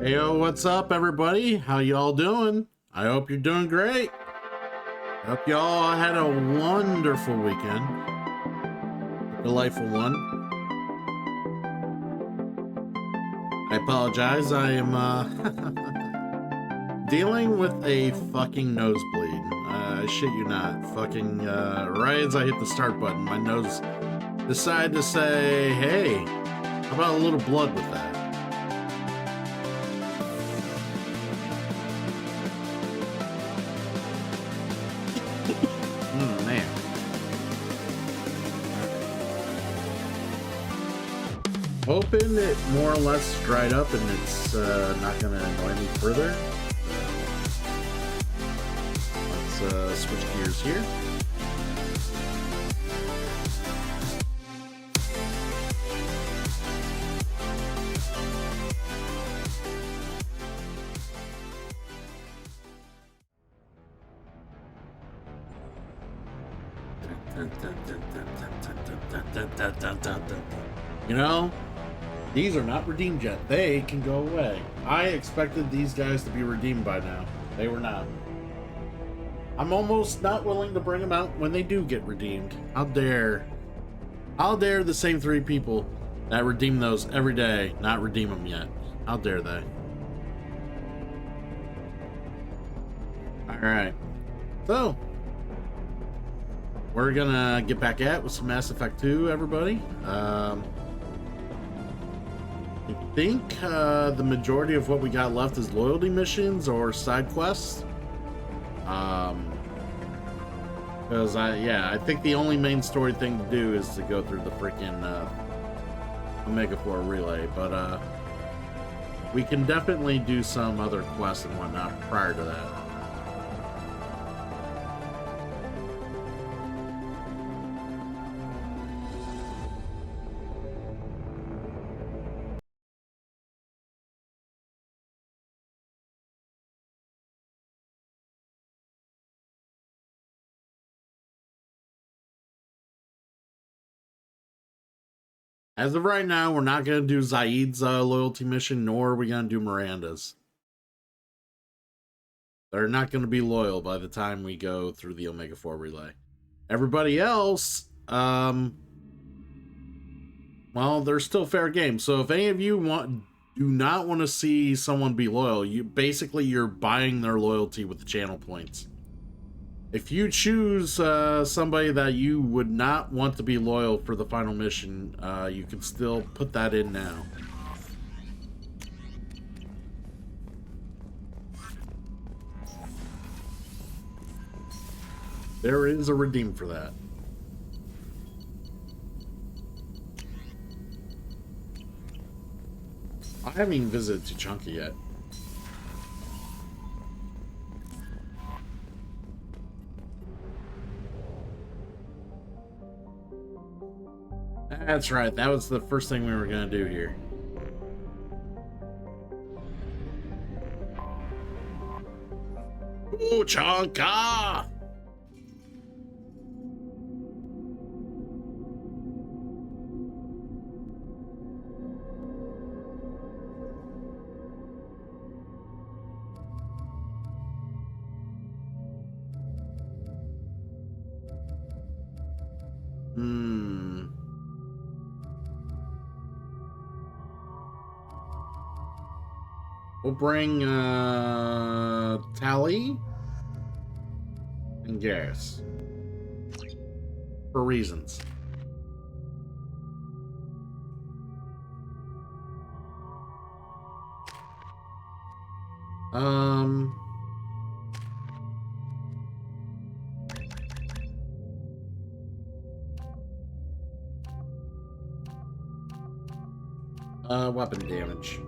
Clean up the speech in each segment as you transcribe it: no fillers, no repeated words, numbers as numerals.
Hey, yo, what's up, everybody? How y'all doing? I hope you're doing great. I hope y'all had a wonderful weekend. A delightful one. I apologize. I am dealing with a fucking nosebleed. I shit you not. Fucking right as I hit the start button, my nose decided to say, hey, how about a little blood with that? Man. Hoping it more or less dried up and it's not going to annoy me further. Let's switch gears here. You know, these are not redeemed yet. They can go away. I expected these guys to be redeemed by now. They were not. I'm almost not willing to bring them out when they do get redeemed. How dare the same three people that redeem those every day not redeem them yet? How dare they? Alright. So, we're gonna get back at with some Mass Effect 2, everybody. I think the majority of what we got left is loyalty missions or side quests. Because I think the only main story thing to do is to go through the freaking Omega 4 relay, but we can definitely do some other quests and whatnot prior to that. As of right now, we're not going to do Zaid's loyalty mission, nor are we going to do Miranda's. They're not going to be loyal by the time we go through the Omega 4 relay. Everybody else, well, they're still fair game. So if any of you do not want to see someone be loyal, you're buying their loyalty with the channel points. If you choose somebody that you would not want to be loyal for the final mission, you can still put that in now. There is a redeem for that. I haven't even visited Tuchanka yet. That's right, that was the first thing we were going to do here. Tuchanka! We'll bring Tali and Garrus for reasons. Weapon damage.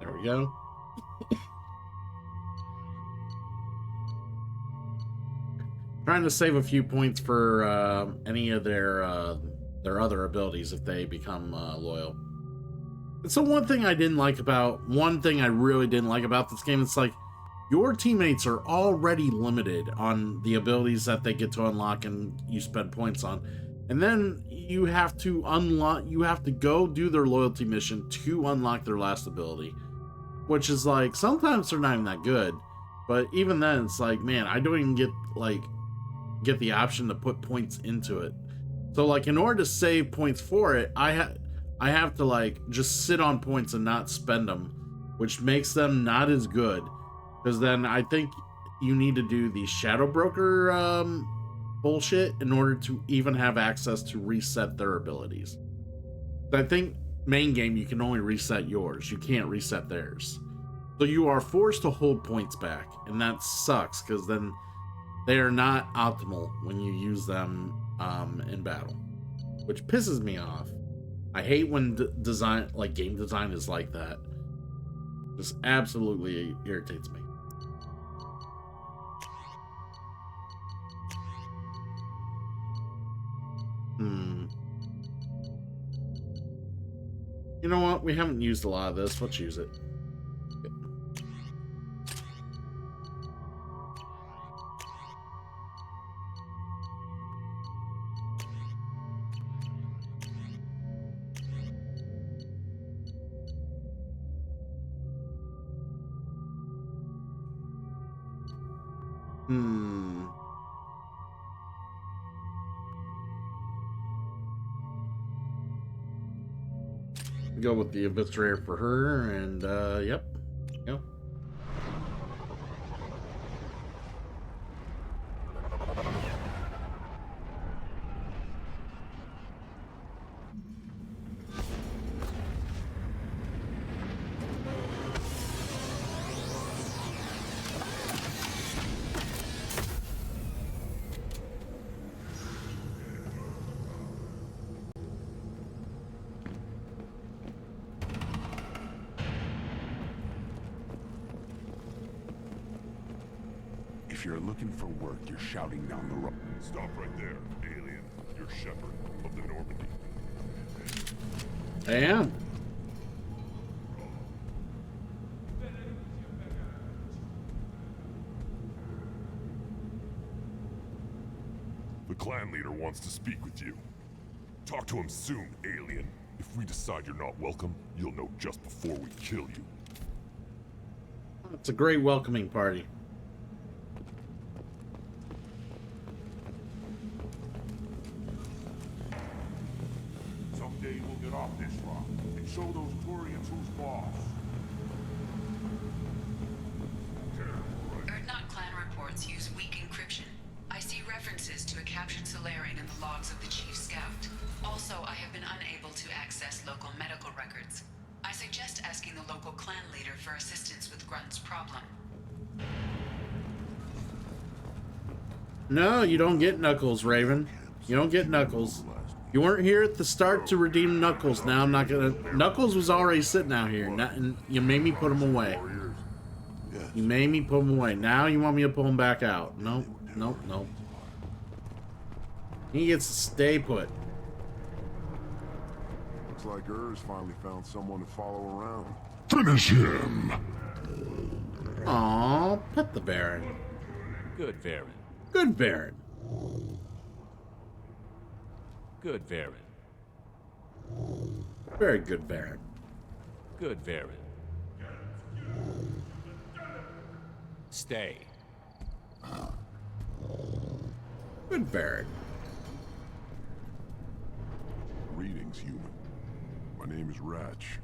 There we go. Trying to save a few points for any of their other abilities if they become loyal. So one thing I really didn't like about this game, it's like your teammates are already limited on the abilities that they get to unlock and you spend points on. And then you have to go do their loyalty mission to unlock their last ability. Which is like, sometimes they're not even that good. But even then, it's like, man, I don't even get the option to put points into it. So like, in order to save points for it, I have to like just sit on points and not spend them, which makes them not as good. Because then I think you need to do the Shadow Broker bullshit in order to even have access to reset their abilities. I think main game you can only reset yours, you can't reset theirs. So you are forced to hold points back, and that sucks because then they are not optimal when you use them in battle, which pisses me off. I hate when game design is like that. Just absolutely irritates me. You know what? We haven't used a lot of this. Let's use it. Go with the Eviscerator for her, and yep. Go. If you're looking for work, you're shouting down the road. Stop right there, alien. You're Shepard of the Normandy. I am. The clan leader wants to speak with you. Talk to him soon, alien. If we decide you're not welcome, you'll know just before we kill you. It's a great welcoming party. Someday we'll get off this rock and show those Turians who's boss. Erdnot clan reports use weak encryption. I see references to a captured Solarian in the logs of the Chief Scout. Also, I have been unable to access local medical records. I suggest asking the local clan leader for assistance with Grunt's problem. No, you don't get Knuckles, Raven. You don't get Knuckles. You weren't here at the start to redeem Knuckles. Now I'm not gonna... Knuckles was already sitting out here. And you made me put him away. You made me put him away. Now you want me to pull him back out. Nope, nope, nope. He gets to stay put. Looks like Urs finally found someone to follow around. Finish him! Aw, pet the Baron. Good Varen. Good Baron. Good Varen. Very good Baron. Good Varen. Stay. Good Baron. Greetings, human. My name is Ratch.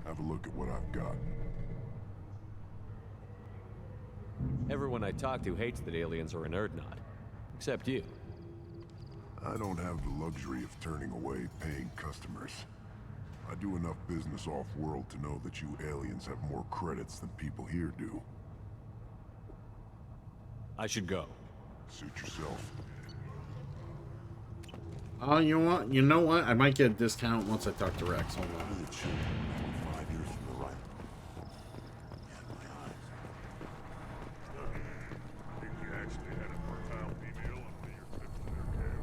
Have a look at what I've got. Everyone I talk to hates that aliens are an Erdnot. Except you. I don't have the luxury of turning away paying customers. I do enough business off-world to know that you aliens have more credits than people here do. I should go. Suit yourself. Oh, you know what? I might get a discount once I talk to Rex. Hold on. The children 5 years from the right.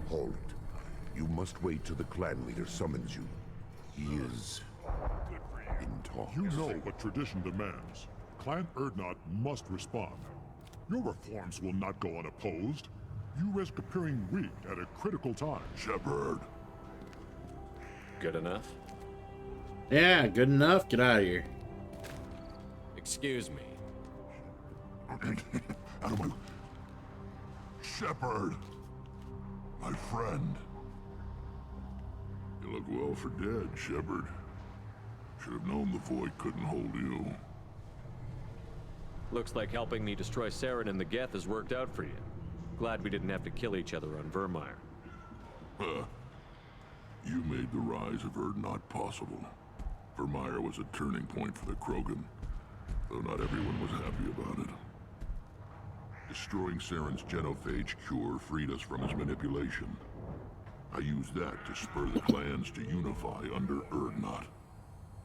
Hold it. You must wait till the clan leader summons you. He is in talks. You know what tradition demands. Clan Erdnot must respond. Your reforms will not go unopposed. You risk appearing weak at a critical time. Shepard. Good enough? Yeah, good enough. Get out of here. Excuse me. Out of my... Shepard. My friend. You look well for dead, Shepard. Should have known the Void couldn't hold you. Looks like helping me destroy Saren and the Geth has worked out for you. Glad we didn't have to kill each other on Virmire. You made the rise of Erdnot possible. Virmire was a turning point for the Krogan, though not everyone was happy about it. Destroying Saren's genophage cure freed us from his manipulation. I used that to spur the clans to unify under Erdnot.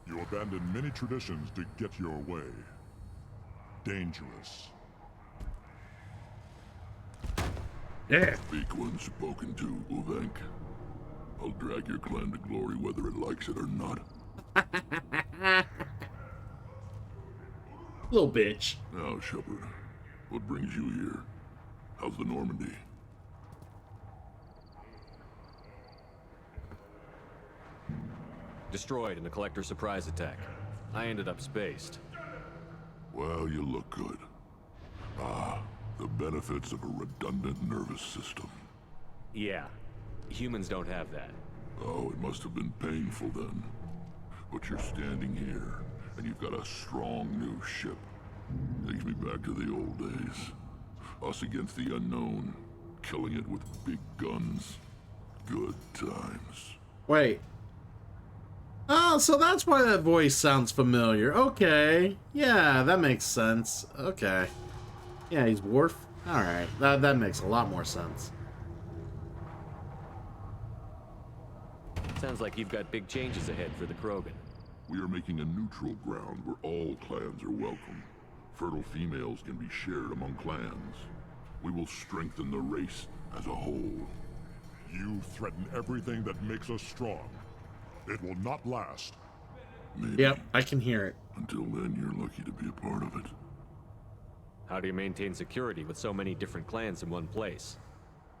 You abandoned many traditions to get your way. Dangerous. Yeah. Speak when spoken to, Uvenk. I'll drag your clan to glory whether it likes it or not. Little bitch. Now, Shepard, what brings you here? How's the Normandy? Destroyed in a Collector surprise attack. I ended up spaced. Well, you look good. Ah, the benefits of a redundant nervous system. Yeah. Humans don't have that. Oh, it must have been painful then. But you're standing here, and you've got a strong new ship. Takes me back to the old days. Us against the unknown, killing it with big guns. Good times. Wait. Oh, so that's why that voice sounds familiar. Okay. Yeah, that makes sense. Okay. Yeah, he's Worf. Alright. That makes a lot more sense. Sounds like you've got big changes ahead for the Krogan. We are making a neutral ground where all clans are welcome. Fertile females can be shared among clans. We will strengthen the race as a whole. You threaten everything that makes us strong. It will not last. Maybe. Yep, I can hear it. Until then, you're lucky to be a part of it. How do you maintain security with so many different clans in one place?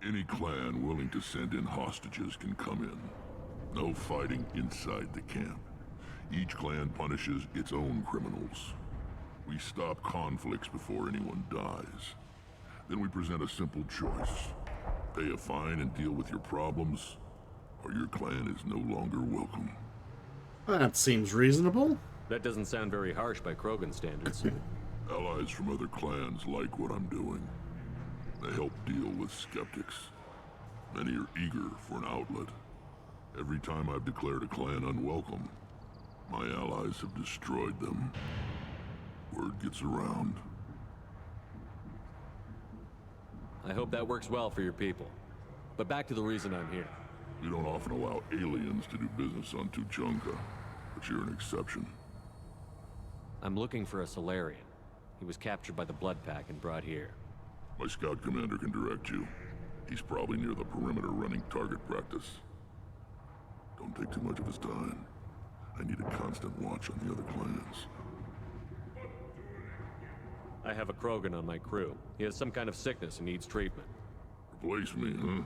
Any clan willing to send in hostages can come in. No fighting inside the camp. Each clan punishes its own criminals. We stop conflicts before anyone dies. Then we present a simple choice. Pay a fine and deal with your problems, or your clan is no longer welcome. That seems reasonable. That doesn't sound very harsh by Krogan standards. Allies from other clans like what I'm doing. They help deal with skeptics. Many are eager for an outlet. Every time I've declared a clan unwelcome, my allies have destroyed them. Word gets around. I hope that works well for your people. But back to the reason I'm here. We don't often allow aliens to do business on Tuchanka, but you're an exception. I'm looking for a Solarian. He was captured by the Blood Pack and brought here. My scout commander can direct you. He's probably near the perimeter running target practice. Don't take too much of his time. I need a constant watch on the other clans. I have a Krogan on my crew. He has some kind of sickness and needs treatment. Replace me, huh?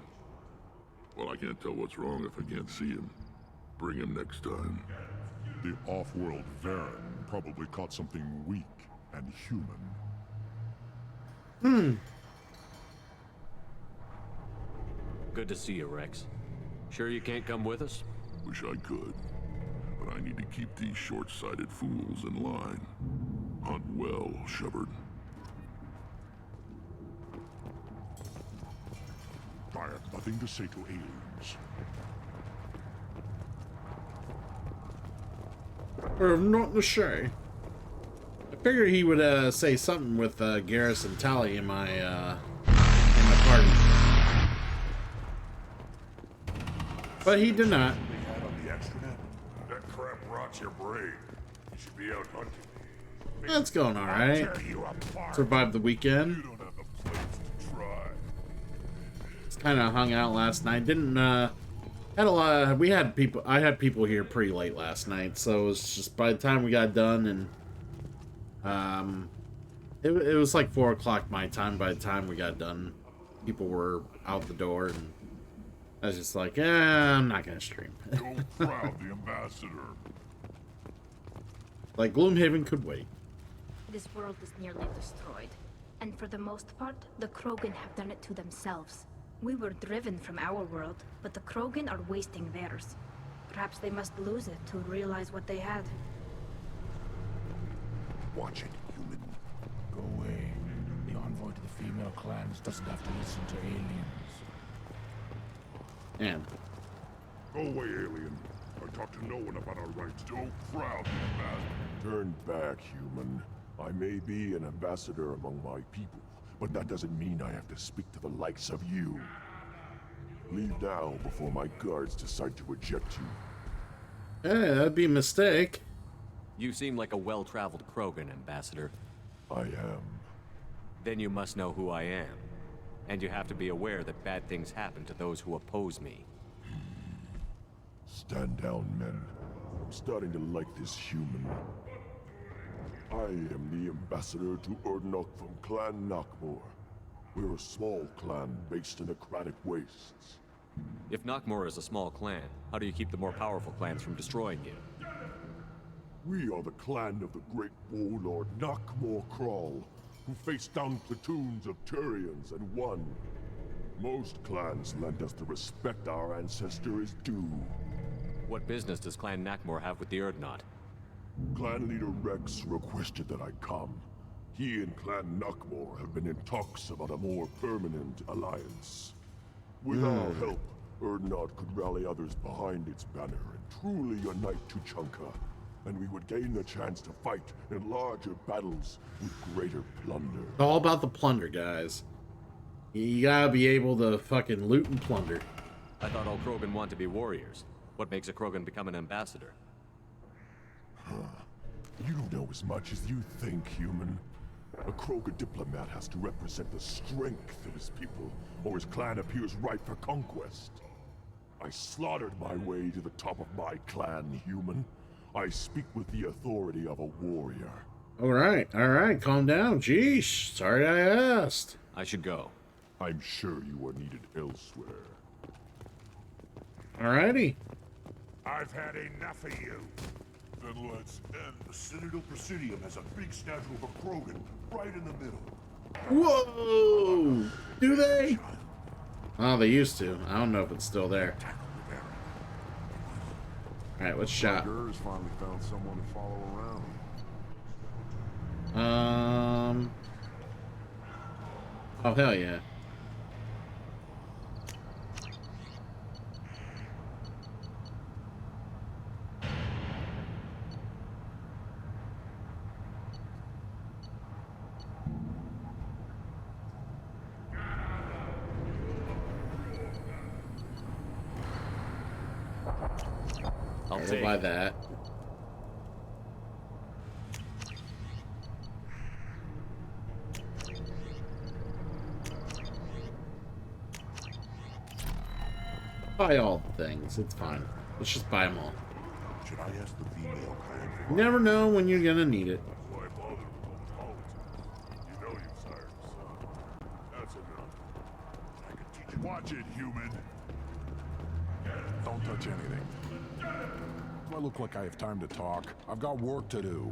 Well, I can't tell what's wrong if I can't see him. Bring him next time. The off-world Varen probably caught something weak and human. Good to see you, Rex. Sure you can't come with us? Wish I could. But I need to keep these short-sighted fools in line. Hunt well, Shepard. I have nothing to say to aliens. Or not the say. I figured he would say something with Garrus and Tali in my party. But he did not. They had on the extranet? That crap rots your brain. You should be out hunting. That's going alright. Tear you apart. Survived the weekend. You don't have the plates to try. Just kind of hung out last night. Didn't had a lot. We had people. I had people here pretty late last night, so it was just by the time we got done, and it was like 4 o'clock my time. By the time we got done, people were out the door, and I was just like, I'm not gonna stream. Go proud the ambassador. Like Gloomhaven could wait. This world is nearly destroyed. And for the most part, the Krogan have done it to themselves. We were driven from our world, but the Krogan are wasting theirs. Perhaps they must lose it to realize what they had. Watch it, human. Go away. The envoy to the female clans doesn't have to listen to aliens. And Go away, alien. I talk to no one about our rights. Go proud the ambassador. Turn back, human. I may be an ambassador among my people, but that doesn't mean I have to speak to the likes of you. Leave now before my guards decide to eject you. hey, that'd be a mistake. You seem like a well-traveled Krogan, Ambassador. I am. Then you must know who I am. And you have to be aware that bad things happen to those who oppose me. Stand down, men. I'm starting to like this human. I am the ambassador to Urdnot from Clan Nakmor. We're a small clan based in the Kratic Wastes. If Nakmor is a small clan, how do you keep the more powerful clans from destroying you? We are the clan of the great warlord Nakmor Krall, who faced down platoons of Turians and won. Most clans lend us the respect our ancestor is due. What business does Clan Nakmor have with the Urdnot? Clan leader Rex requested that I come. He and Clan Nakmor have been in talks about a more permanent alliance. With our help, Urdnot could rally others behind its banner and truly unite Tuchanka, and we would gain the chance to fight in larger battles with greater plunder. It's all about the plunder, guys. You gotta be able to fucking loot and plunder. I thought all Krogan want to be warriors. What makes a Krogan become an ambassador? You don't know as much as you think, human. A Krogan diplomat has to represent the strength of his people, or his clan appears ripe for conquest. I slaughtered my way to the top of my clan, human. I speak with the authority of a warrior. All right, calm down. Jeesh, sorry I asked. I should go. I'm sure you are needed elsewhere. Alrighty. I've had enough of you. Then let's end. The Citadel Presidium has a big statue of a Krogan right in the middle. Whoa! Do they? Oh, they used to. I don't know if it's still there. Alright, what's shot? Gur's finally found someone to follow around. Oh, hell yeah. I'll We'll take buy it. that. Buy all the things. It's fine. Let's just buy them all. Should I ask the female clan? You never know when you're gonna need it. Why bother with politics? You know you've sired the son. That's enough. I can teach you. Watch it, human. Don't touch anything. Do I look like I have time to talk? I've got work to do.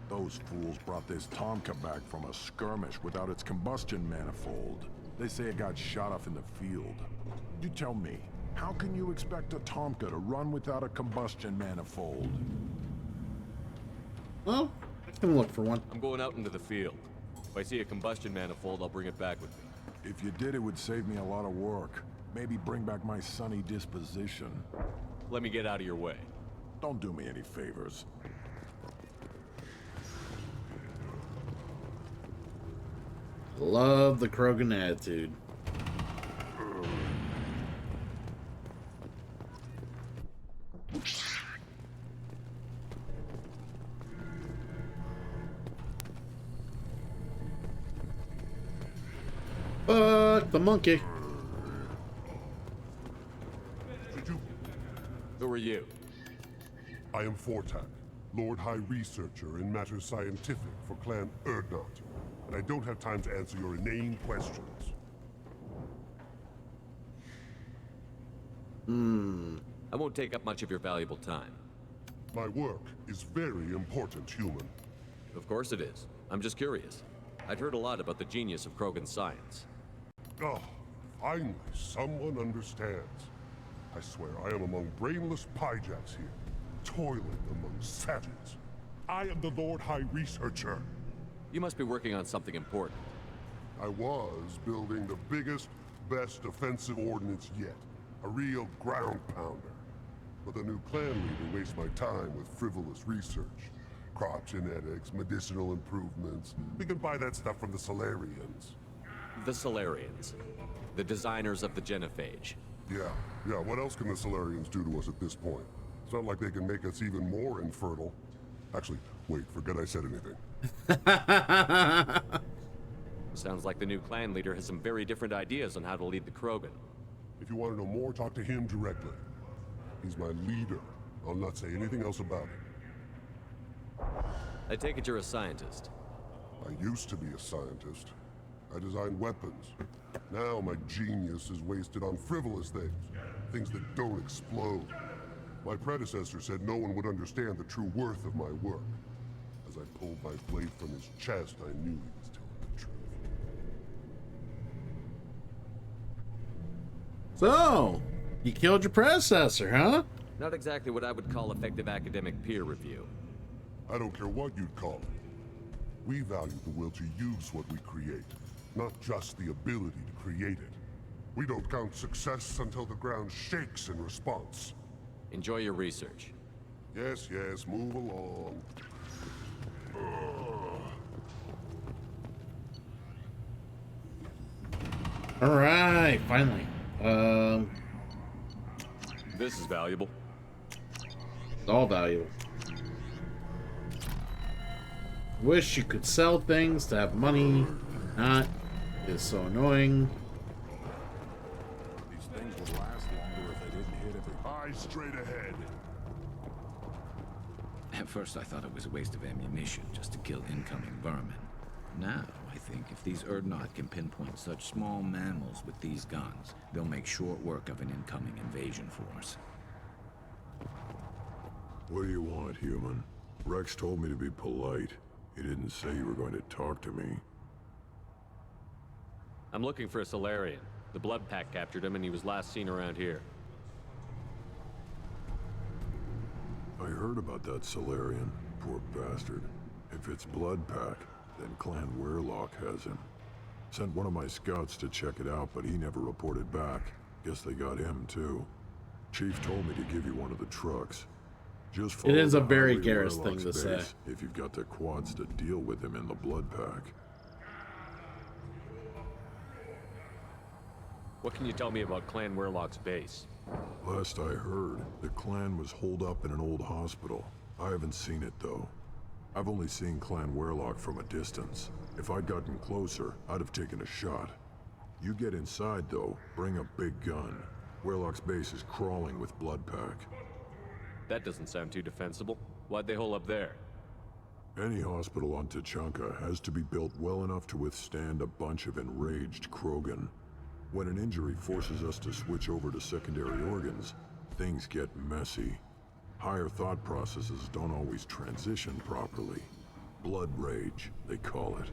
Those fools brought this Tomka back from a skirmish without its combustion manifold. They say it got shot off in the field. You tell me, how can you expect a Tomka to run without a combustion manifold? Well, I can look for one. I'm going out into the field. If I see a combustion manifold, I'll bring it back with me. If you did, it would save me a lot of work. Maybe bring back my sunny disposition. Let me get out of your way. Don't do me any favors. Love the Krogan attitude. Fuck the monkey. Who are you? I am Fortak, Lord High Researcher in matters scientific for Clan Urdnot, and I don't have time to answer your inane questions. I won't take up much of your valuable time. My work is very important, human. Of course it is. I'm just curious. I'd heard a lot about the genius of Krogan science. Oh, finally, someone understands. I swear I am among brainless pyjacks here, toiling among savages. I am the Lord High Researcher. You must be working on something important. I was building the biggest, best offensive ordnance yet. A real ground pounder. But the new clan leader wastes my time with frivolous research. Crop genetics, medicinal improvements. We can buy that stuff from the Solarians. The Solarians. The designers of the genophage. Yeah, what else can the Solarians do to us at this point? It's not like they can make us even more infertile. Actually, wait, forget I said anything. Sounds like the new clan leader has some very different ideas on how to lead the Krogan. If you want to know more, talk to him directly. He's my leader. I'll not say anything else about it. I take it you're a scientist. I used to be a scientist. I designed weapons. Now my genius is wasted on frivolous things. Things that don't explode. My predecessor said no one would understand the true worth of my work. As I pulled my blade from his chest, I knew he was telling the truth. So, you killed your predecessor, huh? Not exactly what I would call effective academic peer review. I don't care what you'd call it. We value the will to use what we create, not just the ability to create it. We don't count success until the ground shakes in response. Enjoy your research. Yes, move along. All right, finally. This is valuable. It's all valuable. Wish you could sell things to have money. Not. It's so annoying. These things would last longer if they didn't Eyes straight ahead. At first I thought it was a waste of ammunition just to kill incoming vermin. Now, I think if these Urdnot can pinpoint such small mammals with these guns, they'll make short work of an incoming invasion force. What do you want, human? Rex told me to be polite. He didn't say you were going to talk to me. I'm looking for a Solarian. The Blood Pack captured him and he was last seen around here. I heard about that Solarian. Poor bastard. If it's Blood Pack, then Clan Weirlock has him. Sent one of my scouts to check it out, but he never reported back. Guess they got him, too. Chief told me to give you one of the trucks. Just follow It is a the very highway Garrus Weirlock's thing to say. base if you've got the quads to deal with him in the Blood Pack. What can you tell me about Clan Weirlock's base? Last I heard, the clan was holed up in an old hospital. I haven't seen it, though. I've only seen Clan Weirlock from a distance. If I'd gotten closer, I'd have taken a shot. You get inside, though, bring a big gun. Weirlock's base is crawling with Blood Pack. That doesn't sound too defensible. Why'd they hole up there? Any hospital on Tuchanka has to be built well enough to withstand a bunch of enraged Krogan. When an injury forces us to switch over to secondary organs, things get messy. Higher thought processes don't always transition properly. Blood rage, they call it.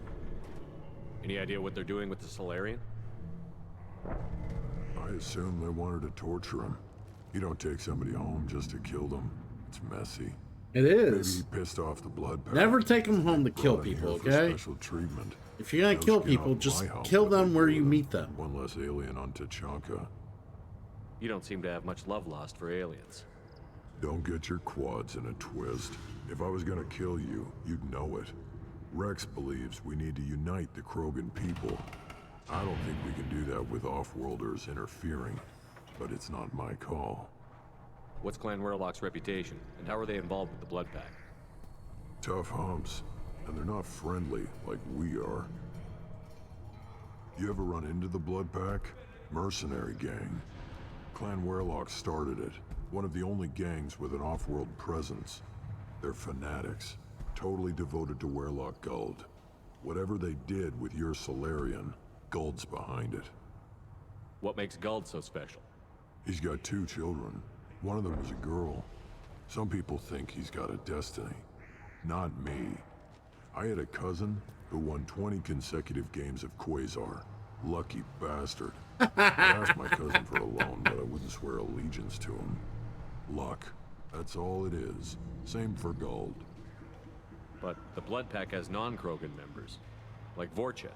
Any idea what they're doing with the Solarian? I assume they wanted to torture him. You don't take somebody home just to kill them. It's messy. It is. Maybe he pissed off the Blood Pack. Never take them home to kill Brought him people, here for okay? Special treatment. If you're gonna No kill skin people, off just my hump, kill but them they where do you it. meet them. One less alien on Tuchanka. You don't seem to have much love lost for aliens. Don't get your quads in a twist. If I was gonna kill you, you'd know it. Rex believes we need to unite the Krogan people. I don't think we can do that with off-worlders interfering, but it's not my call. What's Clan Weirlock's reputation, and how are they involved with the Blood Pack? Tough humps, and they're not friendly like we are. You ever run into the Blood Pack? Mercenary gang. Clan Weirlock started it. One of the only gangs with an off-world presence. They're fanatics, totally devoted to Weirlock Guld. Whatever they did with your Solarian, Guld's behind it. What makes Guld so special? He's got 2 children. One of them is a girl. Some people think he's got a destiny. Not me. I had a cousin who won 20 consecutive games of Quasar. Lucky bastard. I asked my cousin for a loan, but I wouldn't swear allegiance to him. Luck. That's all it is. Same for Guld. But the Blood Pack has non-Krogan members, like Vorcha.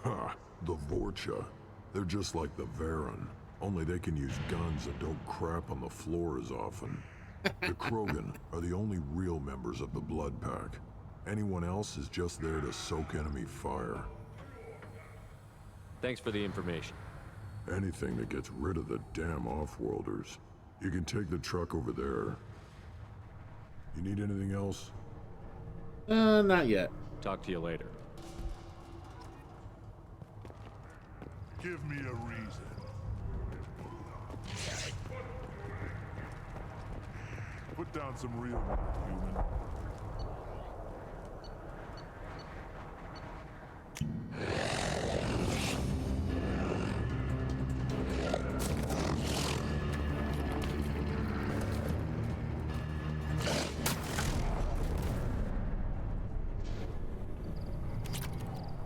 Ha! The Vorcha. They're just like the Varen. Only they can use guns and don't crap on the floor as often. The Krogan are the only real members of the Blood Pack. Anyone else is just there to soak enemy fire. Thanks for the information. Anything that gets rid of the damn off-worlders. You can take the truck over there. You need anything else? Not yet. Talk to you later. Give me a reason. Put down some real human.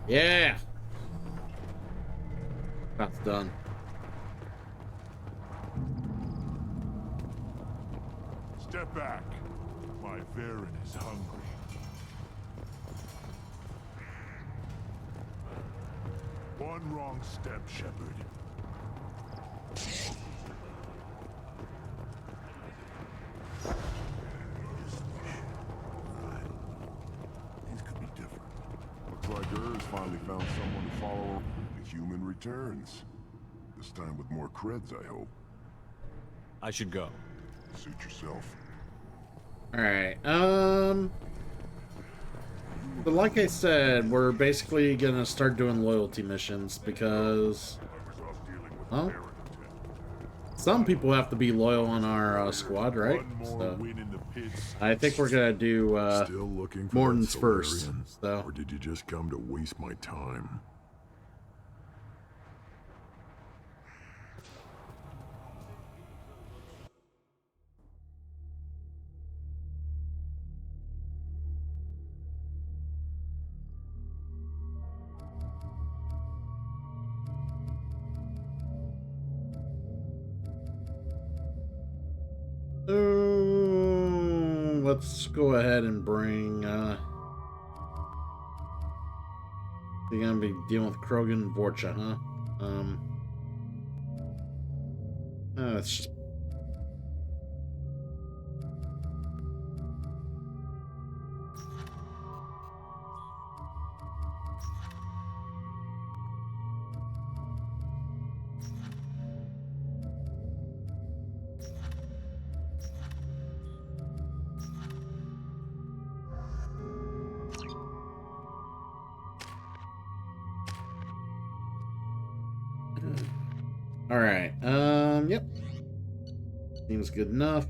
Yeah. That's done. Step back. My Varen is hungry. One wrong step, Shepard. Things could be different. Looks like Ur's finally found someone to follow. The human returns. This time with more creds, I hope. I should go. Suit yourself. Alright, but like I said, we're basically gonna start doing loyalty missions because... Oh? Some people have to be loyal on our squad, right? One more So, win in the pits. I think we're gonna do Still looking for Morton's that first. Solarian? So. Or did you just come to waste my time? Let's go ahead and bring, you're gonna be dealing with Krogan and Vorcha, huh? Let's just... All right. Yep. Seems good enough.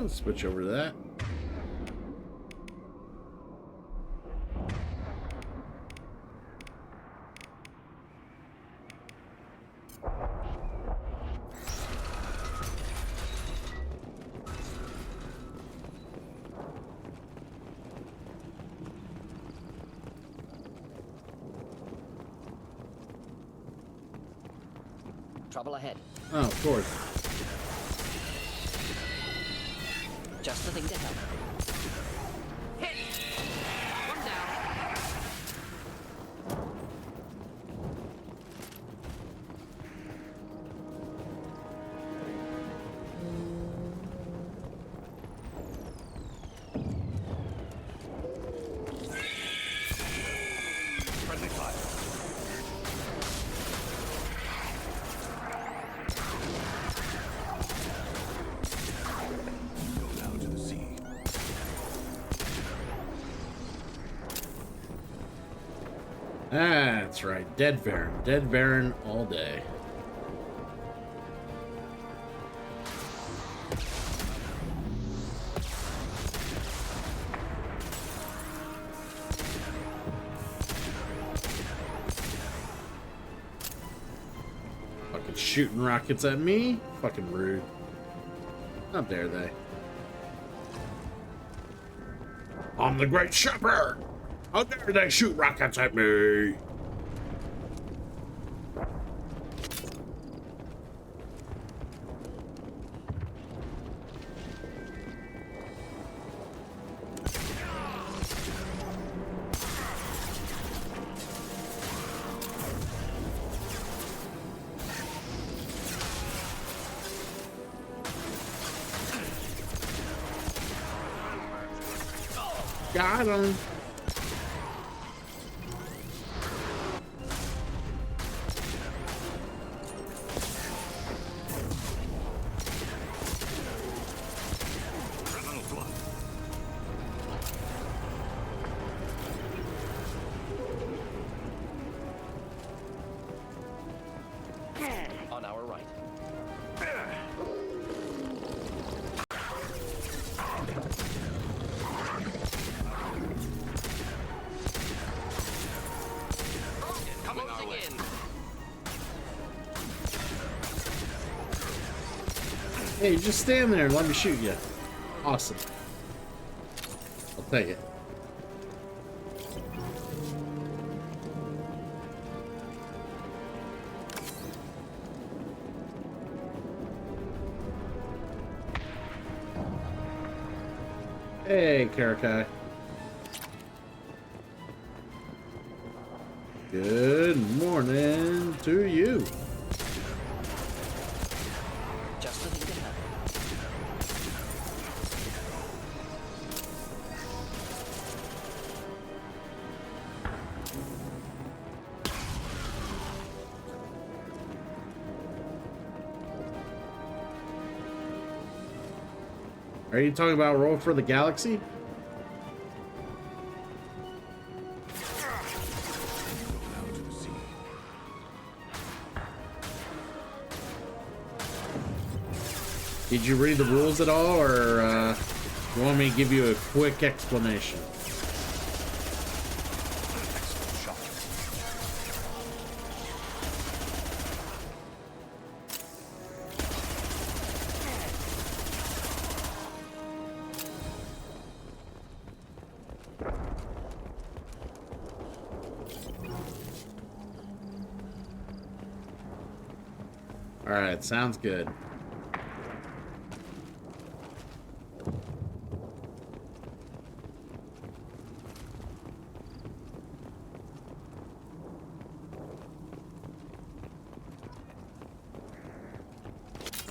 Switch over to that. Trouble ahead. Oh, of course. Just the thing to help. Hit! One down. Friendly fire. That's right. Dead Varen. Dead Varen all day. Fucking shooting rockets at me? Fucking rude. How dare they? I'm the Great Shepherd! How dare they shoot rockets at me? Got him. On our right. Coming our way. Hey, just stand there and let me shoot you. Awesome. take it. Hey, Karakai. Good morning to you. Just the thing to happen. Are you talking about Roll for the Galaxy? Did you read the rules at all, or you want me to give you a quick explanation? All right, sounds good.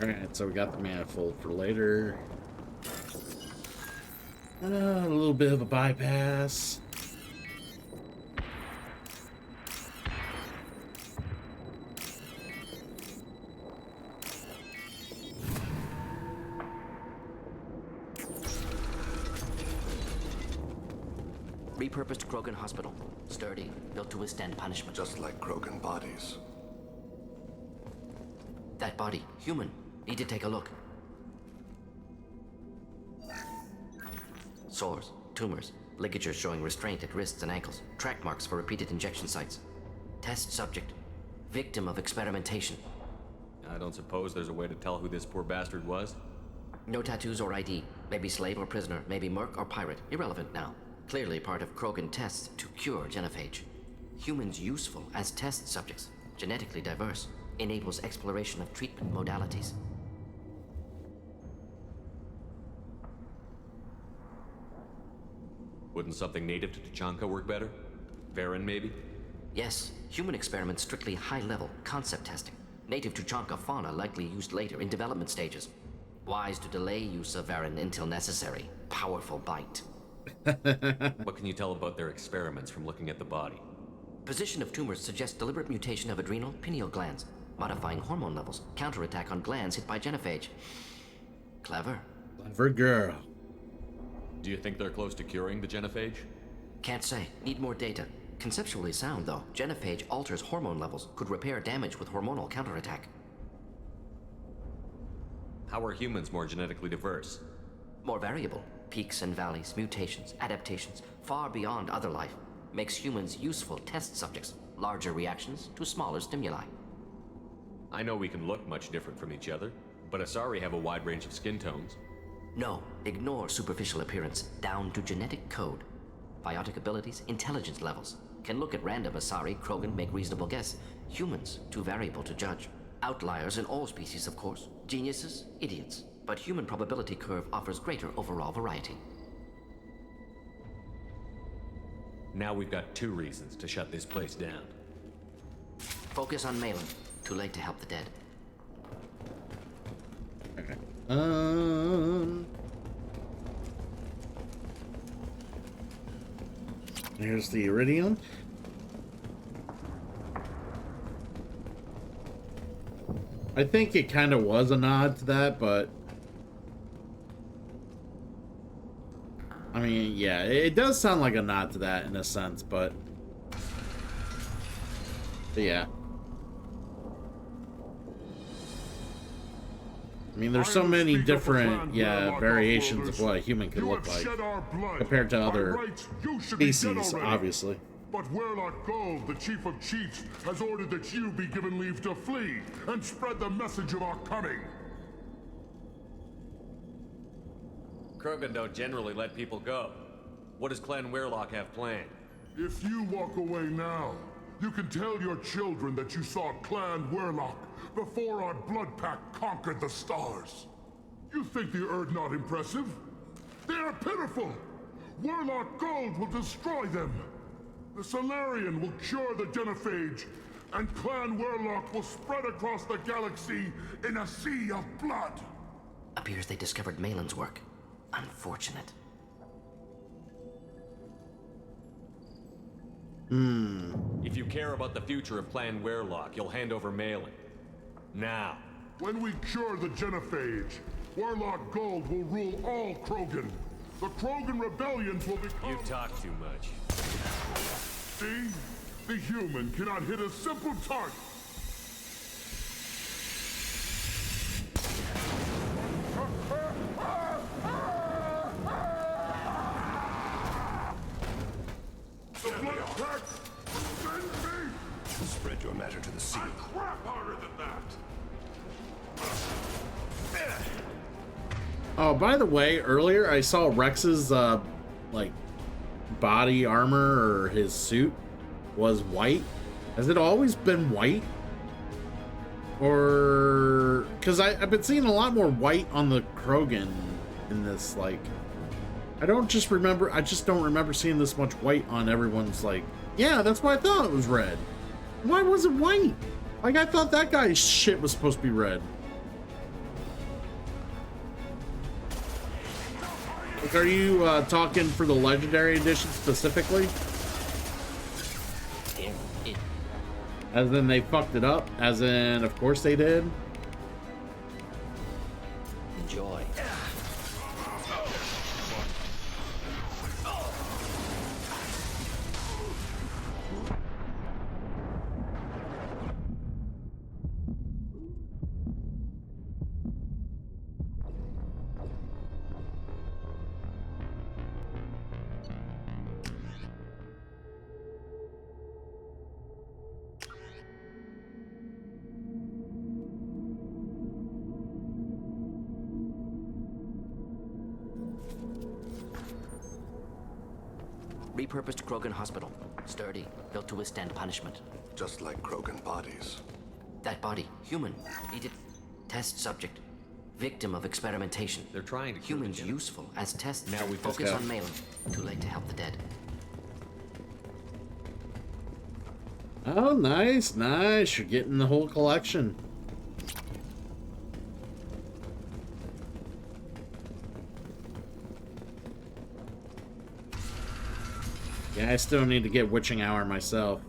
Alright, so we got the manifold for later. A little bit of a bypass. Repurposed Krogan hospital. Sturdy, built to withstand punishment. Just like Krogan bodies. That body, human. Need to take a look. Sores, tumors, ligatures showing restraint at wrists and ankles, track marks for repeated injection sites. Test subject, victim of experimentation. I don't suppose there's a way to tell who this poor bastard was? No tattoos or ID. Maybe slave or prisoner, maybe merc or pirate. Irrelevant now. Clearly part of Krogan tests to cure genophage. Humans useful as test subjects, genetically diverse, enables exploration of treatment modalities. Wouldn't something native to Tuchanka work better? Varen, maybe? Yes, human experiments strictly high-level, concept testing. Native Tuchanka fauna likely used later in development stages. Wise to delay use of Varen until necessary. Powerful bite. What can you tell about their experiments from looking at the body? Position of tumors suggests deliberate mutation of adrenal, pineal glands, modifying hormone levels, counterattack on glands hit by genophage. Clever. Clever girl. Do you think they're close to curing the genophage? Can't say. Need more data. Conceptually sound, though. Genophage alters hormone levels, could repair damage with hormonal counterattack. How are humans more genetically diverse? More variable. Peaks and valleys, mutations, adaptations, far beyond other life. Makes humans useful test subjects. Larger reactions to smaller stimuli. I know we can look much different from each other, but Asari have a wide range of skin tones. No, ignore superficial appearance, down to genetic code. Biotic abilities, intelligence levels. Can look at random Asari, Krogan, make reasonable guess. Humans, too variable to judge. Outliers in all species, of course. Geniuses, idiots. But human probability curve offers greater overall variety. Now we've got 2 reasons to shut this place down. Focus on Malin. Too late to help the dead. Here's the iridium. I think it kind of was a nod to that, but I mean, yeah, it does sound like a nod to that in a sense, but yeah. I mean, there's so many different, variations of what a human could look like compared to other species, obviously. But Warlock Gold, the Chief of Chiefs, has ordered that you be given leave to flee and spread the message of our coming. Krogan don't generally let people go. What does Clan Weirlock have planned? If you walk away now, you can tell your children that you saw Clan Weirlock before our Blood Pack conquered the stars. You think the Erd not impressive? They are pitiful! Weirlock Gold will destroy them! The Solarian will cure the Genophage, and Clan Weirlock will spread across the galaxy in a sea of blood! Appears they discovered Malin's work. Unfortunate. If you care about the future of Clan Weirlock, you'll hand over Malin. Now. When we cure the Genophage, Weirlock Gold will rule all Krogan. The Krogan rebellions will become... You talk too much. See? The human cannot hit a simple target. The Blood Pack will send me! Spread your matter to the sea. I'm crap harder than that! Oh, by the way, earlier I saw Rex's, like, body armor or his suit was white. Has it always been white? Or... Because I've been seeing a lot more white on the Krogan in this, like... I just don't remember seeing this much white on everyone's, like... Yeah, that's why I thought it was red. Why was it white? Like, I thought that guy's shit was supposed to be red. Like, are you talking for the Legendary Edition specifically? As in they fucked it up? As in, of course they did? Enjoy. Repurposed Krogan hospital. Sturdy, built to withstand punishment. Just like Krogan bodies. That body, human. Needed test subject. Victim of experimentation. They're trying to humans useful as tests. Now we focus on Malin. Too late to help the dead. Oh, nice, nice. You're getting the whole collection. Yeah, I still need to get Witching Hour myself.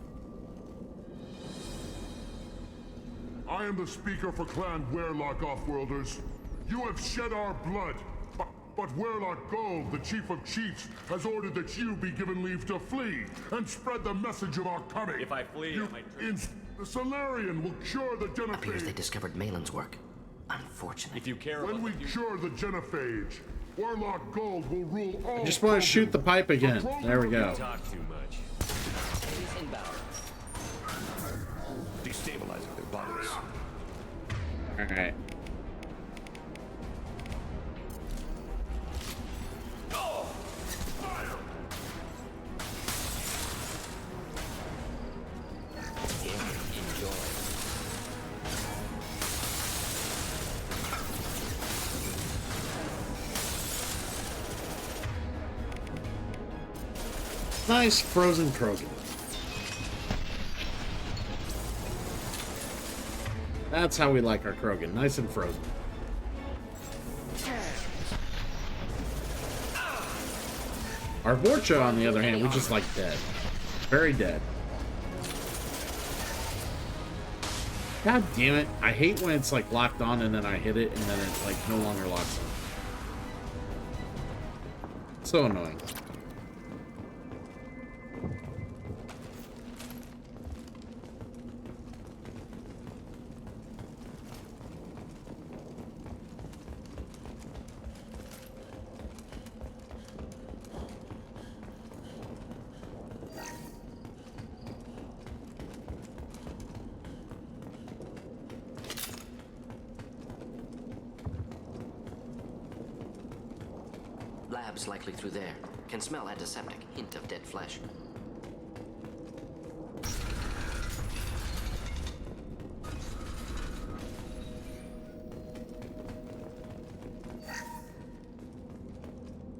I am the speaker for Clan Weirlock, Offworlders. You have shed our blood, but Weirlock Gold, the Chief of Chiefs, has ordered that you be given leave to flee and spread the message of our coming. If I flee, I might the Solarian will cure the Genophage. Appears they discovered Malin's work. Unfortunate. If you care when we cure the Genophage, Weirlock Gold will rule all. I just want to shoot the pipe again. There we go. You talk too much. Destabilizing their bodies. Alright. Nice frozen Krogan. That's how we like our Krogan, nice and frozen. Our Vorcha, on the other hand, we just like dead. Very dead. God damn it. I hate when it's like locked on and then I hit it and then it like no longer locks on. So annoying. Lab's likely through there. Can smell antiseptic, hint of dead flesh.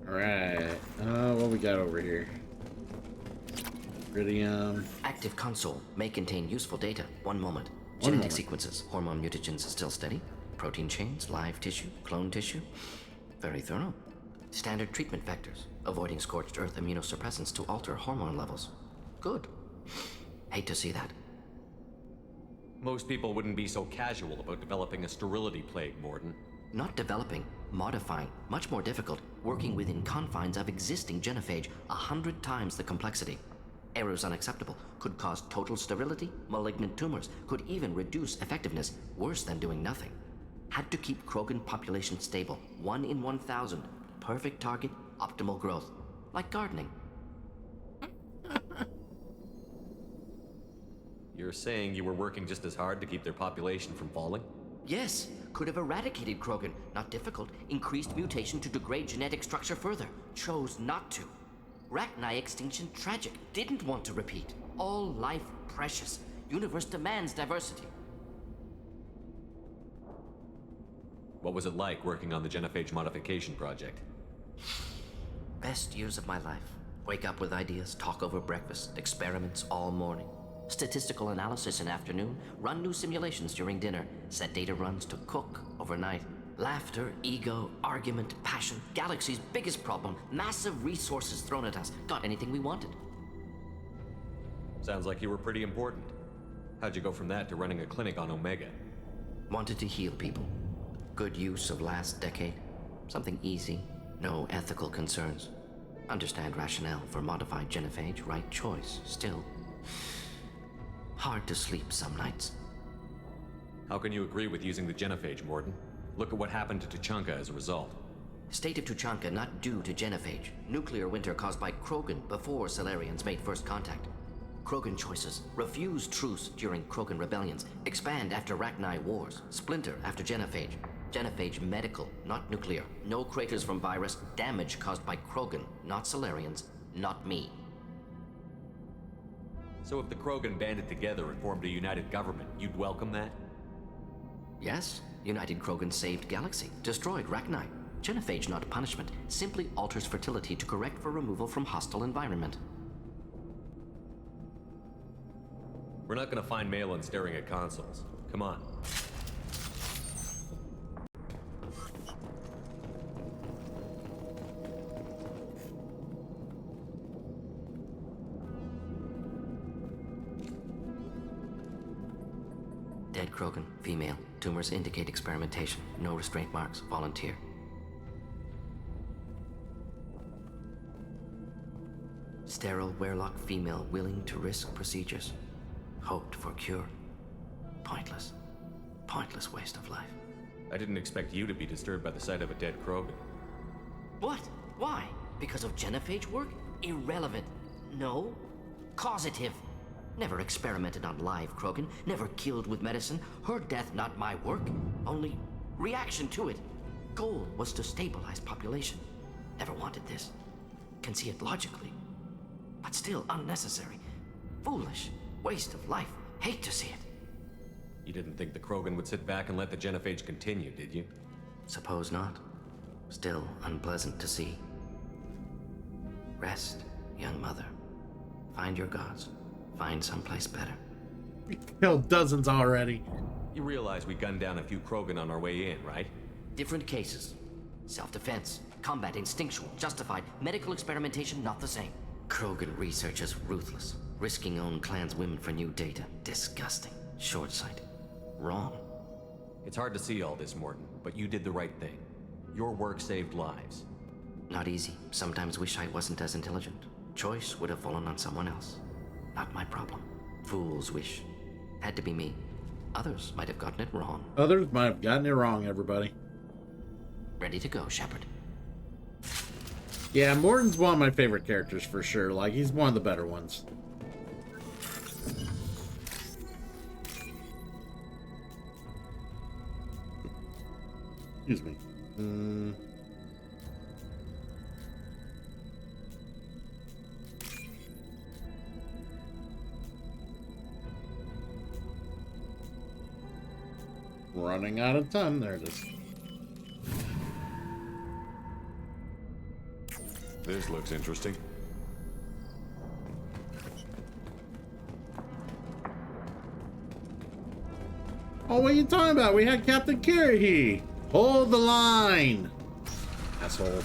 Alright. What we got over here? Iridium. Active console may contain useful data. One moment. One Genetic moment. sequences, hormone mutagens still steady. Protein chains, live tissue, clone tissue. Very thorough. Standard treatment vectors, avoiding scorched earth immunosuppressants to alter hormone levels. Good. Hate to see that. Most people wouldn't be so casual about developing a sterility plague, Mordin. Not developing, modifying, much more difficult, working within confines of existing genophage, 100 times the complexity. Errors unacceptable, could cause total sterility, malignant tumors, could even reduce effectiveness, worse than doing nothing. Had to keep Krogan population stable, 1 in 1,000. Perfect target, optimal growth. Like gardening. You're saying you were working just as hard to keep their population from falling? Yes, could have eradicated Krogan. Not difficult. Increased mutation to degrade genetic structure further. Chose not to. Rachni extinction tragic. Didn't want to repeat. All life precious. Universe demands diversity. What was it like working on the genophage modification project? Best years of my life. Wake up with ideas, talk over breakfast, experiments all morning. Statistical analysis in afternoon, run new simulations during dinner, set data runs to cook overnight. Laughter, ego, argument, passion, galaxy's biggest problem, massive resources thrown at us. Got anything we wanted. Sounds like you were pretty important. How'd you go from that to running a clinic on Omega? Wanted to heal people. Good use of last decade. Something easy, no ethical concerns. Understand rationale for modified genophage, right choice, still. Hard to sleep some nights. How can you agree with using the genophage, Mordin? Look at what happened to Tuchanka as a result. State of Tuchanka not due to genophage. Nuclear winter caused by Krogan before Salarians made first contact. Krogan choices. Refuse truce during Krogan rebellions. Expand after Rachni wars. Splinter after genophage. Genophage medical, not nuclear. No craters from virus. Damage caused by Krogan, not Salarians, not me. So if the Krogan banded together and formed a united government, you'd welcome that? Yes, United Krogan saved Galaxy, destroyed Rachni. Genophage not punishment, simply alters fertility to correct for removal from hostile environment. We're not gonna find Malin staring at consoles. Come on. Dead Krogan, female. Tumors indicate experimentation. No restraint marks. Volunteer. Sterile Werelock female willing to risk procedures. Hoped for cure. Pointless. Pointless waste of life. I didn't expect you to be disturbed by the sight of a dead Krogan. What? Why? Because of genophage work? Irrelevant. No. Causative. Never experimented on live Krogan, never killed with medicine. Her death not my work, only reaction to it. Goal was to stabilize population. Never wanted this. Can see it logically, but still unnecessary. Foolish. Waste of life. Hate to see it. You didn't think the Krogan would sit back and let the genophage continue, did you? Suppose not. Still unpleasant to see. Rest, young mother. Find your gods. Find someplace better. We killed dozens already. You realize we gunned down a few Krogan on our way in, right? Different cases. Self-defense, combat instinctual, justified, medical experimentation not the same. Krogan research is ruthless, risking own clan's women for new data. Disgusting. Short-sighted. Wrong. It's hard to see all this, Mordin, but you did the right thing. Your work saved lives. Not easy. Sometimes wish I wasn't as intelligent. Choice would have fallen on someone else. Not my problem. Fool's wish. Had to be me. Others might have gotten it wrong. Others might have gotten it wrong, everybody. Ready to go, Shepard. Yeah, Mordin's one of my favorite characters for sure. Like, he's one of the better ones. Excuse me. running out of time. There it is. This looks interesting. Oh, what are you talking about? We had Captain Kirrahe. Hold the line, asshole.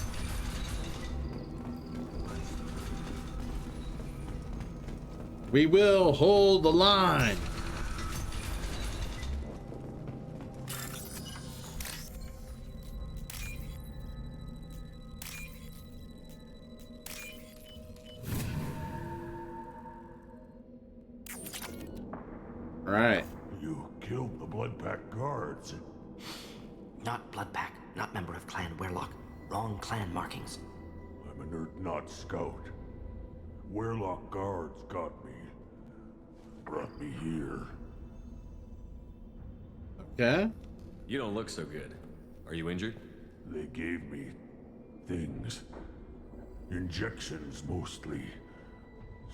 We will hold the line. All right. You killed the Bloodpack guards. Not Bloodpack, not member of Clan Werlock. Wrong clan markings. I'm an Urdnot scout. Werlock guards got me. Brought me here. Okay. You don't look so good. Are you injured? They gave me things. Injections mostly.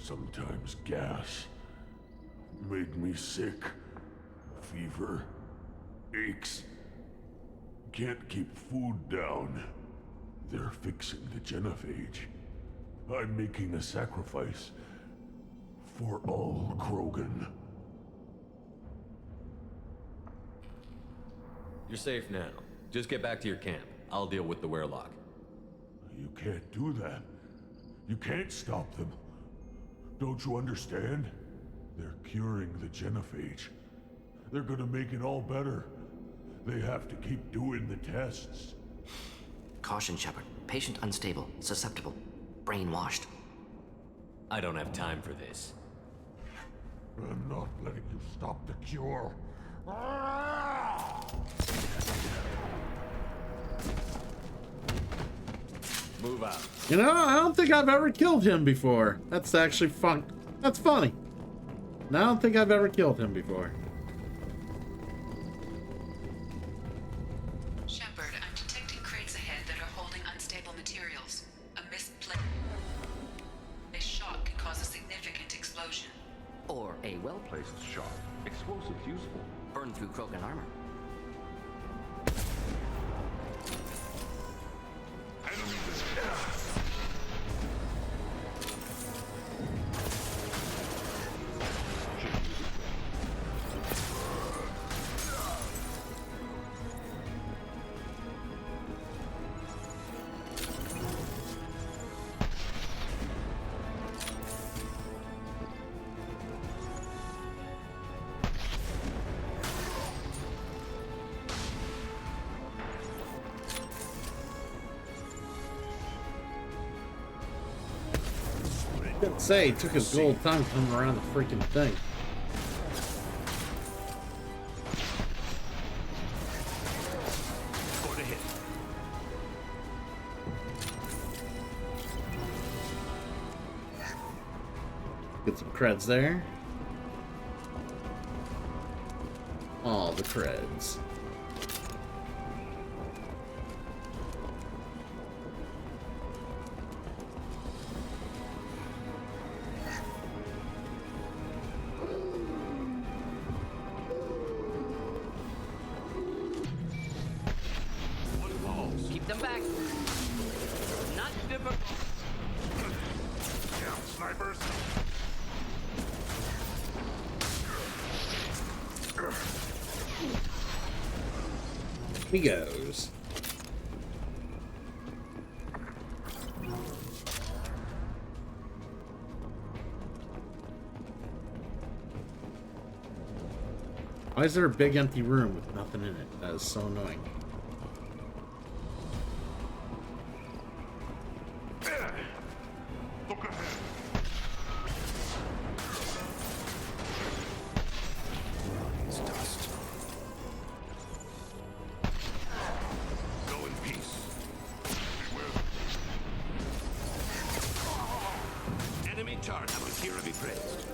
Sometimes gas. Made me sick. Fever. Aches. Can't keep food down. They're fixing the genophage. I'm making a sacrifice. For all Krogan. You're safe now. Just get back to your camp. I'll deal with the Werlock. You can't do that. You can't stop them. Don't you understand? They're curing the genophage. They're gonna make it all better. They have to keep doing the tests. Caution, Shepard. Patient unstable, susceptible, brainwashed. I don't have time for this. I'm not letting you stop the cure. Move out. You know, I don't think I've ever killed him before. That's actually fun. That's funny. And I don't think I've ever killed him before. Shepard, I'm detecting crates ahead that are holding unstable materials. A misplaced shot can cause a significant explosion. Or a well-placed shot. Explosives useful. Burn through Krogan armor. Didn't say he took his gold time coming around the freaking thing. Get some creds there. All the creds. Keep them back. Not difficult. Down, snipers. He goes. Why is there a big empty room with nothing in it? That is so annoying. Look ahead. It's dust. Go in peace. Enemy charge will here be praised.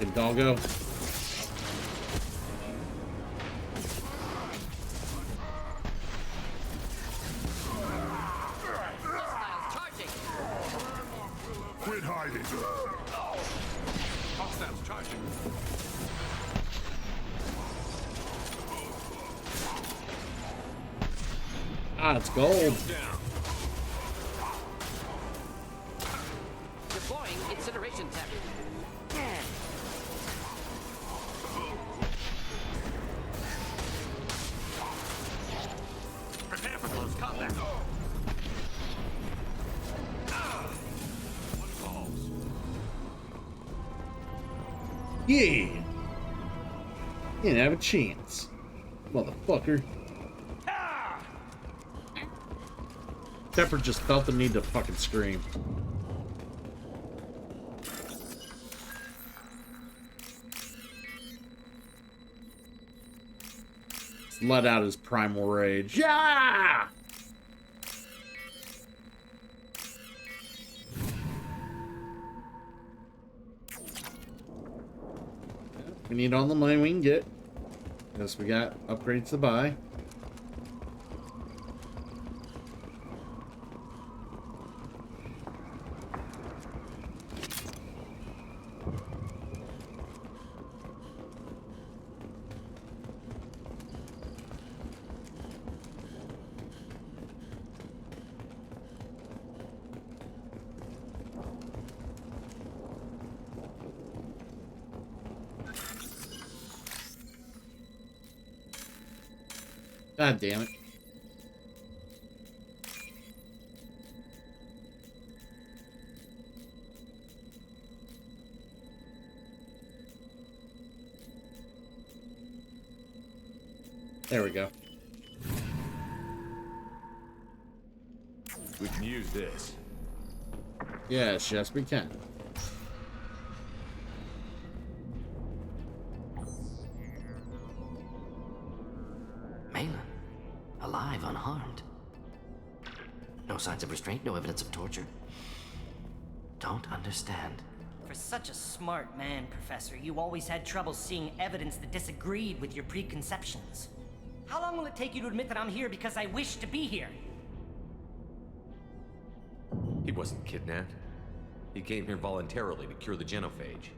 fucking doggo. Quit hiding. Hostiles charging. Ah, it's gold. Down. Deploying incineration tech. Prepare for close combat. One falls. Yeah. You didn't have a chance, motherfucker. Pepper just felt the need to fucking scream. Let out his primal rage. Yeah! We need all the money we can get. Guess we got upgrades to buy. God damn it. There we go. We can use this. Yes, yes, we can. Malin, alive, unharmed. No signs of restraint, no evidence of torture. Don't understand. For such a smart man, Professor, you always had trouble seeing evidence that disagreed with your preconceptions. How long will it take you to admit that I'm here because I wish to be here? He wasn't kidnapped. He came here voluntarily to cure the genophage.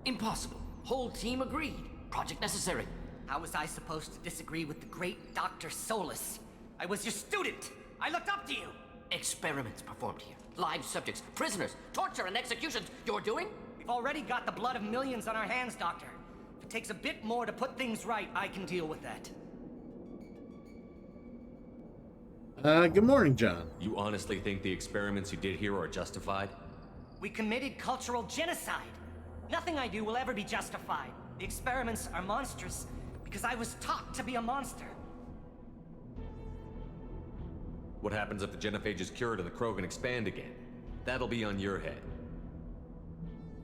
Impossible. Whole team agreed. Project necessary. How was I supposed to disagree with the great Dr. Solus? I was your student! I looked up to you! Experiments performed here. Live subjects, prisoners, torture and executions. You're doing? We've already got the blood of millions on our hands, Doctor. If it takes a bit more to put things right, I can deal with that. Good morning, John. You honestly think the experiments you did here are justified? We committed cultural genocide. Nothing I do will ever be justified. The experiments are monstrous because I was taught to be a monster. What happens if the genophage is cured and the Krogan expand again? That'll be on your head.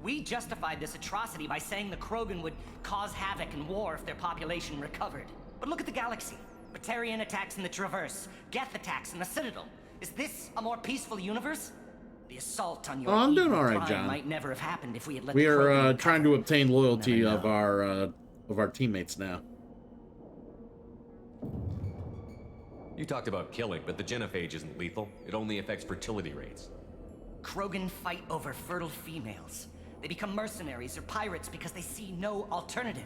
We justified this atrocity by saying the Krogan would cause havoc and war if their population recovered. But look at the galaxy. Batarian attacks in the Traverse, Geth attacks in the Citadel. Is this a more peaceful universe? The assault on your I'm doing evil all right, prime John. might never have happened if we had let We the are Krogan trying recover. to obtain loyalty Never of our teammates now. You talked about killing, but the genophage isn't lethal. It only affects fertility rates. Krogan fight over fertile females. They become mercenaries or pirates because they see no alternative.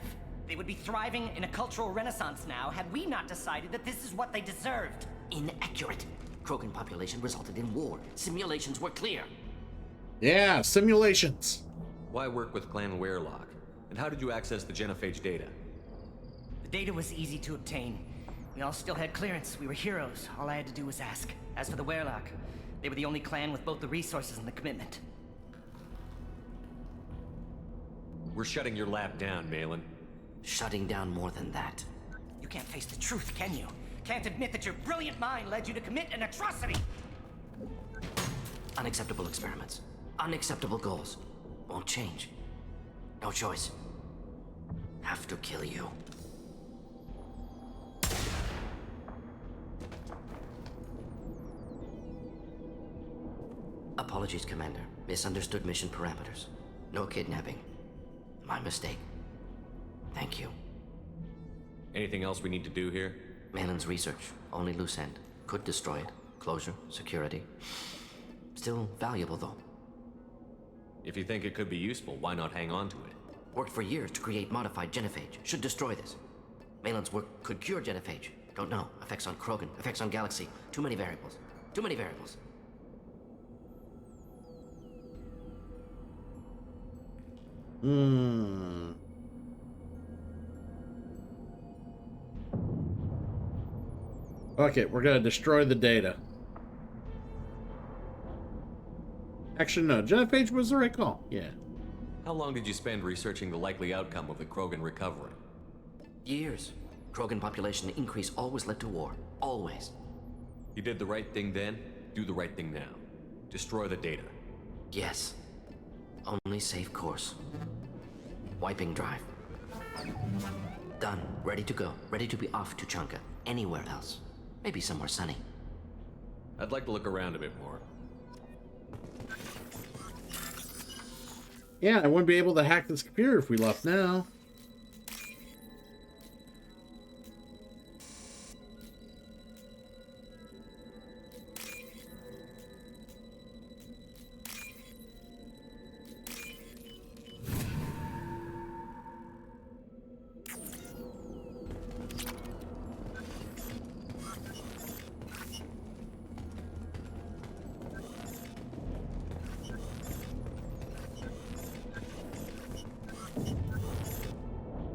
They would be thriving in a cultural renaissance now had we not decided that this is what they deserved. Inaccurate. Krogan population resulted in war. Simulations were clear. Yeah, simulations. Why work with Clan Werelock? And how did you access the genophage data? The data was easy to obtain. We all still had clearance. We were heroes. All I had to do was ask. As for the Werelock, they were the only clan with both the resources and the commitment. We're shutting your lab down, Malin. Shutting down more than that. You can't face the truth, can you? Can't admit that your brilliant mind led you to commit an atrocity! Unacceptable experiments. Unacceptable goals. Won't change. No choice. Have to kill you. Apologies, Commander. Misunderstood mission parameters. No kidnapping. My mistake. Thank you. Anything else we need to do here? Malin's research. Only loose end. Could destroy it. Closure. Security. Still valuable, though. If you think it could be useful, why not hang on to it? Worked for years to create modified genophage. Should destroy this. Malin's work could cure genophage. Don't know. Effects on Krogan. Effects on Galaxy. Too many variables. Too many variables. Okay, we're gonna destroy the data. Actually, no. Genophage was the right call. Yeah. How long did you spend researching the likely outcome of the Krogan recovery? Years. Krogan population increase always led to war. Always. You did the right thing then, do the right thing now. Destroy the data. Yes. Only safe course. Wiping drive. Done. Ready to go. Ready to be off to Chanka. Anywhere else. Maybe somewhere sunny. I'd like to look around a bit more. Yeah, I wouldn't be able to hack this computer if we left now.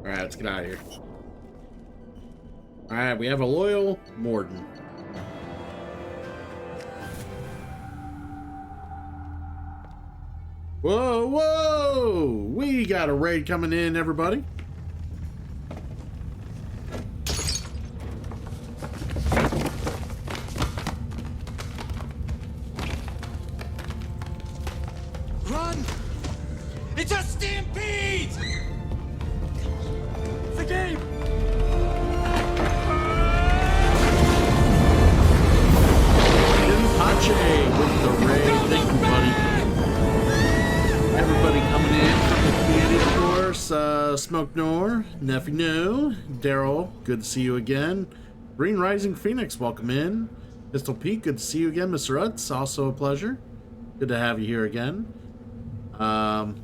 Alright, let's get out of here. Alright, we have a loyal Mordin. Whoa, whoa! We got a raid coming in, everybody. Run! It's a stampede! It's a game! Pache with the raid. Thank you, buddy. Everybody coming in from the community, of course. Smoke Nor, Neffy No, Daryl, good to see you again. Green Rising Phoenix, welcome in. Pistol Pete, good to see you again. Mr. Utz, also a pleasure. Good to have you here again. And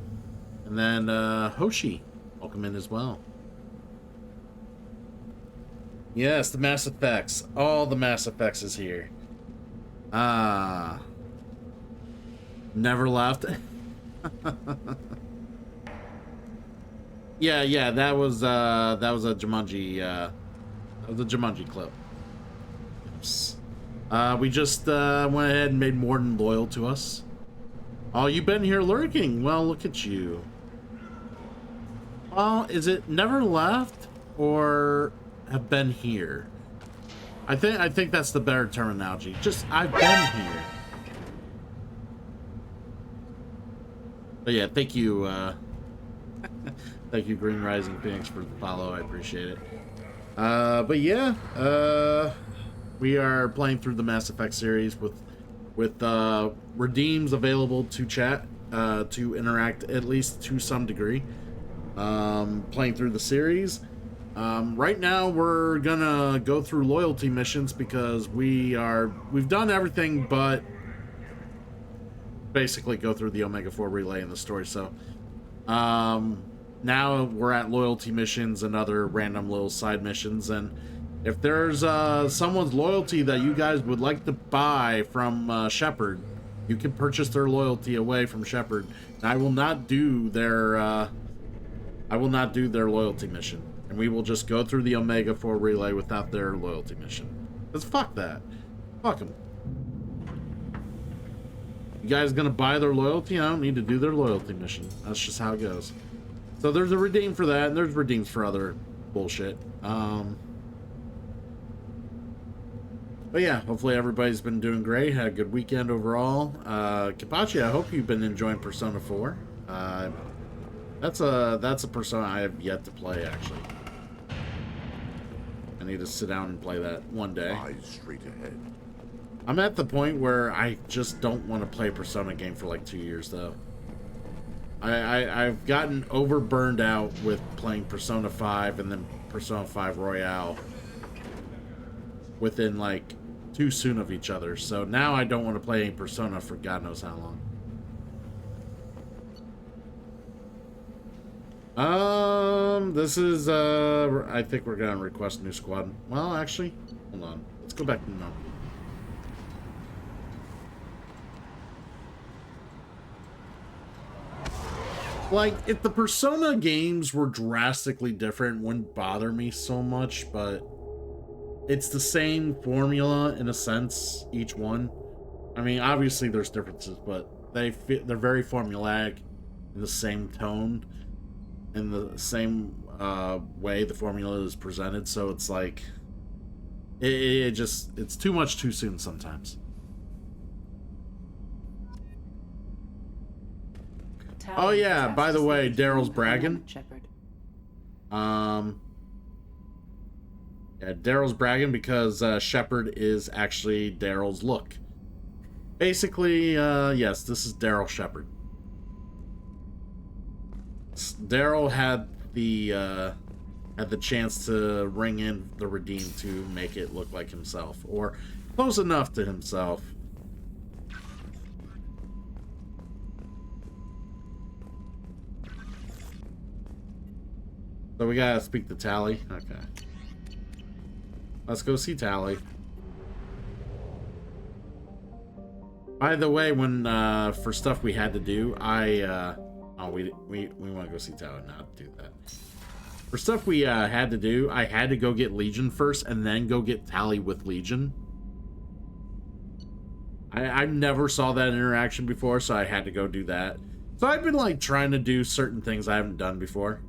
then Hoshi, welcome in as well. Yes, the Mass Effects. All the Mass Effects is here. Never left. yeah, that was a Jumanji, that was a Jumanji clip. Oops. We just went ahead and made Mordin loyal to us. Oh, you've been here lurking. Well, look at you. Well, is it never left or have been here? I think that's the better terminology. Just, I've been here. But yeah, thank you, thank you, Green Rising Phoenix, for the follow. I appreciate it. But yeah, we are playing through the Mass Effect series with redeems available to chat, to interact at least to some degree. Playing through the series. Right now we're gonna go through loyalty missions because we've done everything but basically go through the Omega 4 relay in the story. So now we're at loyalty missions and other random little side missions, and if there's someone's loyalty that you guys would like to buy from Shepard, you can purchase their loyalty away from Shepard, and I will not do their loyalty mission. And we will just go through the Omega 4 relay without their loyalty mission. Because fuck that. Fuck them. You guys gonna buy their loyalty? I don't need to do their loyalty mission. That's just how it goes. So there's a redeem for that, and there's redeems for other bullshit. But yeah, hopefully everybody's been doing great. Had a good weekend overall. Kapachi, I hope you've been enjoying Persona 4. That's a Persona I have yet to play, actually. I need to sit down and play that one day. Eyes straight ahead. I'm at the point where I just don't want to play a Persona game for like 2 years, though. I've gotten overburned out with playing Persona 5 and then Persona 5 Royale within like too soon of each other. So now I don't want to play any Persona for God knows how long. This is I think we're gonna request new squad. Well, actually, hold on. Let's go back to no. Like, if the Persona games were drastically different, it wouldn't bother me so much, but it's the same formula in a sense, each one. I mean, obviously there's differences, but they're very formulaic in the same tone, in the same way the formula is presented, so it's like it's too much too soon sometimes. Oh yeah, by the way, Daryl's bragging. Yeah, Daryl's bragging because Shepard is actually Daryl's look. Basically, yes, this is Daryl Shepard. Daryl had the chance to ring in the Redeem to make it look like himself, or close enough to himself. So we gotta speak to Tali. Okay. Let's go see Tali. By the way, when for stuff we had to do, we want to go see Tali, not do that. For stuff we had to do, I had to go get Legion first and then go get Tali with Legion. I never saw that interaction before, so I had to go do that. So I've been like trying to do certain things I haven't done before.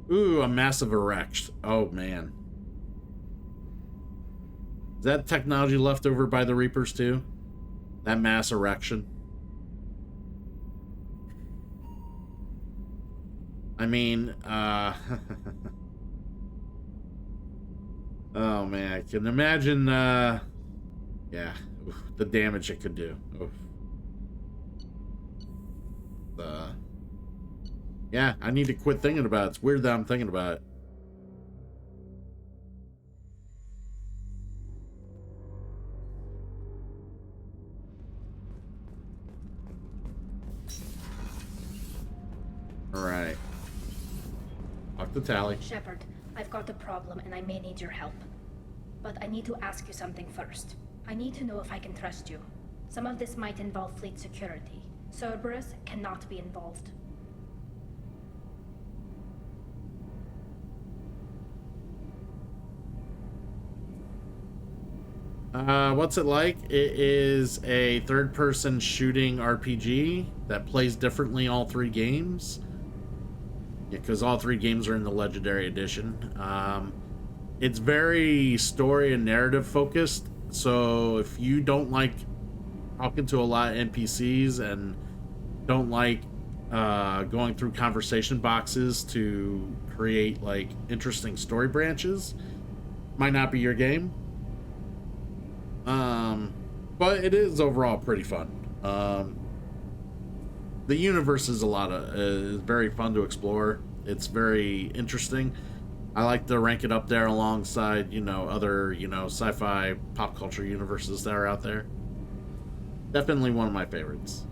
Ooh, a massive erect. Oh, man. Is that technology left over by the Reapers, too? That mass erection? I mean, oh, man. I can imagine, yeah, the damage it could do. Oof. Yeah, I need to quit thinking about it. It's weird that I'm thinking about it. Alright. Talk to Tali. Shepard, I've got a problem and I may need your help. But I need to ask you something first. I need to know if I can trust you. Some of this might involve fleet security. Cerberus cannot be involved. What's it like? It is a third-person shooting RPG that plays differently all three games. Yeah, because all three games are in the Legendary Edition. It's very story and narrative focused, so if you don't like talking to a lot of NPCs and don't like going through conversation boxes to create like interesting story branches, might not be your game. But it is overall pretty fun. The universe is is very fun to explore. It's very interesting. I like to rank it up there alongside, other, sci-fi pop culture universes that are out there. Definitely one of my favorites.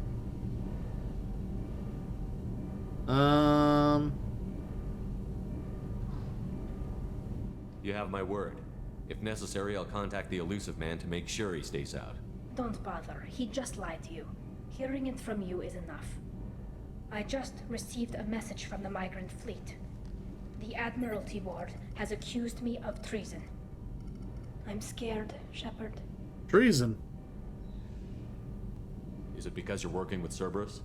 You have my word. If necessary, I'll contact the Elusive Man to make sure he stays out. Don't bother. He just lied to you. Hearing it from you is enough. I just received a message from the migrant fleet. The Admiralty Board has accused me of treason. I'm scared, Shepard. Treason? Is it because you're working with Cerberus?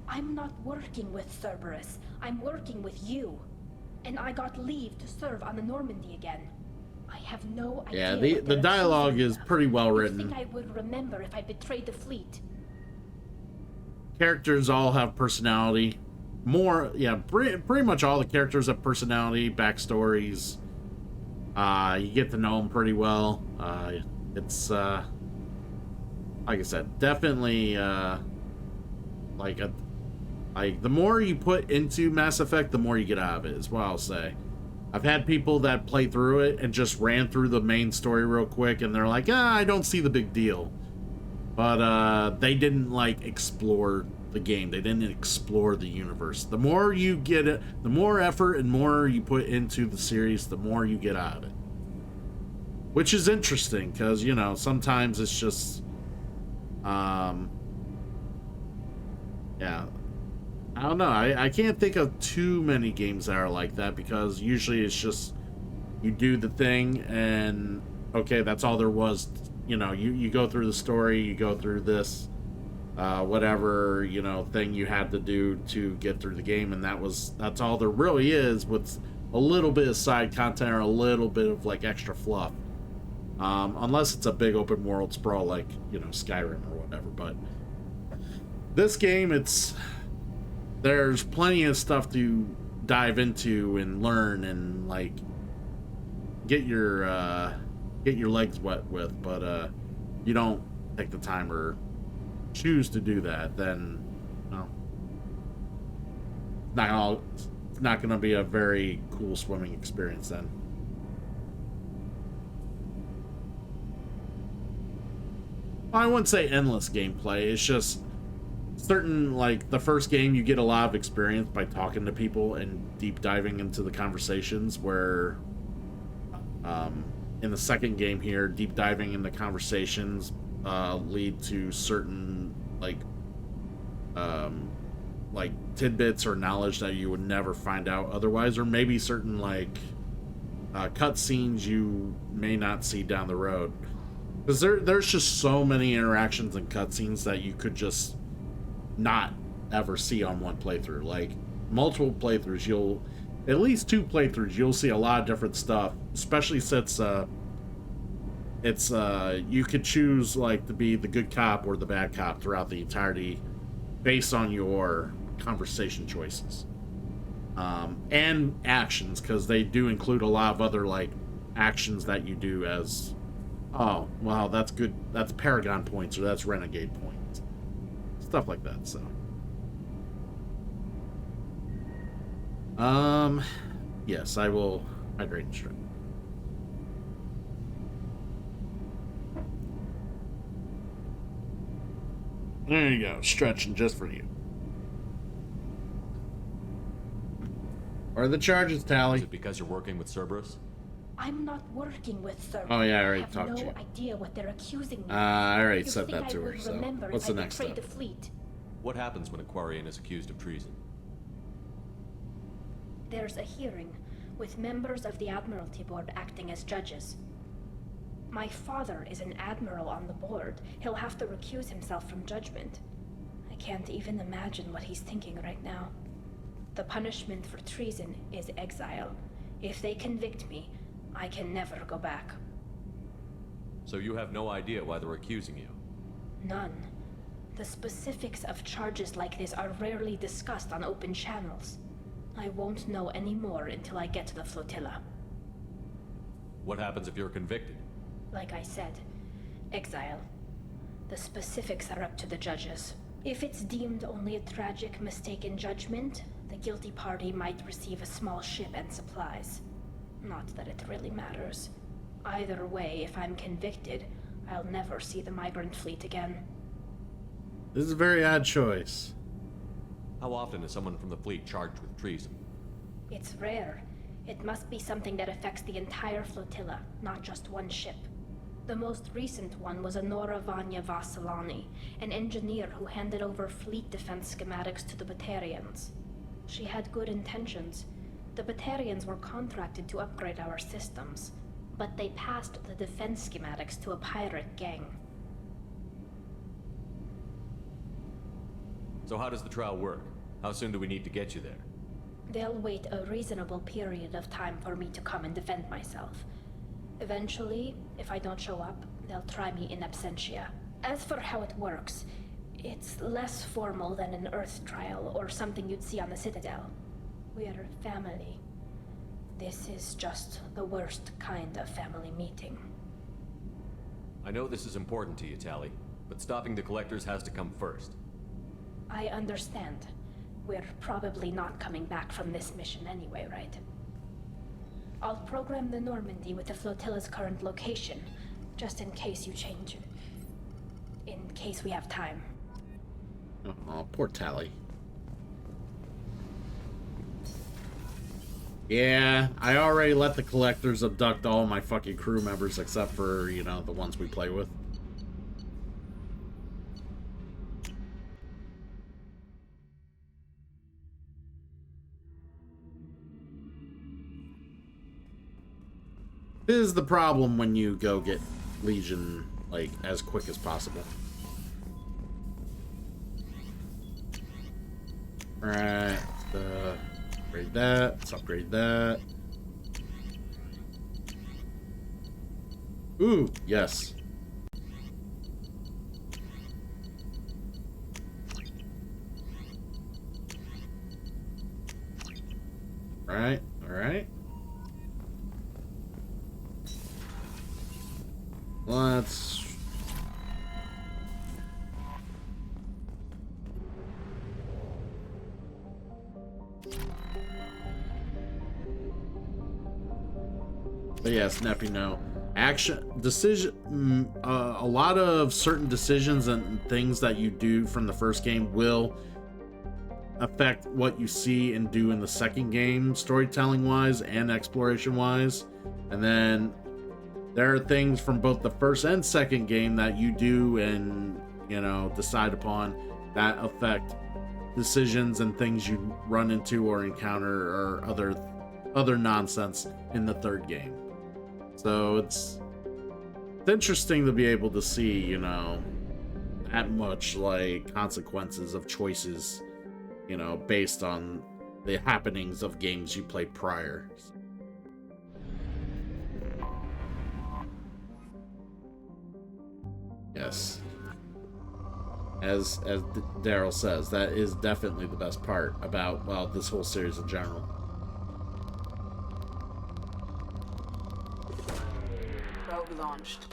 I'm not working with Cerberus. I'm working with you. And I got leave to serve on the Normandy again. I have no idea. Yeah, the dialogue is pretty well written. I think I would remember if I betrayed the fleet. Characters all have personality. Pretty much all the characters have personality, backstories. You get to know them pretty well. It's like I said, definitely like Like, the more you put into Mass Effect, the more you get out of it, is what I'll say. I've had people that play through it and just ran through the main story real quick, and they're like, I don't see the big deal. But they didn't, like, explore the game. They didn't explore the universe. The more you get it, the more effort and more you put into the series, the more you get out of it. Which is interesting, because, you know, sometimes it's just... yeah. I don't know. I can't think of too many games that are like that, because usually it's just you do the thing and okay, that's all there was. You know, you go through the story, you go through this whatever, you know, thing you had to do to get through the game, and that's all there really is, with a little bit of side content or a little bit of like extra fluff. Unless it's a big open world sprawl like, you know, Skyrim or whatever. But this game, there's plenty of stuff to dive into and learn and like get your legs wet with, but you don't take the time or choose to do that, then no, it's not gonna be a very cool swimming experience then. I wouldn't say endless gameplay, it's just certain, like the first game you get a lot of experience by talking to people and deep diving into the conversations, where in the second game here, deep diving into conversations lead to certain like tidbits or knowledge that you would never find out otherwise, or maybe certain like cutscenes you may not see down the road, because there's just so many interactions and cutscenes that you could just not ever see on one playthrough. Like multiple playthroughs, at least 2 playthroughs, you'll see a lot of different stuff, especially since you could choose like to be the good cop or the bad cop throughout the entirety based on your conversation choices and actions, because they do include a lot of other like actions that you do as, oh wow, that's good, that's Paragon points or that's Renegade points, stuff like that. So yes, I will hydrate and stretch. There you go, stretching just for you. What are the charges, Tali? Is it because you're working with Cerberus? I'm not working with Cerberus. Oh yeah, I already talked to you. I have no idea what they're accusing me. I already You said think that to I her, would so remember what's if the I next betrayed step? the fleet? What happens when a Quarian is accused of treason? There's a hearing, with members of the Admiralty Board acting as judges. My father is an admiral on the board. He'll have to recuse himself from judgment. I can't even imagine what he's thinking right now. The punishment for treason is exile. If they convict me, I can never go back. So you have no idea why they're accusing you? None. The specifics of charges like this are rarely discussed on open channels. I won't know any more until I get to the flotilla. What happens if you're convicted? Like I said, exile. The specifics are up to the judges. If it's deemed only a tragic mistake in judgment, the guilty party might receive a small ship and supplies. Not that it really matters. Either way, if I'm convicted, I'll never see the migrant fleet again. This is a very odd choice. How often is someone from the fleet charged with treason? It's rare. It must be something that affects the entire flotilla, not just one ship. The most recent one was Anora Vanya Vasilani, an engineer who handed over fleet defense schematics to the Batarians. She had good intentions. The Batarians were contracted to upgrade our systems, but they passed the defense schematics to a pirate gang. So how does the trial work? How soon do we need to get you there? They'll wait a reasonable period of time for me to come and defend myself. Eventually, if I don't show up, they'll try me in absentia. As for how it works, it's less formal than an Earth trial or something you'd see on the Citadel. We're family. This is just the worst kind of family meeting. I know this is important to you, Tali, but stopping the Collectors has to come first. I understand. We're probably not coming back from this mission anyway, right? I'll program the Normandy with the flotilla's current location, just in case you change it. In case we have time. Oh, poor Tally. Yeah, I already let the collectors abduct all my fucking crew members except for, you know, the ones we play with. This is the problem when you go get Legion, like, as quick as possible. Alright, upgrade that. Let's upgrade that. Ooh, yes. Alright, alright. Let's... But yes, Nephew, no. Action, decision, a lot of certain decisions and things that you do from the first game will affect what you see and do in the second game, storytelling-wise and exploration-wise. And then there are things from both the first and second game that you do and, you know, decide upon that affect decisions and things you run into or encounter or other nonsense in the third game. So it's interesting to be able to see, you know, that much like consequences of choices, you know, based on the happenings of games you played prior. Yes. As Daryl says, that is definitely the best part about, well, this whole series in general. Probe launched.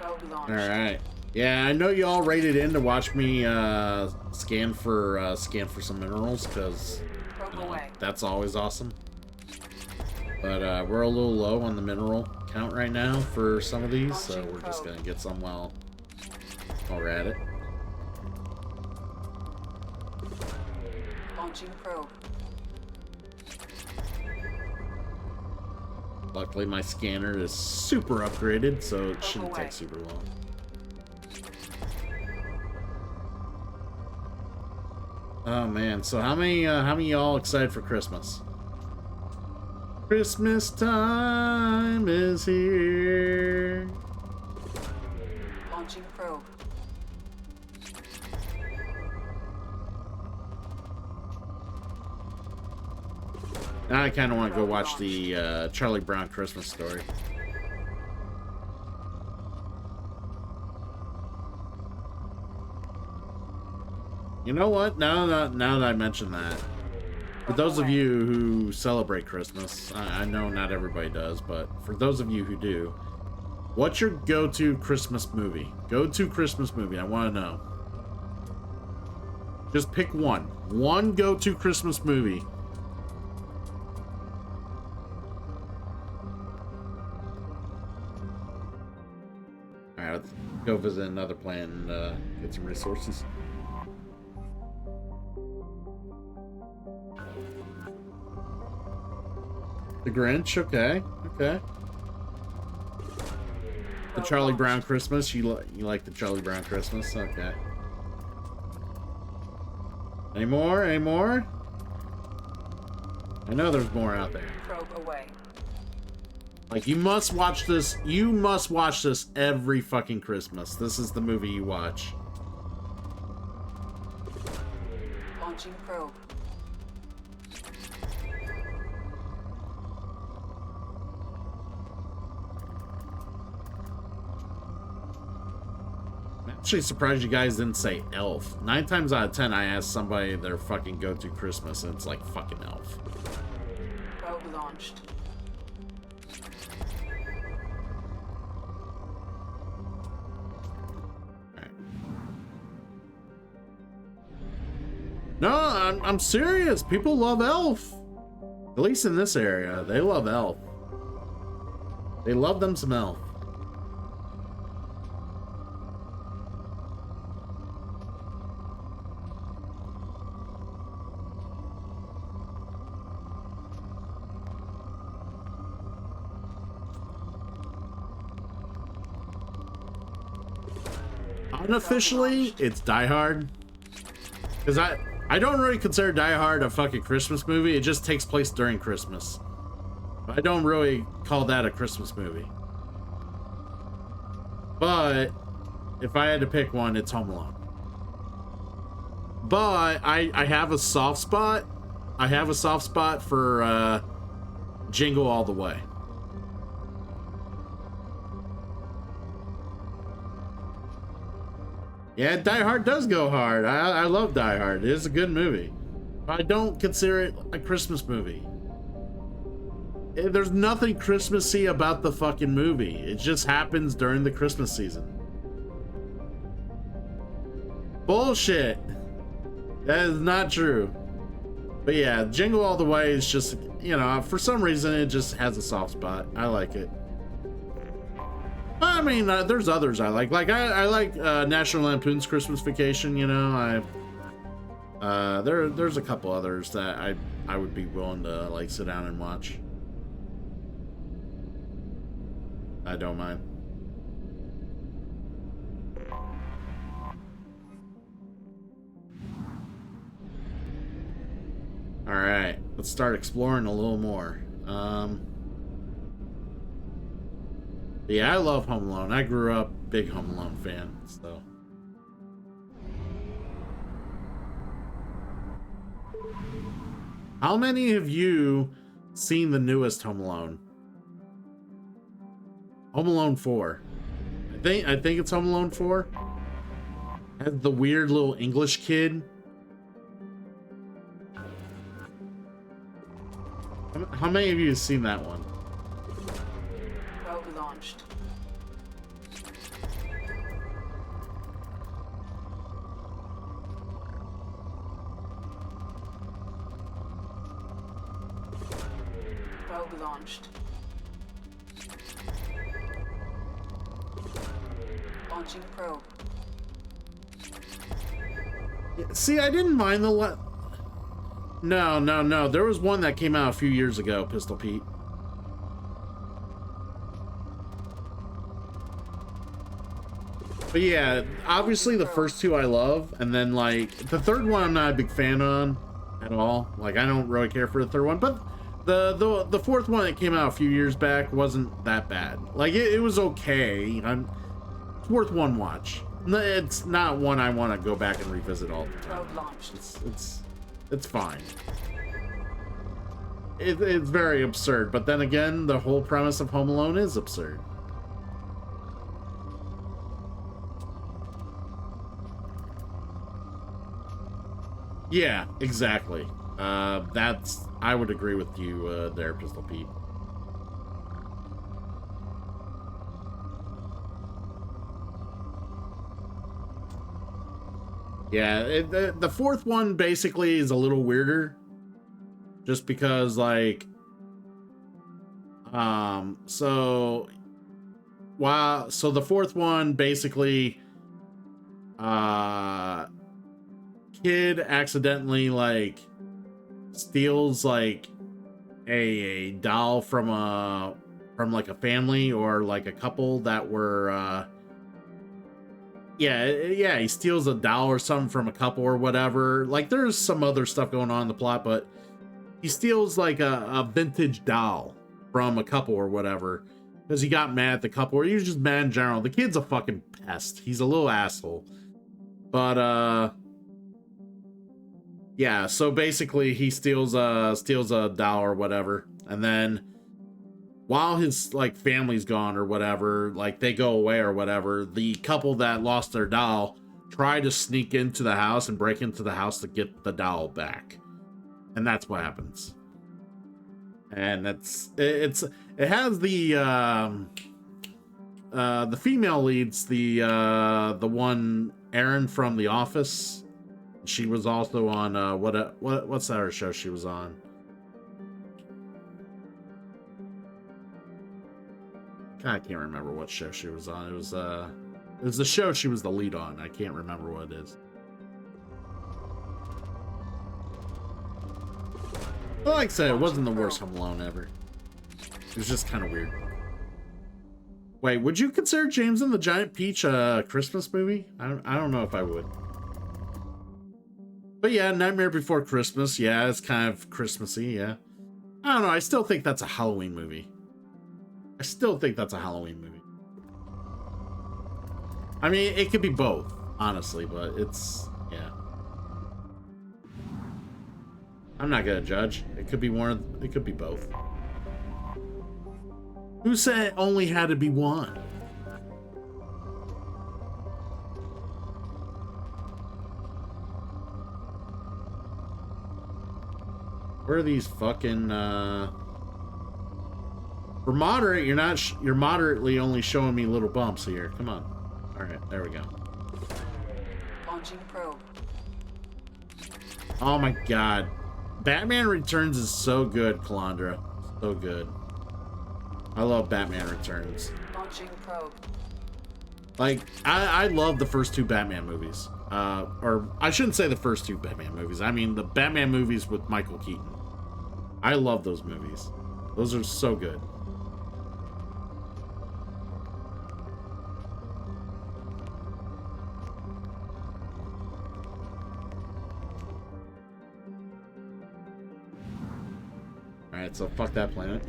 Probe launched. All right. Yeah, I know you all rated in to watch me scan for some minerals because that's always awesome. But we're a little low on the mineral count right now for some of these, so we're just gonna get some while we're at it. Launching probe. Luckily, my scanner is super upgraded, so it shouldn't take super long. Oh man, so how many y'all excited for Christmas? Christmas time is here. Launching probe. Now I kind of want to go watch the Charlie Brown Christmas Story. You know what? Now that I mention that, for those of you who celebrate Christmas, I know not everybody does, but for those of you who do, what's your go-to Christmas movie? Go-to Christmas movie, I want to know. Just pick one. One go-to Christmas movie. Alright, let's go visit another planet and get some resources. The Grinch, okay, okay. The Charlie Brown Christmas, you like the Charlie Brown Christmas, okay. Any more? Any more? I know there's more out there. Probe away. Like, you must watch this. You must watch this every fucking Christmas. This is the movie you watch. Launching probe. Actually surprised you guys didn't say Elf. 9 times out of 10 I ask somebody their fucking go-to Christmas and it's like fucking Elf. Probe launched. No, I'm serious. People love Elf. At least in this area, they love Elf. They love them some Elf. Unofficially, it's Die Hard. Because I don't really consider Die Hard a fucking Christmas movie. It just takes place during Christmas. I don't really call that a Christmas movie. But if I had to pick one, it's Home Alone. But I have a soft spot. I have a soft spot for Jingle All the Way. Yeah, Die Hard does go hard. I love Die Hard. It is a good movie. I don't consider it a Christmas movie. There's nothing Christmassy about the fucking movie. It just happens during the Christmas season. Bullshit. That is not true. But yeah, Jingle All the Way is just, you know, for some reason it just has a soft spot. I like it. I mean, there's others I like. Like I like National Lampoon's Christmas Vacation. You know, there's a couple others that I would be willing to like sit down and watch. I don't mind. All right, let's start exploring a little more. Yeah, I love Home Alone. I grew up big Home Alone fan, so. How many of you seen the newest Home Alone? Home Alone 4. I think it's Home Alone 4. Has the weird little English kid. How many of you have seen that one? Probe launched. Probe launched. Launching probe. See, I didn't mind the No. There was one that came out a few years ago, Pistol Pete. But yeah, obviously the first two I love, and then like the third one I'm not a big fan on at all. Like I don't really care for the third one, but the fourth one that came out a few years back wasn't that bad. Like it was okay. It's worth one watch. It's not one I want to go back and revisit all the time. It's fine. It's very absurd, but then again, the whole premise of Home Alone is absurd. Yeah, exactly. I would agree with you there, Pistol Pete. Yeah, the fourth one basically is a little weirder. Just because, like, so the fourth one basically, kid accidentally, like, steals, like, a doll from like a family or like a couple that were, yeah, he steals a doll or something from a couple or whatever. Like, there's some other stuff going on in the plot, but he steals like a vintage doll from a couple or whatever because he got mad at the couple, or he was just mad in general. The kid's a fucking pest. He's a little asshole. But yeah, so basically he steals a doll or whatever, and then while his like family's gone or whatever, like they go away or whatever, the couple that lost their doll try to sneak into the house and break into the house to get the doll back. And that's what happens. And it has the female leads, the one Erin from The Office. She was also on what's that other show she was on? I can't remember what show she was on. It was the show she was the lead on. I can't remember what it is. Well, like I said, it wasn't the worst Home Alone ever. It was just kind of weird. Wait, would you consider James and the Giant Peach a Christmas movie? I don't know if I would. But yeah, Nightmare Before Christmas. Yeah, it's kind of Christmassy, yeah. I don't know. I still think that's a Halloween movie. I still think that's a Halloween movie. I mean, it could be both, honestly, but it's, yeah. I'm not gonna judge. It could be one, it could be both. Who said it only had to be one? Where are these fucking, For moderate, you're moderately only showing me little bumps here. Come on. Alright, there we go. Launching probe. Oh my god. Batman Returns is so good, Calandra. So good. I love Batman Returns. Launching probe. Like, I love the first two Batman movies. Or, I shouldn't say the first two Batman movies. I mean, the Batman movies with Michael Keaton. I love those movies. Those are so good. Alright, so fuck that planet.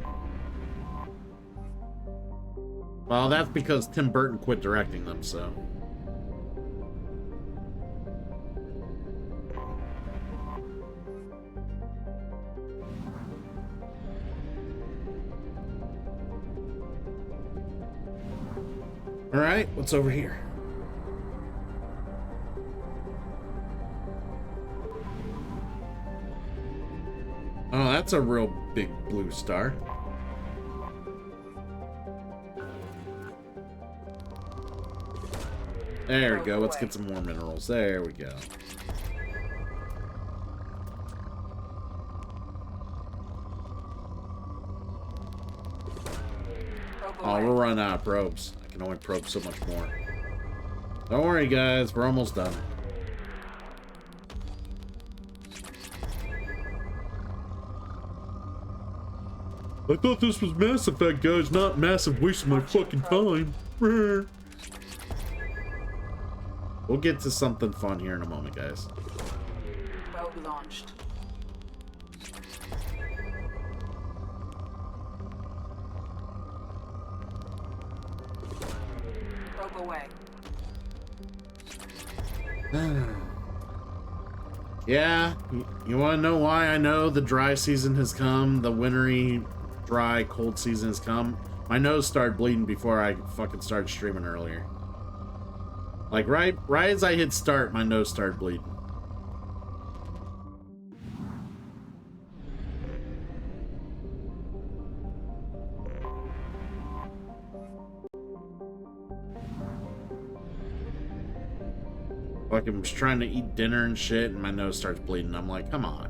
Well, that's because Tim Burton quit directing them, so. Alright, what's over here? Oh, that's a real big blue star. There we go. Let's get some more minerals. There we go. Oh, we're running out of probes. I can only probe so much more. Don't worry, guys. We're almost done. I thought this was Mass Effect, guys, not massive waste of my fucking time. We'll get to something fun here in a moment, guys. Probe launched. Probe away. Yeah, you want to know why I know the dry season has come, the wintry, dry, cold season has come? My nose started bleeding before I fucking started streaming earlier. Like, right as I hit start, my nose started bleeding. Like, I was trying to eat dinner and shit, and my nose starts bleeding. I'm like, come on.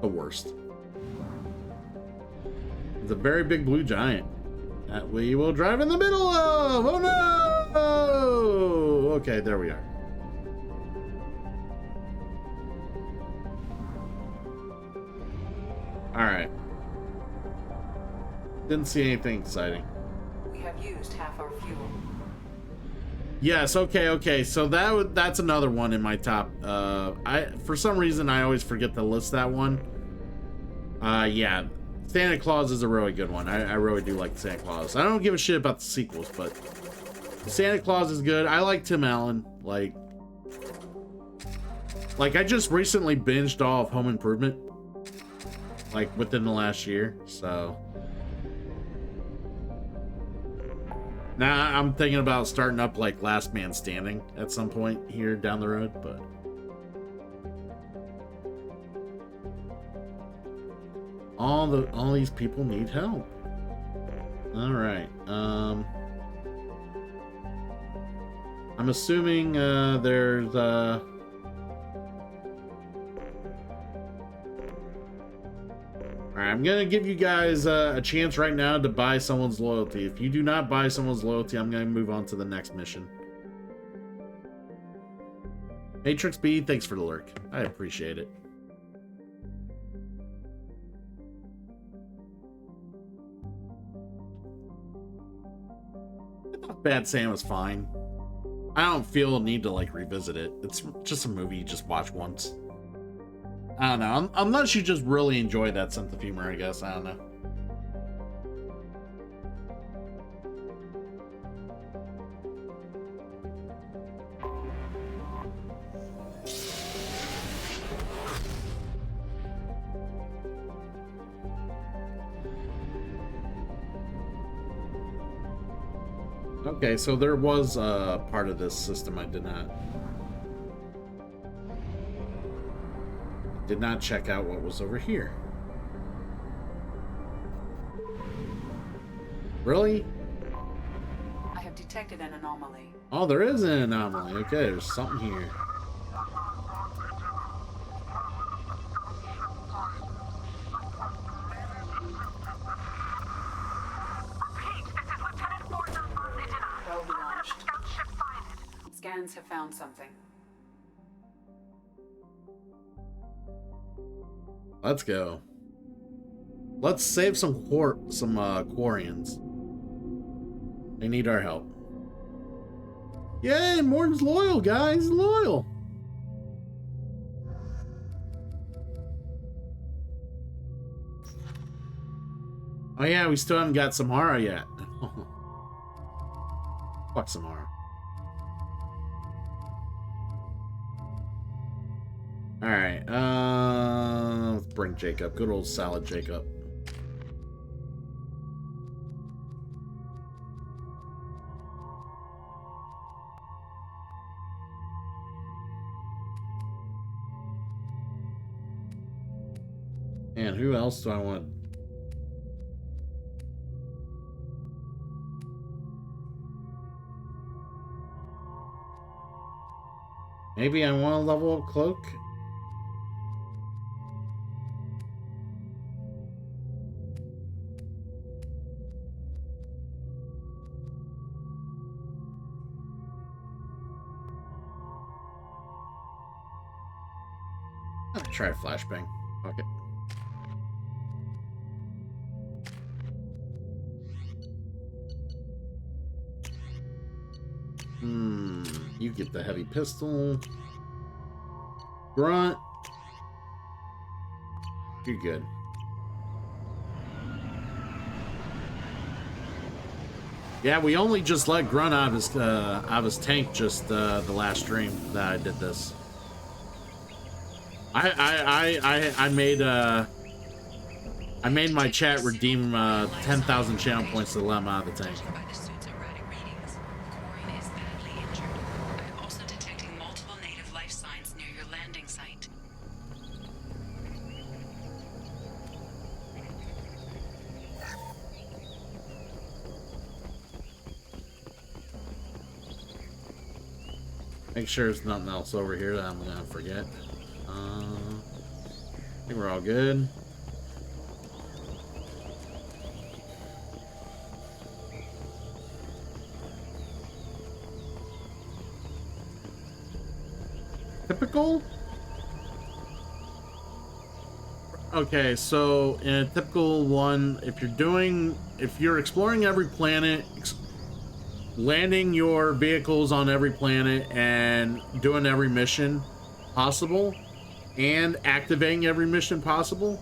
The worst. It's a very big blue giant that we will drive in the middle of. Oh no! Okay, there we are. Alright. Didn't see anything exciting. We have used half our fuel. Yes, okay. So that's another one in my top. For some reason I always forget to list that one. Yeah. Santa Claus is a really good one. I really do like Santa Claus. I don't give a shit about the sequels, but Santa Claus is good. I like Tim Allen. Like I just recently binged all of Home Improvement, like within the last year. So now I'm thinking about starting up like Last Man Standing at some point here down the road, but. All these people need help. All right. I'm assuming there's Alright, I'm gonna give you guys a chance right now to buy someone's loyalty. If you do not buy someone's loyalty, I'm gonna move on to the next mission. Matrix B, thanks for the lurk. I appreciate it. I thought Bad Sam was fine. I don't feel a need to like revisit it. It's just a movie you just watch once. I don't know. Unless you just really enjoy that sense of humor, I guess. I don't know. Okay, so there was a part of this system I did not check out what was over here. Really? I have detected an anomaly. Oh, there is an anomaly. Okay, there's something here. Probe launched. Scans have found something. Let's go. Let's save some Quarians. They need our help. Yay, Morton's loyal, guys. Loyal. Oh yeah, we still haven't got Samara yet. Fuck Samara. Alright, let's bring Jacob. Good old solid Jacob. And who else do I want? Maybe I want to level up Cloak? Try a flashbang. Fuck it. You get the heavy pistol. Grunt. You're good. Yeah, we only just let Grunt out of his tank just the last stream that I did this. I made my chat redeem 10,000 channel points to let him out of the tank. Make sure there's nothing else over here that I'm gonna forget. I think we're all good. Typical? Okay, so in a typical one, if you're exploring every planet, landing your vehicles on every planet and doing every mission possible, and activating every mission possible,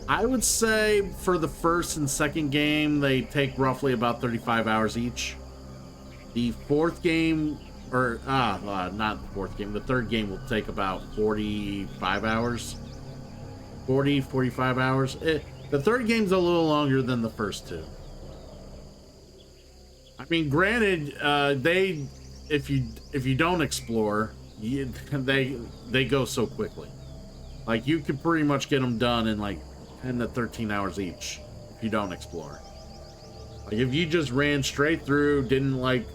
I would say for the first and second game, they take roughly about 35 hours each. The fourth game, or not the fourth game, the third game will take about 45 hours. 45 hours. The third game's a little longer than the first two. I mean, granted, if you don't explore, they go so quickly. Like, you could pretty much get them done in like 10 to 13 hours each if you don't explore. Like, if you just ran straight through, didn't like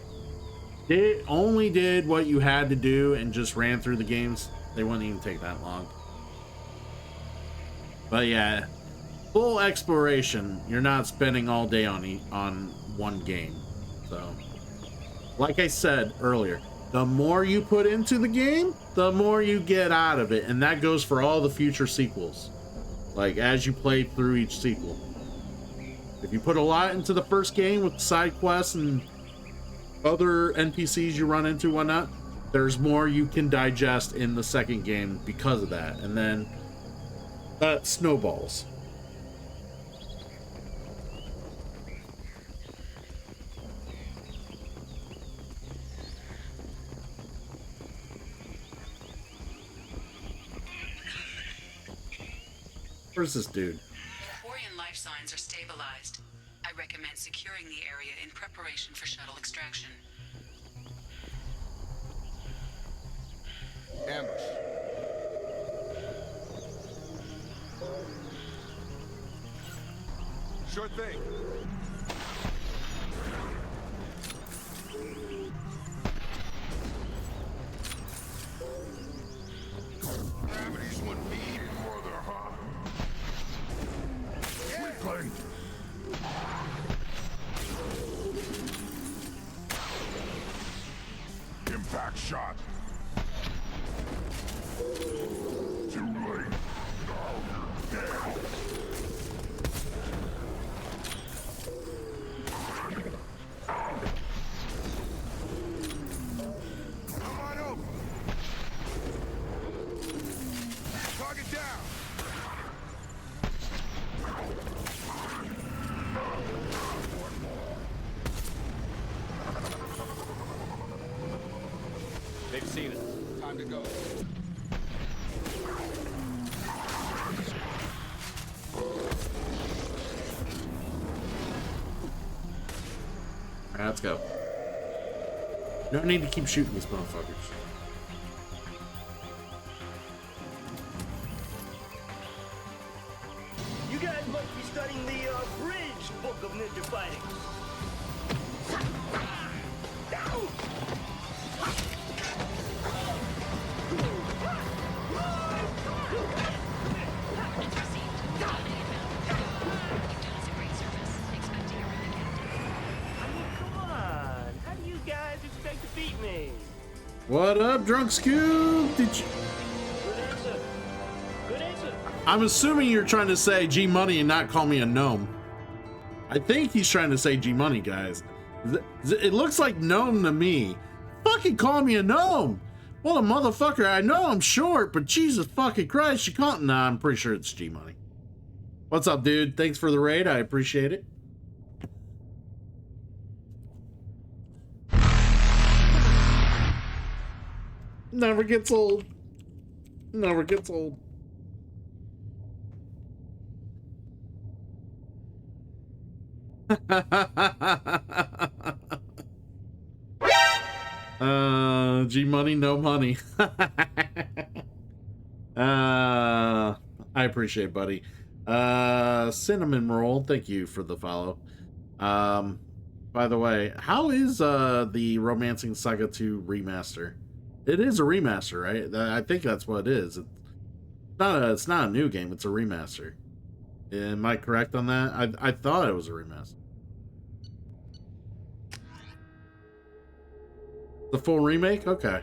only did what you had to do and just ran through the games, they wouldn't even take that long. But yeah, full exploration, you're not spending all day on one game. So, like I said earlier, the more you put into the game, the more you get out of it, and that goes for all the future sequels. Like, as you play through each sequel. If you put a lot into the first game with side quests and other NPCs you run into, whatnot, there's more you can digest in the second game because of that, and then that snowballs. Where's this dude? Quarian life signs are stabilized. I recommend securing the area in preparation for shuttle extraction. Ambush. Sure thing. Gravity's what we need, mother, huh? Weakling. Impact shot. Too late. Now you're dead. Come on over. Target down. They've seen it. Time to go. Alright, let's go. No need to keep shooting these motherfuckers. You guys must be studying the Bridge book of ninja fighting. What up, Drunk Scoop? Did you... Good answer. Good answer. I'm assuming you're trying to say G Money and not call me a gnome. I think he's trying to say G Money, guys. It looks like gnome to me. Fucking call me a gnome. Well, a motherfucker. I know I'm short, but Jesus fucking Christ, you can't. Nah, I'm pretty sure it's G Money. What's up, dude? Thanks for the raid. I appreciate it. Never gets old. Never gets old. G Money, no money. I appreciate it, buddy. Cinnamon Roll, thank you for the follow. By the way, how is the Romancing Saga 2 remaster? It is a remaster, right? I think that's what it is. It's not a new game, it's a remaster. Am I correct on that? I thought it was a remaster. The full remake? Okay.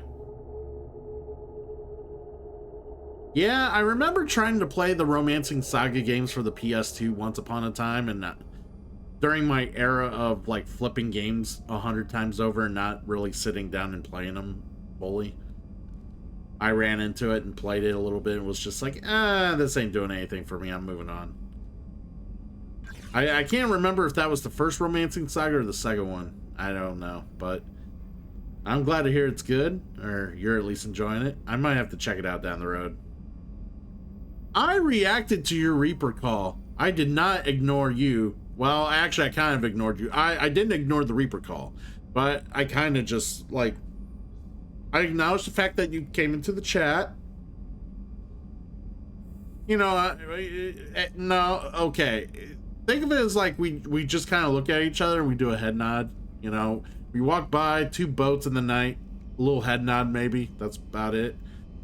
Yeah, I remember trying to play the Romancing Saga games for the PS2 once upon a time, and during my era of like flipping games 100 times over and not really sitting down and playing them fully, I ran into it and played it a little bit and was just like, this ain't doing anything for me, I'm moving on. I can't remember if that was the first Romancing Saga or the second one. I don't know, but I'm glad to hear it's good, or you're at least enjoying it. I might have to check it out down the road. I reacted to your Reaper call. I did not ignore you. Well, actually, I kind of ignored you. I didn't ignore the Reaper call, but I kind of just, like, I acknowledged the fact that you came into the chat. You know, no, okay. Think of it as like we just kind of look at each other and we do a head nod. You know, We walk by 2 boats in the night. A little head nod, maybe. That's about it.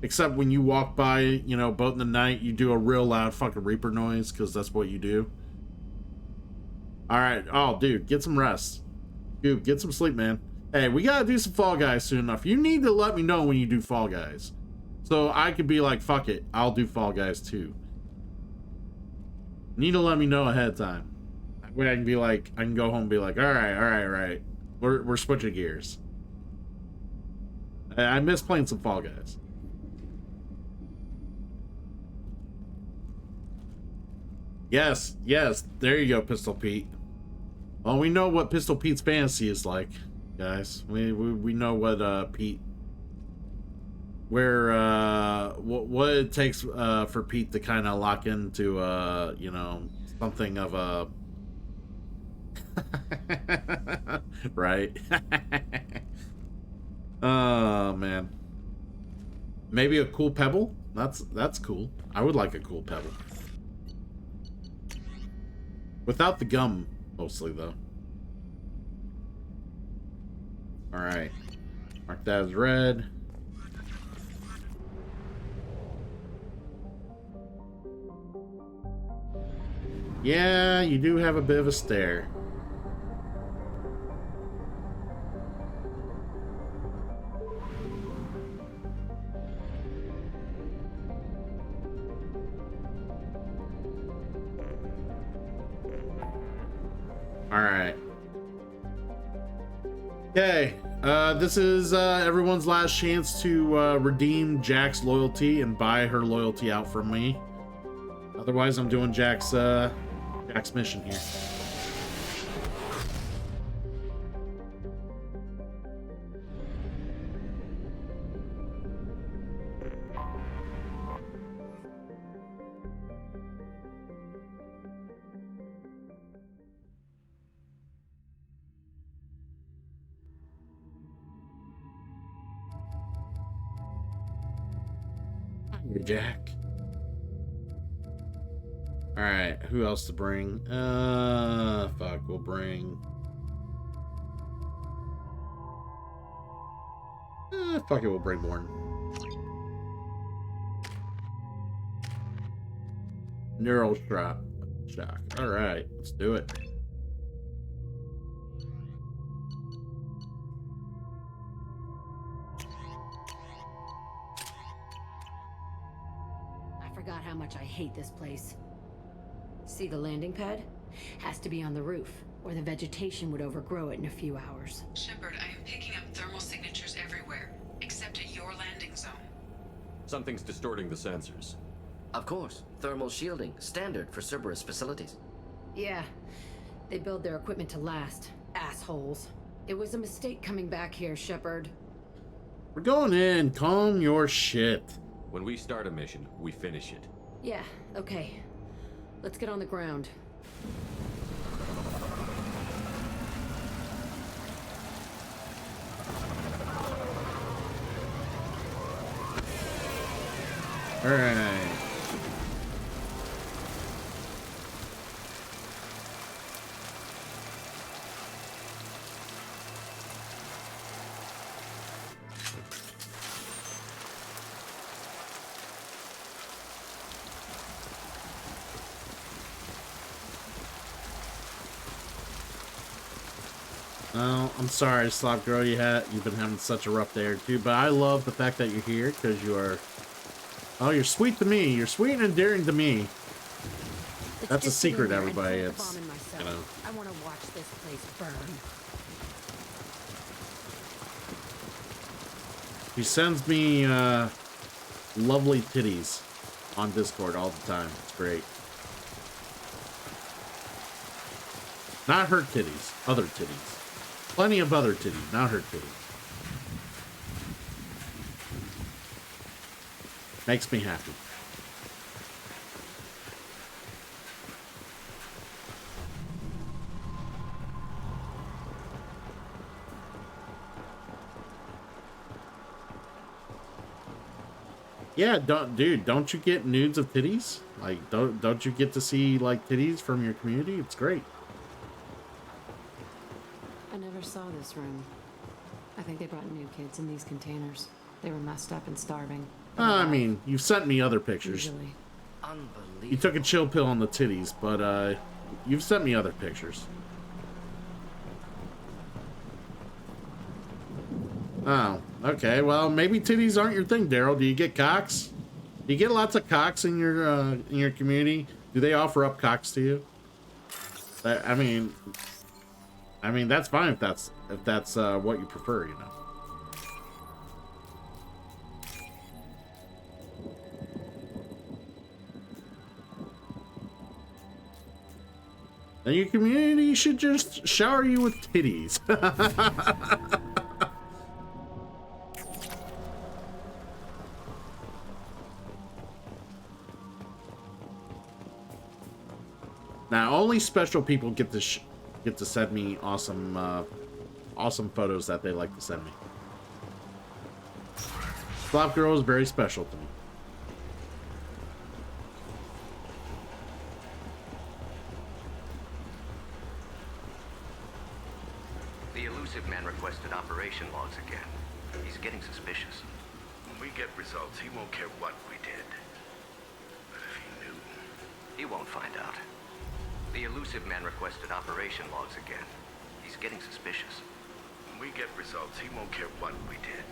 Except when you walk by, you know, boat in the night, you do a real loud fucking Reaper noise, because that's what you do. Alright. Oh, dude, get some rest. Dude, get some sleep, man. Hey, we gotta do some Fall Guys soon enough. You need to let me know when you do Fall Guys. So I could be like, fuck it, I'll do Fall Guys too. You need to let me know ahead of time. That way I can be like, I can go home and be like, alright. We're switching gears. I miss playing some Fall Guys. Yes, there you go, Pistol Pete. Well, we know what Pistol Pete's fantasy is like, guys. We know what Pete, where what it takes for Pete to kind of lock into you know, something of a right. Oh man, maybe a cool pebble. That's cool. I would like a cool pebble without the gum. Mostly, though. Alright. Mark that as red. Yeah, you do have a bit of a stare. Alright. Okay, this is everyone's last chance to redeem Jack's loyalty and buy her loyalty out from me. Otherwise, I'm doing Jack's mission here. Jack. Alright, who else to bring? Fuck, we'll bring... fuck it, we'll bring Morton. Neural shock. Alright, let's do it. Forgot how much I hate this place. See the landing pad? Has to be on the roof, or the vegetation would overgrow it in a few hours. Shepard, I am picking up thermal signatures everywhere, except at your landing zone. Something's distorting the sensors. Of course. Thermal shielding, standard for Cerberus facilities. Yeah. They build their equipment to last. Assholes. It was a mistake coming back here, Shepard. We're going in. Calm your shit. When we start a mission, we finish it. Yeah, okay. Let's get on the ground. All right. Oh, I'm sorry, Slop Girl. You've been having such a rough day or two, but I love the fact that you're here because you are. Oh, you're sweet to me. You're sweet and endearing to me. That's a secret, everybody. It's, you know. I want to watch this place burn. She sends me lovely titties on Discord all the time. It's great. Not her titties, other titties. Plenty of other titties, not her titties. Makes me happy. Yeah, don't you get nudes of titties? Like, don't you get to see like titties from your community? It's great. I never saw this room. I think they brought new kids in these containers. They were messed up and starving. I mean, you've sent me other pictures. Usually. You took a chill pill on the titties, but you've sent me other pictures. Oh, okay. Well, maybe titties aren't your thing, Daryl. Do you get cocks? Do you get lots of cocks in your community? Do they offer up cocks to you? I mean, that's fine if that's what you prefer, you know. And your community should just shower you with titties. Now, only special people get to send me awesome photos that they like to send me. Flop Girl is very special to me. The elusive man requested operation logs again. He's getting suspicious. When we get results, he won't care what we did. But if he knew... He won't find out. The elusive man requested operation logs again. He's getting suspicious. When we get results, he won't care what we did.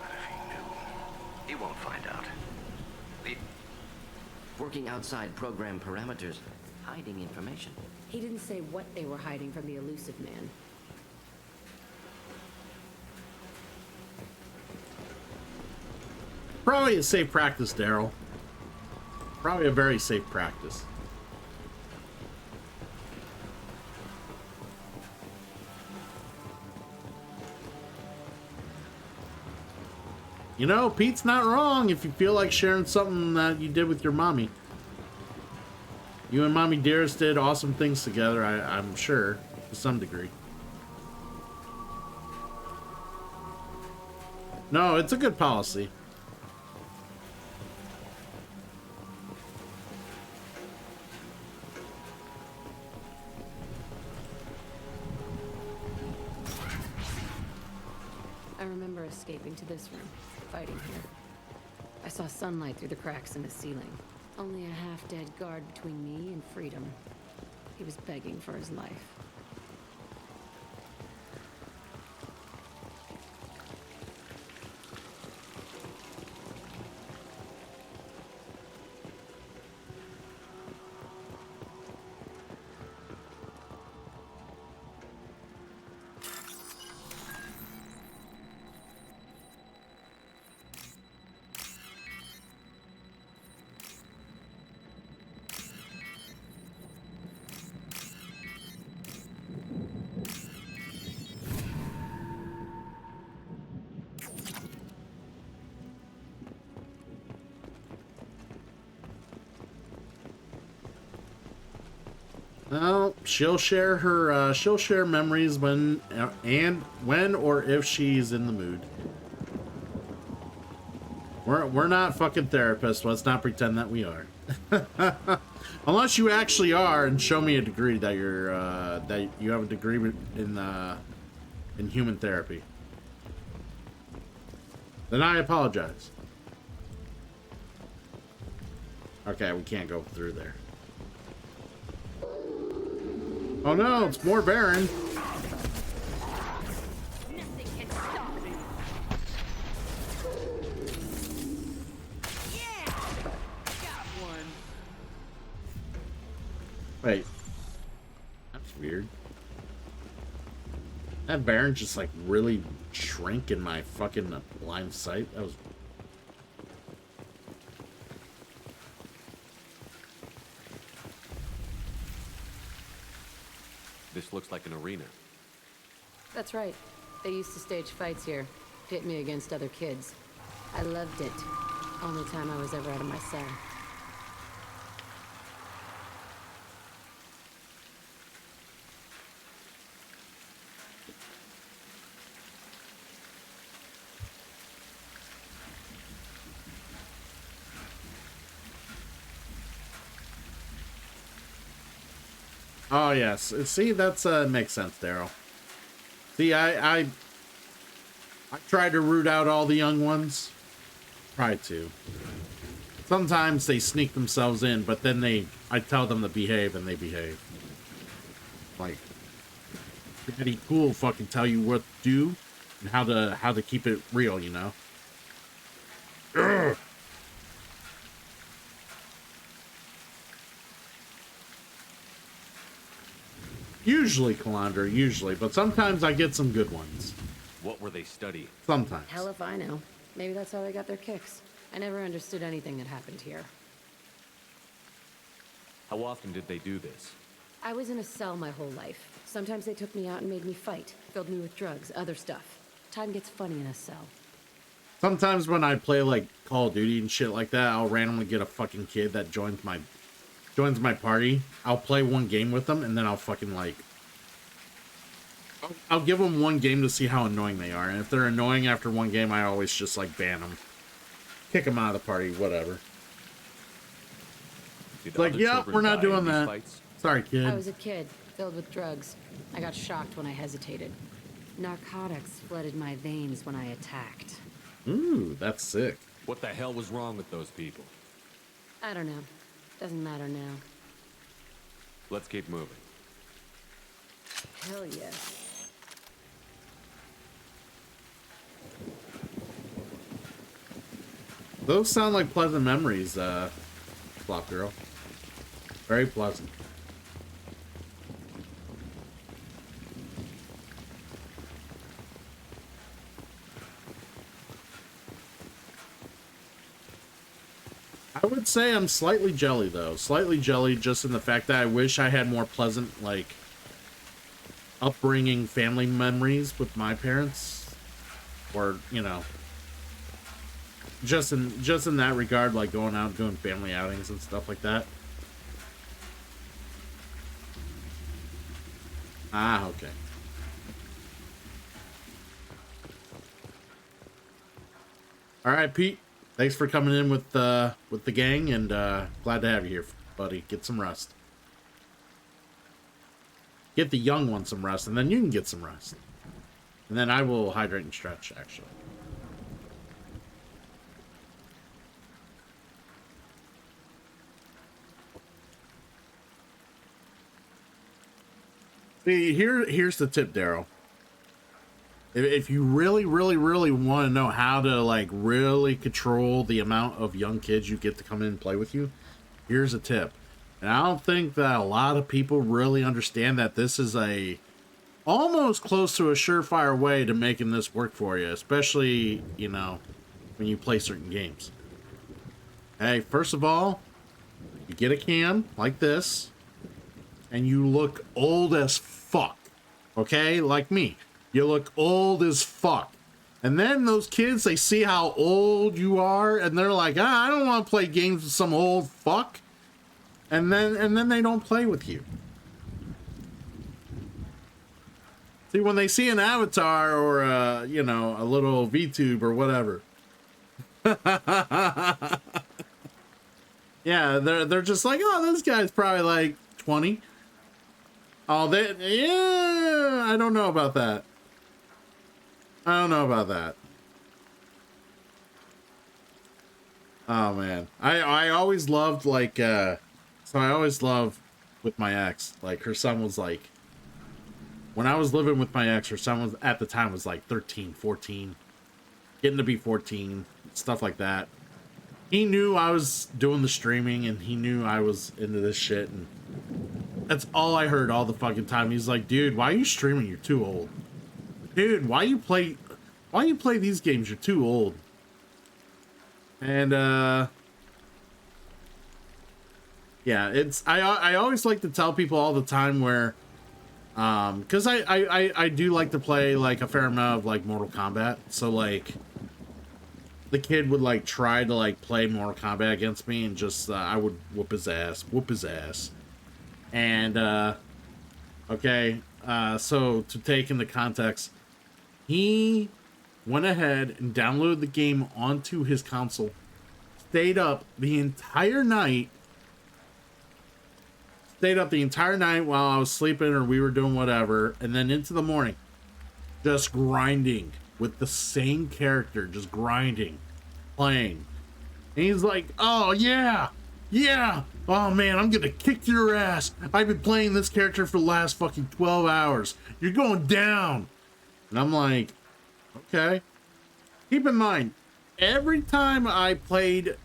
But if he knew... He won't find out. Working outside program parameters, hiding information. He didn't say what they were hiding from the elusive man. Probably a safe practice, Daryl. Probably a very safe practice. You know, Pete's not wrong if you feel like sharing something that you did with your mommy. You and Mommy Dearest did awesome things together, I'm sure, to some degree. No, it's a good policy. I remember escaping to this room, fighting here. I saw sunlight through the cracks in the ceiling. Only a half-dead guard between me and freedom. He was begging for his life. Well, she'll share memories when or if she's in the mood. We're not fucking therapists. Let's not pretend that we are. Unless you actually are, and show me a degree that you're that you have a degree in human therapy. Then I apologize. Okay, we can't go through there. Oh no, it's more Baron. Nothing can stop me. Yeah! Got one. Wait. That's weird. That Baron just like really shrank in my fucking line of sight. That was... This looks like an arena. That's right. They used to stage fights here, pit me against other kids. I loved it. Only time I was ever out of my cell. Oh yes, see, that's makes sense, Daryl. See, I try to root out all the young ones. Try to. Sometimes they sneak themselves in, but then I tell them to behave, and they behave. Like, Daddy Cool fucking tell you what to do and how to keep it real, you know? Ugh. Usually, Calandra, usually, but sometimes I get some good ones. What were they studying? Sometimes. Hell if I know. Maybe that's how they got their kicks. I never understood anything that happened here. How often did they do this? I was in a cell my whole life. Sometimes they took me out and made me fight, filled me with drugs, other stuff. Time gets funny in a cell. Sometimes when I play like Call of Duty and shit like that, I'll randomly get a fucking kid that joins my party. I'll play one game with them, and then I'll fucking like I'll give them one game to see how annoying they are, and if they're annoying after one game, I always just like ban them, kick them out of the party, whatever. Like, yeah, we're not doing that. Fights? Sorry, kid. I was a kid, filled with drugs. I got shocked when I hesitated. Narcotics flooded my veins when I attacked. Ooh, that's sick. What the hell was wrong with those people? I don't know. Doesn't matter now. Let's keep moving. Hell yes. Those sound like pleasant memories, Flop Girl. Very pleasant. I would say I'm slightly jelly, though. Slightly jelly just in the fact that I wish I had more pleasant, like, upbringing family memories with my parents. Or, you know, just in that regard, like going out and doing family outings and stuff like that. Ah, okay. All right, Pete. Thanks for coming in with the gang, and glad to have you here, buddy. Get some rest. Get the young one some rest, and then you can get some rest. And then I will hydrate and stretch, actually. See, here's the tip, Daryl. If you really, really, really want to know how to, like, really control the amount of young kids you get to come in and play with you, here's a tip. And I don't think that a lot of people really understand that this is a almost close to a surefire way to making this work for you, especially, you know, when you play certain games. Hey, first of all, you get a cam like this, and you look old as fuck, okay? Like me. You look old as fuck. And then those kids, they see how old you are, and they're like, I don't want to play games with some old fuck. And then they don't play with you. See, when they see an avatar or you know, a little VTube or whatever. Yeah, they're just like, oh, this guy's probably like 20. Oh, yeah, I don't know about that. I don't know about that. Oh man, I always loved, like, so I always loved with my ex, like, her son was like, when I was living with my ex, her son was at the time was like 13, 14, getting to be 14, stuff like that. He knew I was doing the streaming, and he knew I was into this shit, and that's all I heard all the fucking time. He's like, dude, why are you streaming? You're too old. Dude, why you play these games? You're too old. And yeah, it's I always like to tell people all the time where because I do like to play like a fair amount of like Mortal Kombat. So like the kid would like try to like play Mortal Kombat against me, and just I would whoop his ass. And okay, so to take into context, he went ahead and downloaded the game onto his console, stayed up the entire night while I was sleeping or we were doing whatever, and then into the morning. just grinding with the same character, just grinding, playing. And he's like, oh yeah, oh man, I'm gonna kick your ass. I've been playing this character for the last fucking 12 hours. You're going down. And I'm like, okay. Keep in mind, every time I played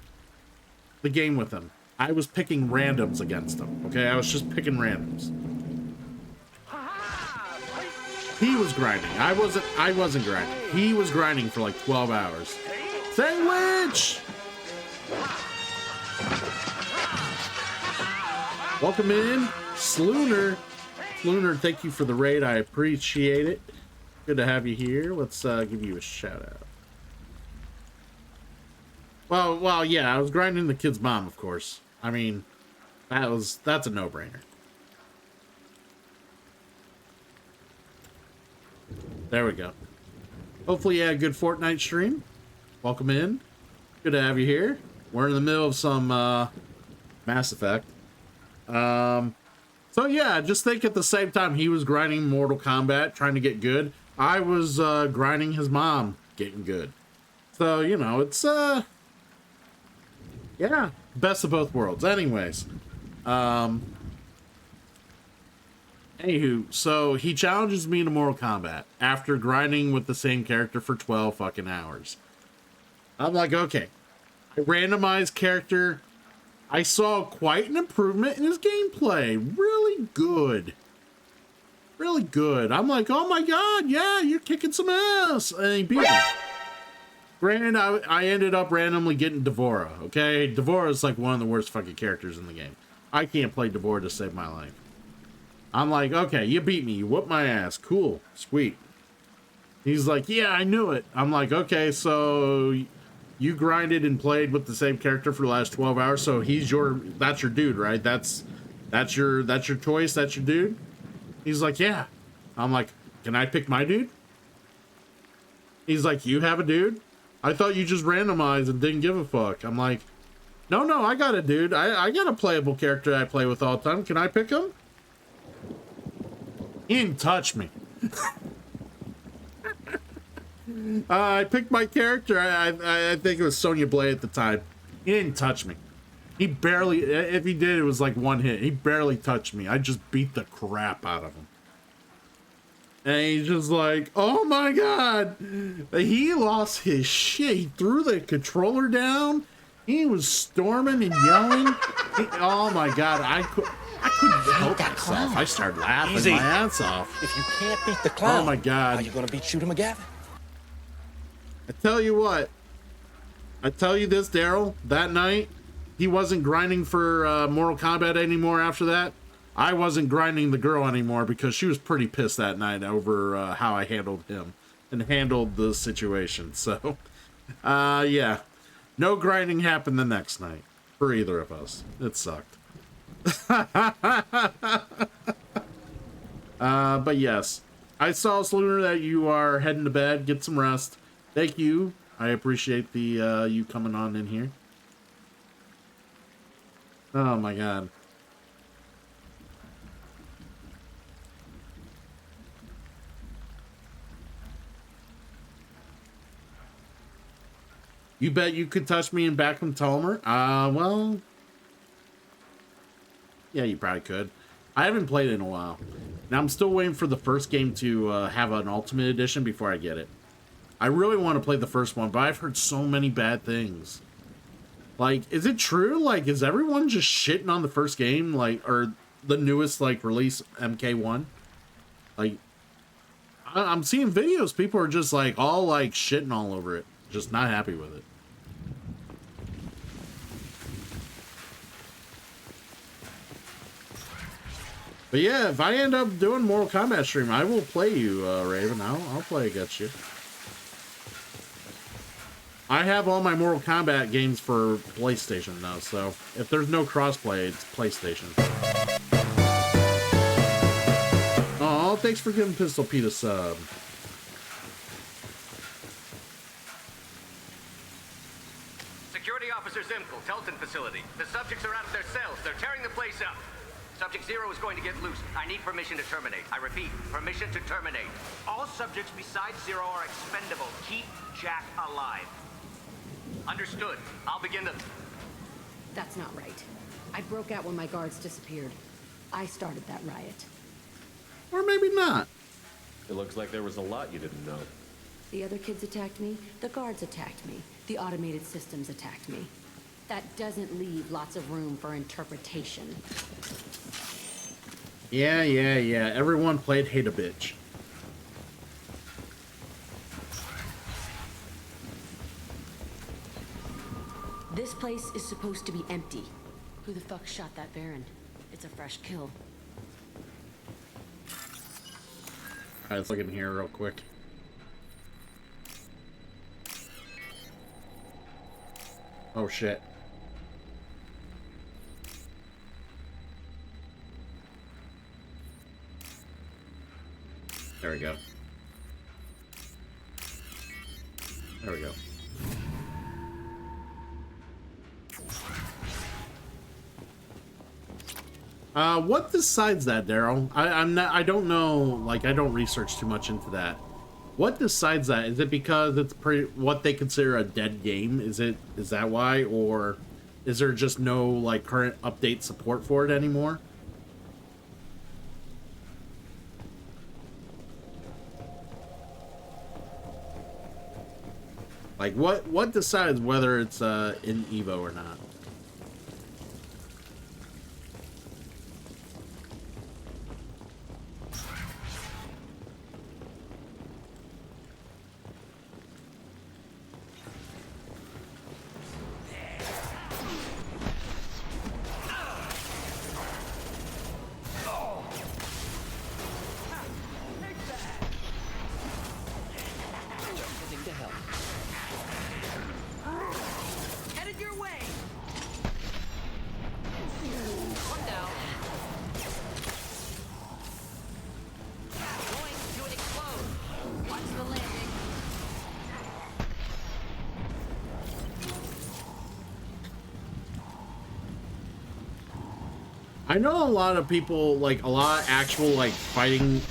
the game with him, I was picking randoms against him. Okay, I was just picking randoms. He was grinding. I wasn't grinding. He was grinding for like 12 hours. Sandwich! Welcome in, Slooner. Slooner, thank you for the raid. I appreciate it. Good to have you here. Let's give you a shout out. Well, yeah, I was grinding the kid's mom, of course. I mean, that's a no-brainer. There we go. Hopefully you had a good Fortnite stream. Welcome in. Good to have you here. We're in the middle of some Mass Effect. So yeah, just think at the same time he was grinding Mortal Kombat, trying to get good. I was grinding his mom, getting good. So, you know, it's yeah, best of both worlds. Anyways, anywho, so he challenges me to Mortal Kombat after grinding with the same character for 12 fucking hours. I'm like, okay. I randomized character. I saw quite an improvement in his gameplay. Really good. Really good. I'm like, oh my god, yeah, you're kicking some ass. And he beat me. Granted, I ended up randomly getting D'Vorah, okay? D'Vorah is like one of the worst fucking characters in the game. I can't play D'Vorah to save my life. I'm like, okay, you beat me. You whooped my ass. Cool. Sweet. He's like, yeah, I knew it. I'm like, okay, so you grinded and played with the same character for the last 12 hours, so that's your dude, right? That's your choice, that's your dude? He's like, yeah. I'm like, can I pick my dude? He's like, you have a dude? I thought you just randomized and didn't give a fuck. I'm like, no, I got a dude. I got a playable character I play with all the time. Can I pick him? He didn't touch me. I picked my character. I think it was Sonya Blade at the time. He didn't touch me. He barely, if he did, it was like one hit. He barely touched me. I just beat the crap out of him. And he's just like, oh my god. He lost his shit. He threw the controller down. He was storming and yelling. Oh my god. I couldn't help myself. I started laughing my ass off. If you can't beat the clown, oh my god. how are you gonna beat Shooter McGavin? I tell you what. I tell you this, Daryl. That night, he wasn't grinding for Mortal Kombat anymore after that. I wasn't grinding the girl anymore because she was pretty pissed that night over how I handled him and handled the situation. So, yeah. No grinding happened the next night for either of us. It sucked. But yes. I saw, Slooner, that you are heading to bed. Get some rest. Thank you. I appreciate the you coming on in here. Oh my god. You bet you could touch me in Backman Talmer? Well... yeah, you probably could. I haven't played it in a while. Now, I'm still waiting for the first game to have an Ultimate Edition before I get it. I really want to play the first one, but I've heard so many bad things. Like, is it true? Like, is everyone just shitting on the first game? Like, or the newest, like, release, MK1? Like, I'm seeing videos. People are just, like, all, like, shitting all over it. Just not happy with it. But yeah, if I end up doing Mortal Kombat stream, I will play you, Raven. I'll play against you. I have all my Mortal Kombat games for PlayStation now, so if there's no crossplay, it's PlayStation. Oh, thanks for giving Pistol Pete a sub. Security Officer Zimkel, Telton facility. The subjects are out of their cells. They're tearing the place up. Subject 0 is going to get loose. I need permission to terminate. I repeat, permission to terminate. All subjects besides 0 are expendable. Keep Jack alive. Understood. I'll begin to... That's not right. I broke out when my guards disappeared. I started that riot. Or maybe not. It looks like there was a lot you didn't know. The other kids attacked me, the guards attacked me, the automated systems attacked me. That doesn't leave lots of room for interpretation. Yeah. Everyone played Hate a Bitch. This place is supposed to be empty. Who the fuck shot that Baron? It's a fresh kill. Alright, let's look in here real quick. Oh shit. There we go. There we go. What decides that, Daryl? I don't know, like, I don't research too much into that. What decides that? Is it because it's what they consider a dead game? Is that why? Or is there just no, like, current update support for it anymore? Like, what decides whether it's in Evo or not? Headed your way. One down. Going to explode. Watch the landing. I know a lot of people, like a lot of actual like fighting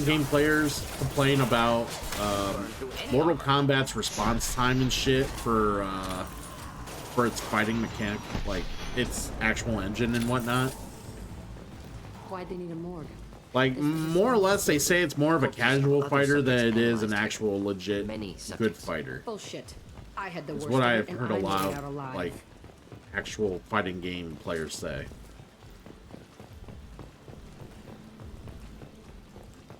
game players complain about Mortal Kombat's response time and shit for its fighting mechanic, like its actual engine and whatnot. Why'd they need a morgue? Like, more or less, they say it's more of a casual fighter than it is an actual legit good fighter. Bullshit. I had the worst. It's what of I've it, and heard a I made lot it out of alive. like actual fighting game players say.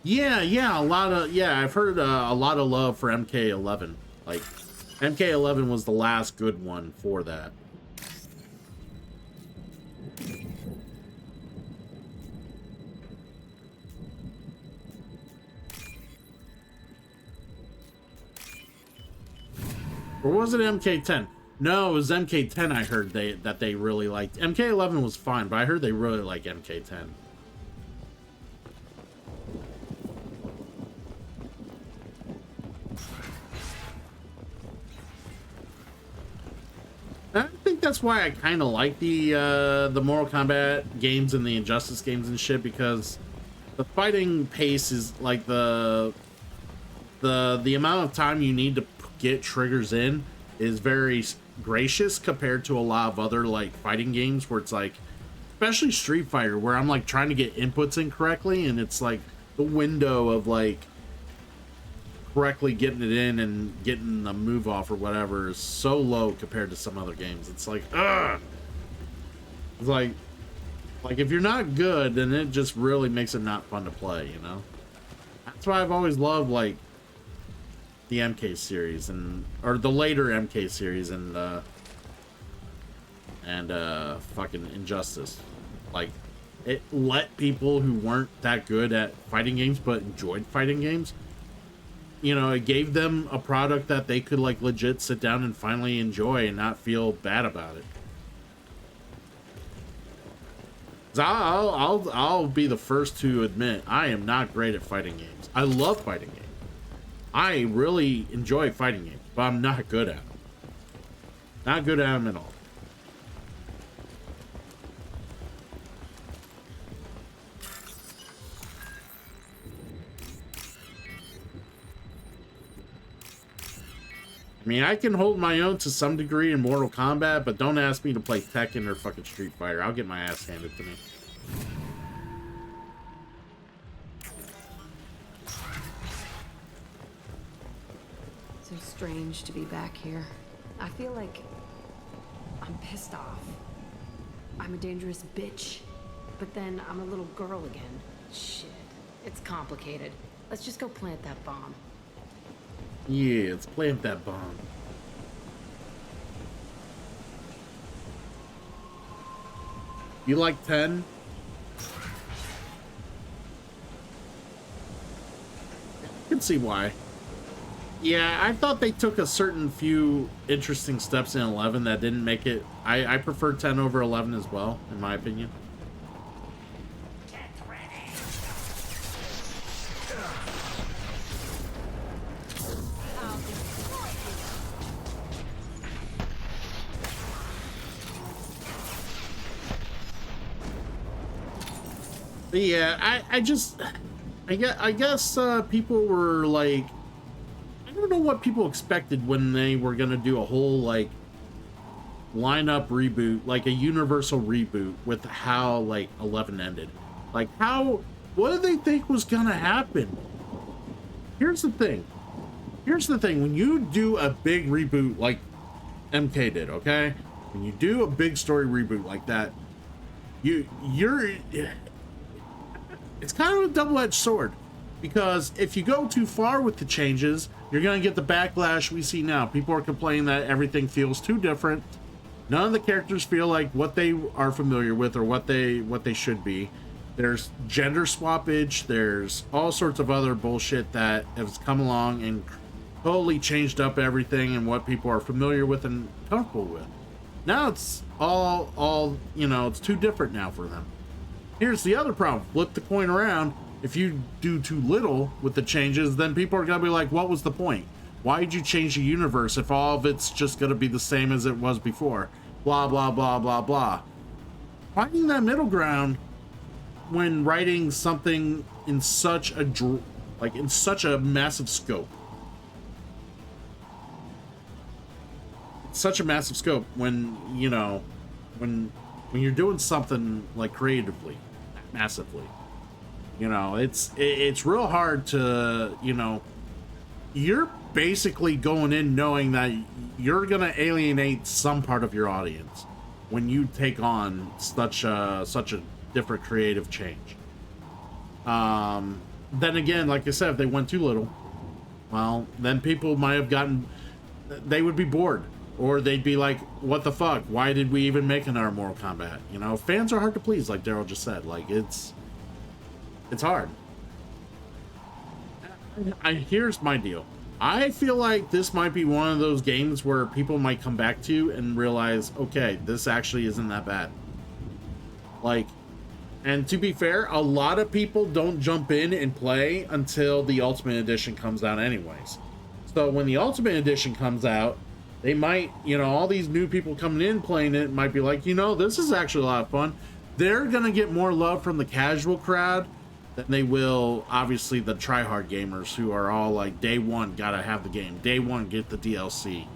Yeah, I've heard a lot of love for MK11. Like, MK11 was the last good one for that. Or was it MK10? No, it was MK10 I heard that they really liked. MK11 was fine, but I heard they really like MK10. I think that's why I kind of like the Mortal Kombat games and the Injustice games and shit, because the fighting pace is like the amount of time you need to get triggers in is very gracious compared to a lot of other like fighting games where it's like, especially Street Fighter, where I'm like trying to get inputs in correctly and it's like the window of like correctly getting it in and getting the move off or whatever is so low compared to some other games. It's like, ugh. It's like if you're not good, then it just really makes it not fun to play, you know? That's why I've always loved like the MK series or the later MK series and fucking Injustice. Like, it let people who weren't that good at fighting games but enjoyed fighting games, you know, it gave them a product that they could like legit sit down and finally enjoy and not feel bad about it. 'Cause I'll be the first to admit I am not great at fighting games. I love fighting games. I really enjoy fighting games, but I'm not good at them. Not good at them at all. I mean, I can hold my own to some degree in Mortal Kombat, but don't ask me to play Tekken or fucking Street Fighter. I'll get my ass handed to me. So strange to be back here. I feel like I'm pissed off. I'm a dangerous bitch. But then I'm a little girl again. Shit. It's complicated. Let's just go plant that bomb. Yeah, let's plant that bomb. You like 10? I can see why. Yeah, I thought they took a certain few interesting steps in 11 that didn't make it. I prefer 10 over 11 as well, in my opinion. But yeah, I guess people were like, I don't know what people expected when they were gonna do a whole like lineup reboot, like a universal reboot with how like 11 ended. Like what did they think was gonna happen? Here's the thing. When you do a big reboot like MK did, okay? When you do a big story reboot like that, you're it's kind of a double-edged sword, because if you go too far with the changes, you're going to get the backlash we see now. People are complaining that everything feels too different. None of the characters feel like what they are familiar with or what they should be. There's gender swappage. There's all sorts of other bullshit that has come along and totally changed up everything and what people are familiar with and comfortable with. Now it's all it's too different now for them. Here's the other problem. Flip the coin around. If you do too little with the changes, then people are going to be like, what was the point? Why did you change the universe if all of it's just going to be the same as it was before? Blah, blah, blah, blah, blah. Finding that middle ground when writing something in such a massive scope. Such a massive scope when you're doing something like creatively, massively, it's real hard to, you're basically going in knowing that you're going to alienate some part of your audience when you take on such a different creative change. Then again, like I said, if they went too little, well, then people might have they would be bored. Or they'd be like, what the fuck? Why did we even make another Mortal Kombat? Fans are hard to please, like Daryl just said. Like, it's hard. Here's my deal. I feel like this might be one of those games where people might come back to and realize, okay, this actually isn't that bad. Like, and to be fair, a lot of people don't jump in and play until the Ultimate Edition comes out anyways. So when the Ultimate Edition comes out, they might, all these new people coming in playing it might be like, this is actually a lot of fun. They're going to get more love from the casual crowd than they will, obviously, the tryhard gamers who are all like, day one, gotta have the game. Day one, get the DLC.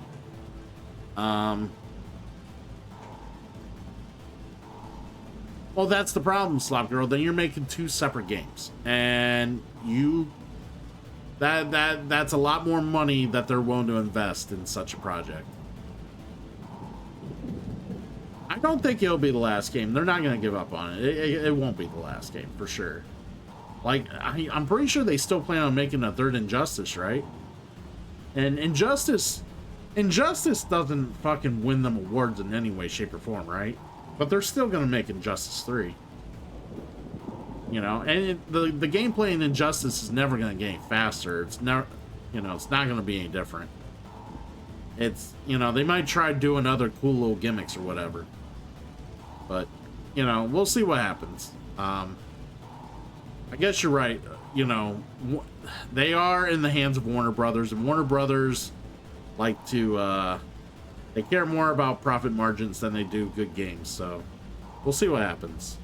Well, that's the problem, Slop Girl. Then you're making two separate games. And that's a lot more money that they're willing to invest in such a project. I don't think it'll be the last game. They're not going to give up on it. It won't be the last game for sure. Like, I'm pretty sure they still plan on making a third Injustice, right? And Injustice doesn't fucking win them awards in any way, shape, or form, right? But they're still going to make Injustice 3. And the gameplay in Injustice is never going to get any faster. It's never, it's not going to be any different. It's, they might try doing other cool little gimmicks or whatever. But, we'll see what happens. I guess you're right. They are in the hands of Warner Brothers, and Warner Brothers like to, they care more about profit margins than they do good games. So we'll see what happens.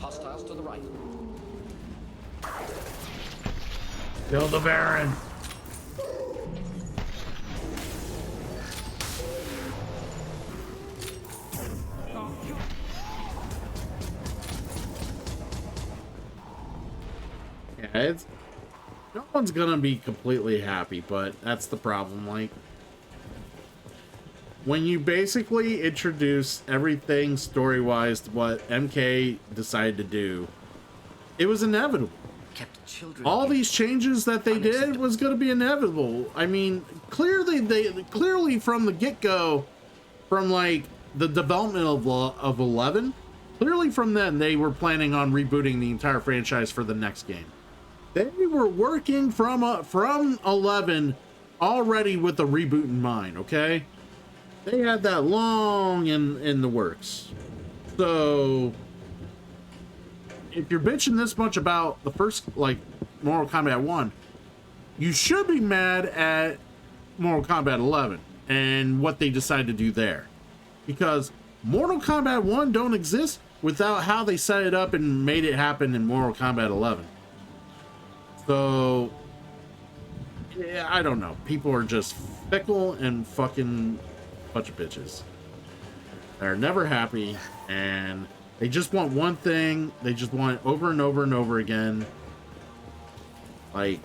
Hostiles to the right. Kill the Baron. Yeah, it's... No one's gonna be completely happy, but that's the problem. Like, when you basically introduce everything story-wise to what MK decided to do, it was inevitable. Kept children. All these changes that they did was going to be inevitable. I mean, clearly from the get-go, from like the development of 11, clearly from then they were planning on rebooting the entire franchise for the next game. They were working from 11 already with a reboot in mind. Okay, they had that long in the works. So if you're bitching this much about the first, like, Mortal Kombat 1, you should be mad at Mortal Kombat 11 and what they decided to do there. Because Mortal Kombat 1 don't exist without how they set it up and made it happen in Mortal Kombat 11. So, yeah, I don't know. People are just fickle and fucking bunch of bitches. They're never happy, and they just want one thing. They just want it over and over and over again. Like,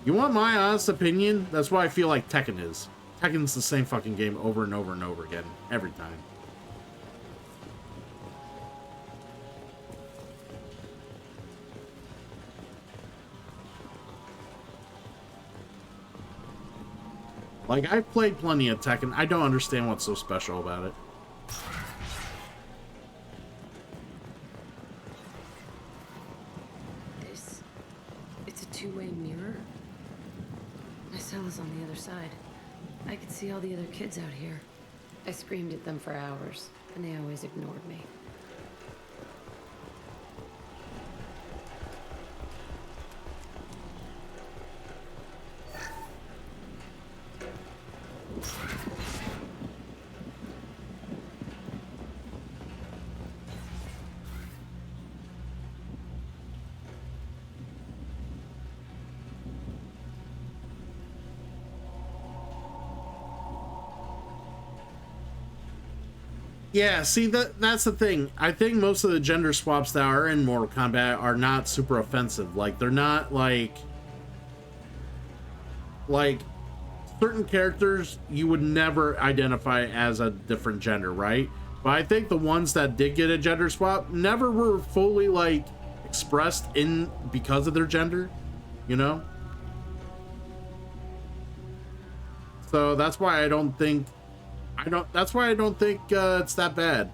you want my honest opinion? That's why I feel like Tekken is. Tekken's the same fucking game over and over and over again, every time. Like, I've played plenty of Tekken. I don't understand what's so special about it. It's a two-way mirror. My cell is on the other side. I could see all the other kids out here. I screamed at them for hours, and they always ignored me. Yeah, see, that's the thing. I think most of the gender swaps that are in Mortal Kombat are not super offensive. Like, they're not like certain characters you would never identify as a different gender, right? But I think the ones that did get a gender swap never were fully like expressed in because of their gender, you know? So that's why I don't think it's that bad.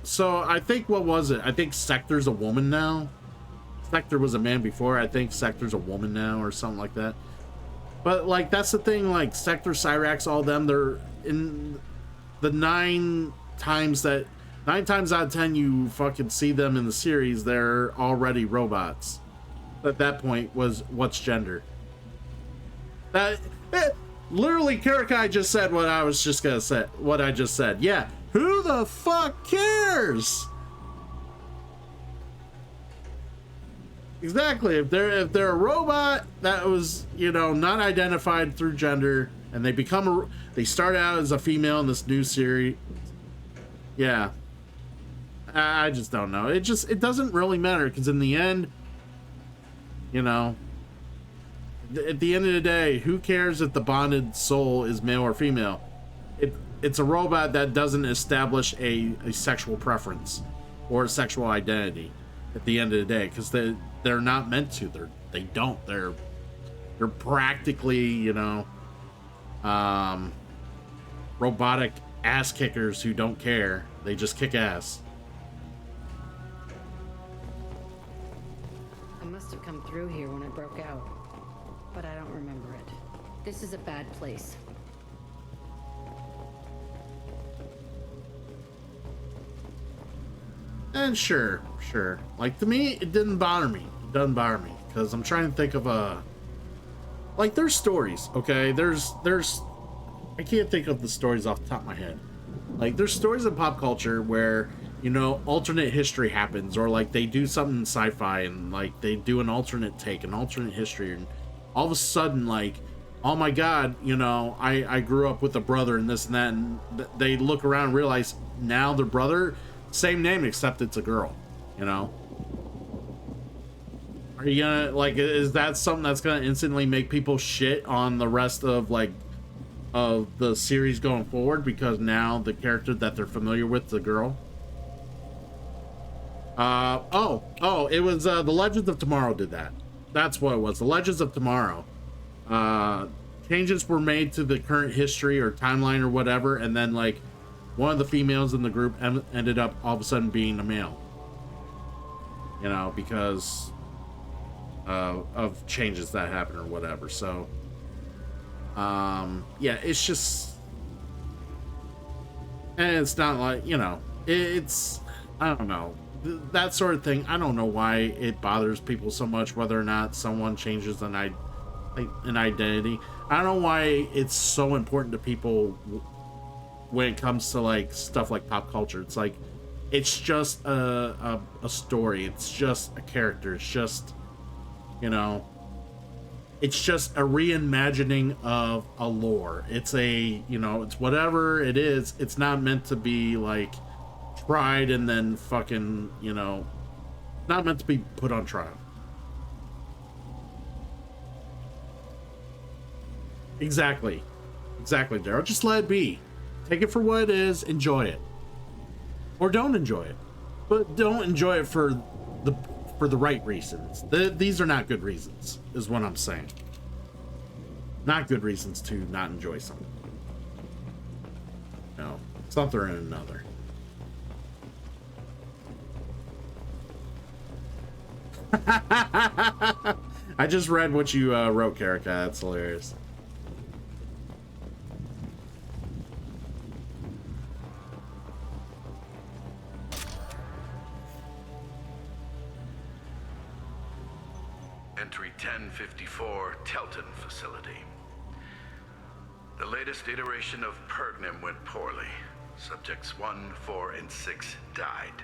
So I think, what was it? I think Sector's a woman now. Sector was a man before. I think Sector's a woman now or something like that. But like, that's the thing, like Sector, Cyrax, all them, they're in the 9 times out of 10 you fucking see them in the series, they're already robots. At that point, was what's gender? Literally, Karakai just said what I was just gonna say. What I just said. Yeah, who the fuck cares? Exactly. If they're a robot that was, you know, not identified through gender, and they start out as a female in this new series. Yeah, I just don't know. It doesn't really matter, because in the end, you know, at the end of the day, who cares if the bonded soul is male or female? It's a robot that doesn't establish a sexual preference or a sexual identity at the end of the day, because they're not meant to. They don't. They're practically, you know, robotic ass kickers who don't care. They just kick ass. I must have come through here when I broke out, but I don't remember it. This is a bad place. And sure. Like, to me, it didn't bother me. It doesn't bother me, because I'm trying to think of like, there's stories, okay? There's I can't think of the stories off the top of my head. Like, there's stories in pop culture where you know, alternate history happens, or like they do something in sci-fi and like they do an alternate take, an alternate history, and all of a sudden, like, oh my god, you know, I grew up with a brother and this and that, and they look around and realize now their brother, same name except it's a girl, you know. Are you gonna, like, is that something that's gonna instantly make people shit on the rest of, like, of the series going forward because now the character that they're familiar with, the girl? It was The Legends of Tomorrow did that. That's what it was. The Legends of Tomorrow. Changes were made to the current history or timeline or whatever, and then, like, one of the females in the group ended up all of a sudden being a male. You know, because of changes that happen or whatever. So, yeah, it's just, and it's not like, you know, it's, I don't know, that sort of thing. I don't know why it bothers people so much whether or not someone changes an identity. I don't know why it's so important to people when it comes to, like, stuff like pop culture. It's like, it's just a story. It's just a character. It's just, you know, it's just a reimagining of a lore. It's a, you know, it's whatever it is. It's not meant to be, like, tried and then fucking, you know, not meant to be put on trial. Exactly, Daryl. Just let it be. Take it for what it is. Enjoy it, or don't enjoy it, but don't enjoy it for the right reasons. These are not good reasons, is what I'm saying. Not good reasons to not enjoy something. No, something or another. I just read what you wrote, Karika. That's hilarious. Entry 1054, Telton Facility. The latest iteration of Pergnim went poorly. Subjects 1, 4, and 6 died.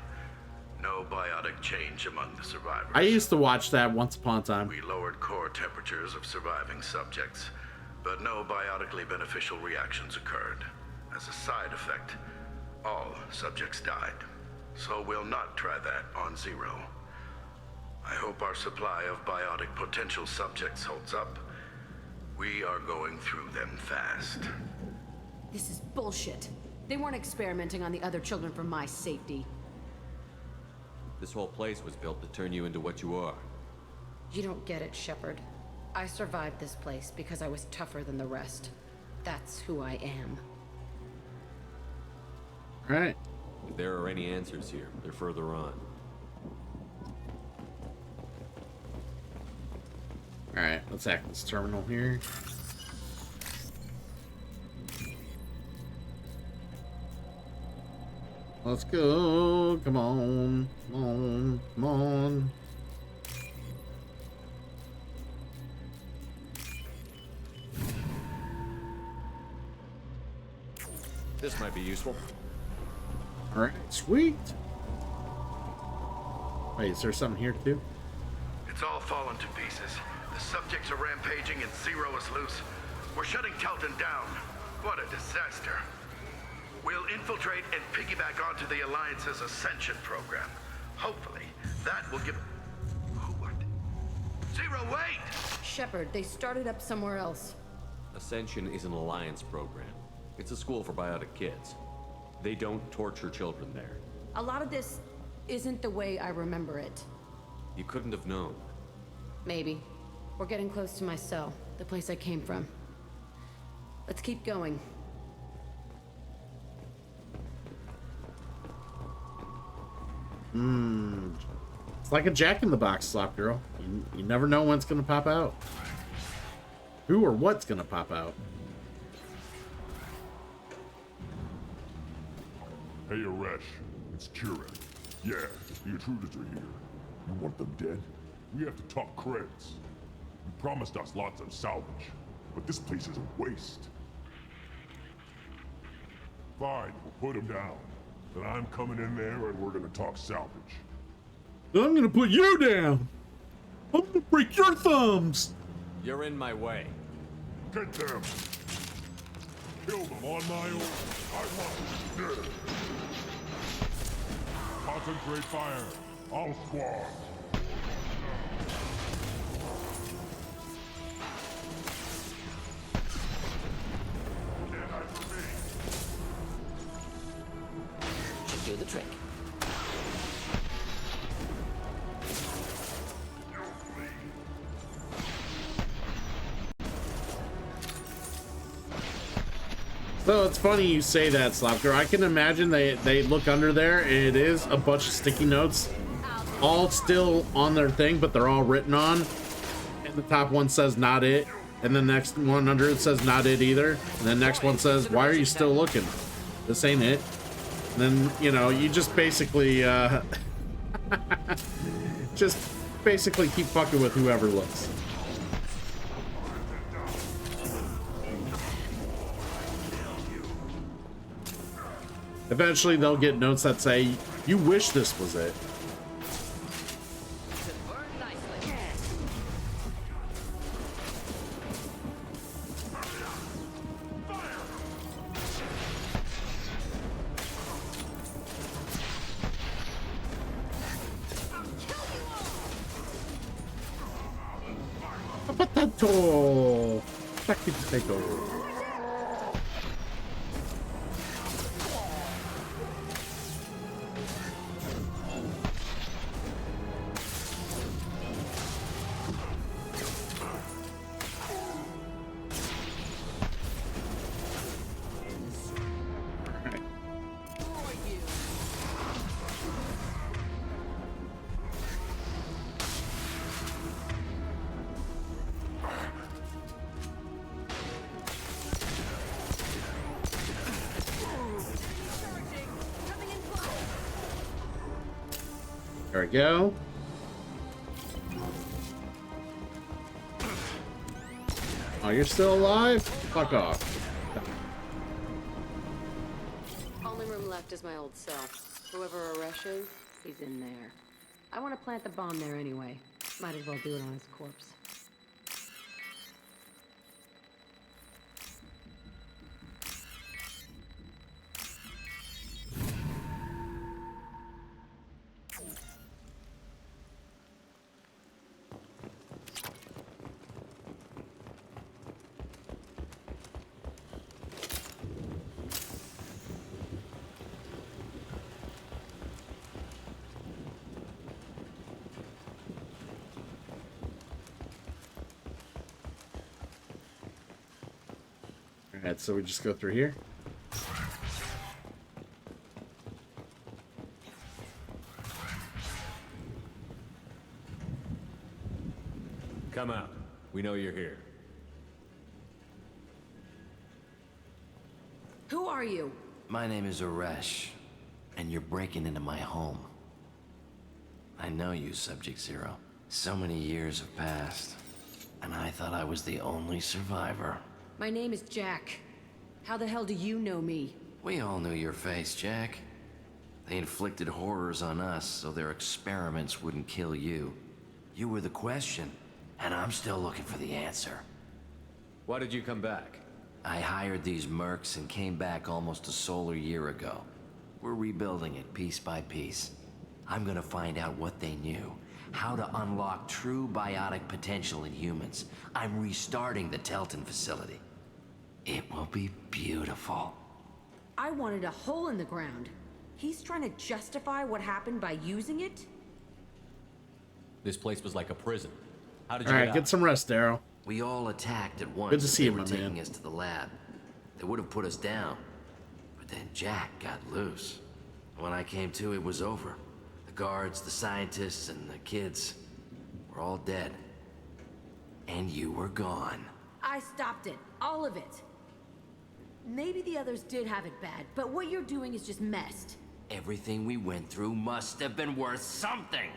No biotic change among the survivors. I used to watch that once upon a time. We lowered core temperatures of surviving subjects, but no biotically beneficial reactions occurred. As a side effect, all subjects died. So we'll not try that on Zero. I hope our supply of biotic potential subjects holds up. We are going through them fast. This is bullshit. They weren't experimenting on the other children for my safety. This whole place was built to turn you into what you are. You don't get it, Shepard. I survived this place because I was tougher than the rest. That's who I am. All right. If there are any answers here, they're further on. All right, let's hack this terminal here. Let's go. Come on. Come on. Come on. This might be useful. All right, sweet. Wait, is there something here too? It's all fallen to pieces. The subjects are rampaging and Zero is loose. We're shutting Telton down. What a disaster. We'll infiltrate and piggyback onto the Alliance's Ascension program. Hopefully, that will give... What? Zero, wait! Shepard, they started up somewhere else. Ascension is an Alliance program. It's a school for biotic kids. They don't torture children there. A lot of this isn't the way I remember it. You couldn't have known. Maybe. We're getting close to my cell, the place I came from. Let's keep going. It's like a Jack-in-the-Box slop, girl. You never know when it's gonna pop out. Who or what's gonna pop out. Hey, Aresh. It's Kieran. Yeah, the intruders are here. You want them dead? We have to talk credits. You promised us lots of salvage, but this place is a waste. Fine, we'll put them down. Then I'm coming in there and we're gonna talk salvage. I'm gonna put you down. I'm gonna break your thumbs. You're in my way. Get them. Kill them on my own. I want them dead. Concentrate fire. All squad. Should do the trick. So it's funny you say that, Slapker. I can imagine they look under there and it is a bunch of sticky notes, all still on their thing, but they're all written on. And the top one says not it, and the next one under it says not it either. And the next one says, why are you still looking? This ain't it. And then, you know, you just basically keep fucking with whoever looks. Eventually, they'll get notes that say, you wish this was it. Potato! Potato. There we go. Oh, you're still alive? Fuck off. Only room left is my old cell. Whoever Aresh is, he's in there. I want to plant the bomb there anyway. Might as well do it on his corpse. Alright, so we just go through here. Come out. We know you're here. Who are you? My name is Aresh, and you're breaking into my home. I know you, Subject Zero. So many years have passed, and I thought I was the only survivor. My name is Jack. How the hell do you know me? We all knew your face, Jack. They inflicted horrors on us so their experiments wouldn't kill you. You were the question, and I'm still looking for the answer. Why did you come back? I hired these mercs and came back almost a solar year ago. We're rebuilding it piece by piece. I'm gonna find out what they knew, how to unlock true biotic potential in humans. I'm restarting the Telton facility. It will be beautiful. I wanted a hole in the ground. He's trying to justify what happened by using it? This place was like a prison. How did you Alright, get some rest, Daryl. We all attacked at once. Good to see you, they were my taking man. us to the lab. They would have put us down. But then Jack got loose. When I came to, it was over. The guards, the scientists, and the kids were all dead. And you were gone. I stopped it. All of it. Maybe the others did have it bad, but what you're doing is just messed. Everything we went through must have been worth something.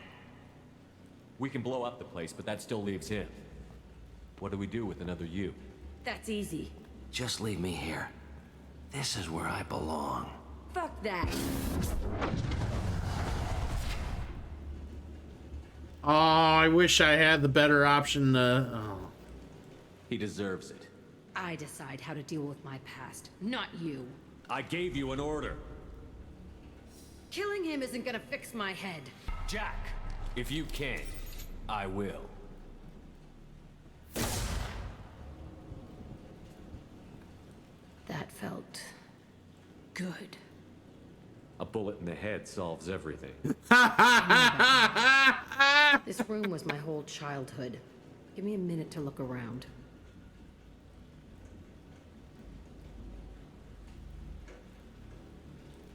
We can blow up the place, but that still leaves him. What do we do with another you? That's easy. Just leave me here. This is where I belong. Fuck that. Oh, I wish I had the better option. Oh. He deserves it. I decide how to deal with my past, not you. I gave you an order. Killing him isn't gonna fix my head. Jack, if you can't, I will. That felt good. A bullet in the head solves everything. This room was my whole childhood. Give me a minute to look around.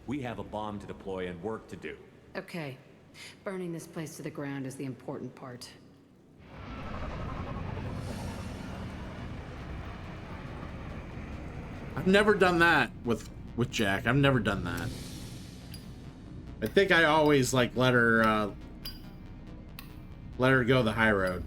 We have a bomb to deploy and work to do. Okay. Burning this place to the ground is the important part. I've never done that with Jack. I've never done that. I think I always like let her go the high road.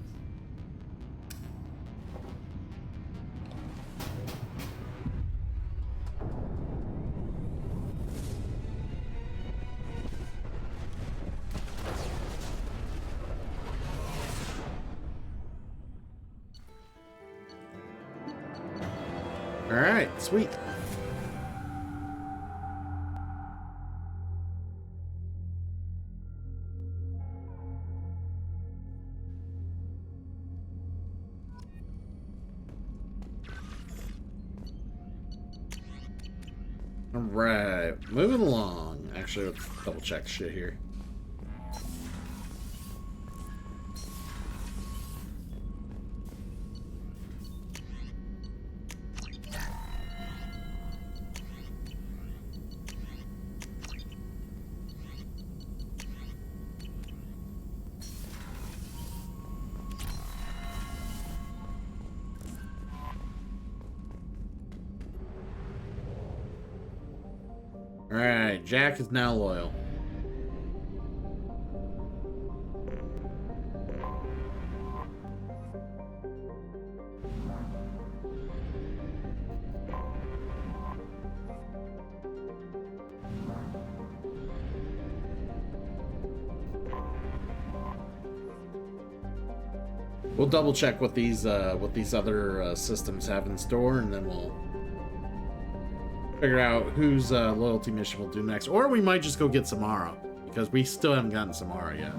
All right, sweet. All right, moving along. Actually, let's double check shit here. Alright, Jack is now loyal. We'll double check what these other systems have in store, and then we'll figure out whose loyalty mission we'll do next. Or we might just go get Samara, because we still haven't gotten Samara yet.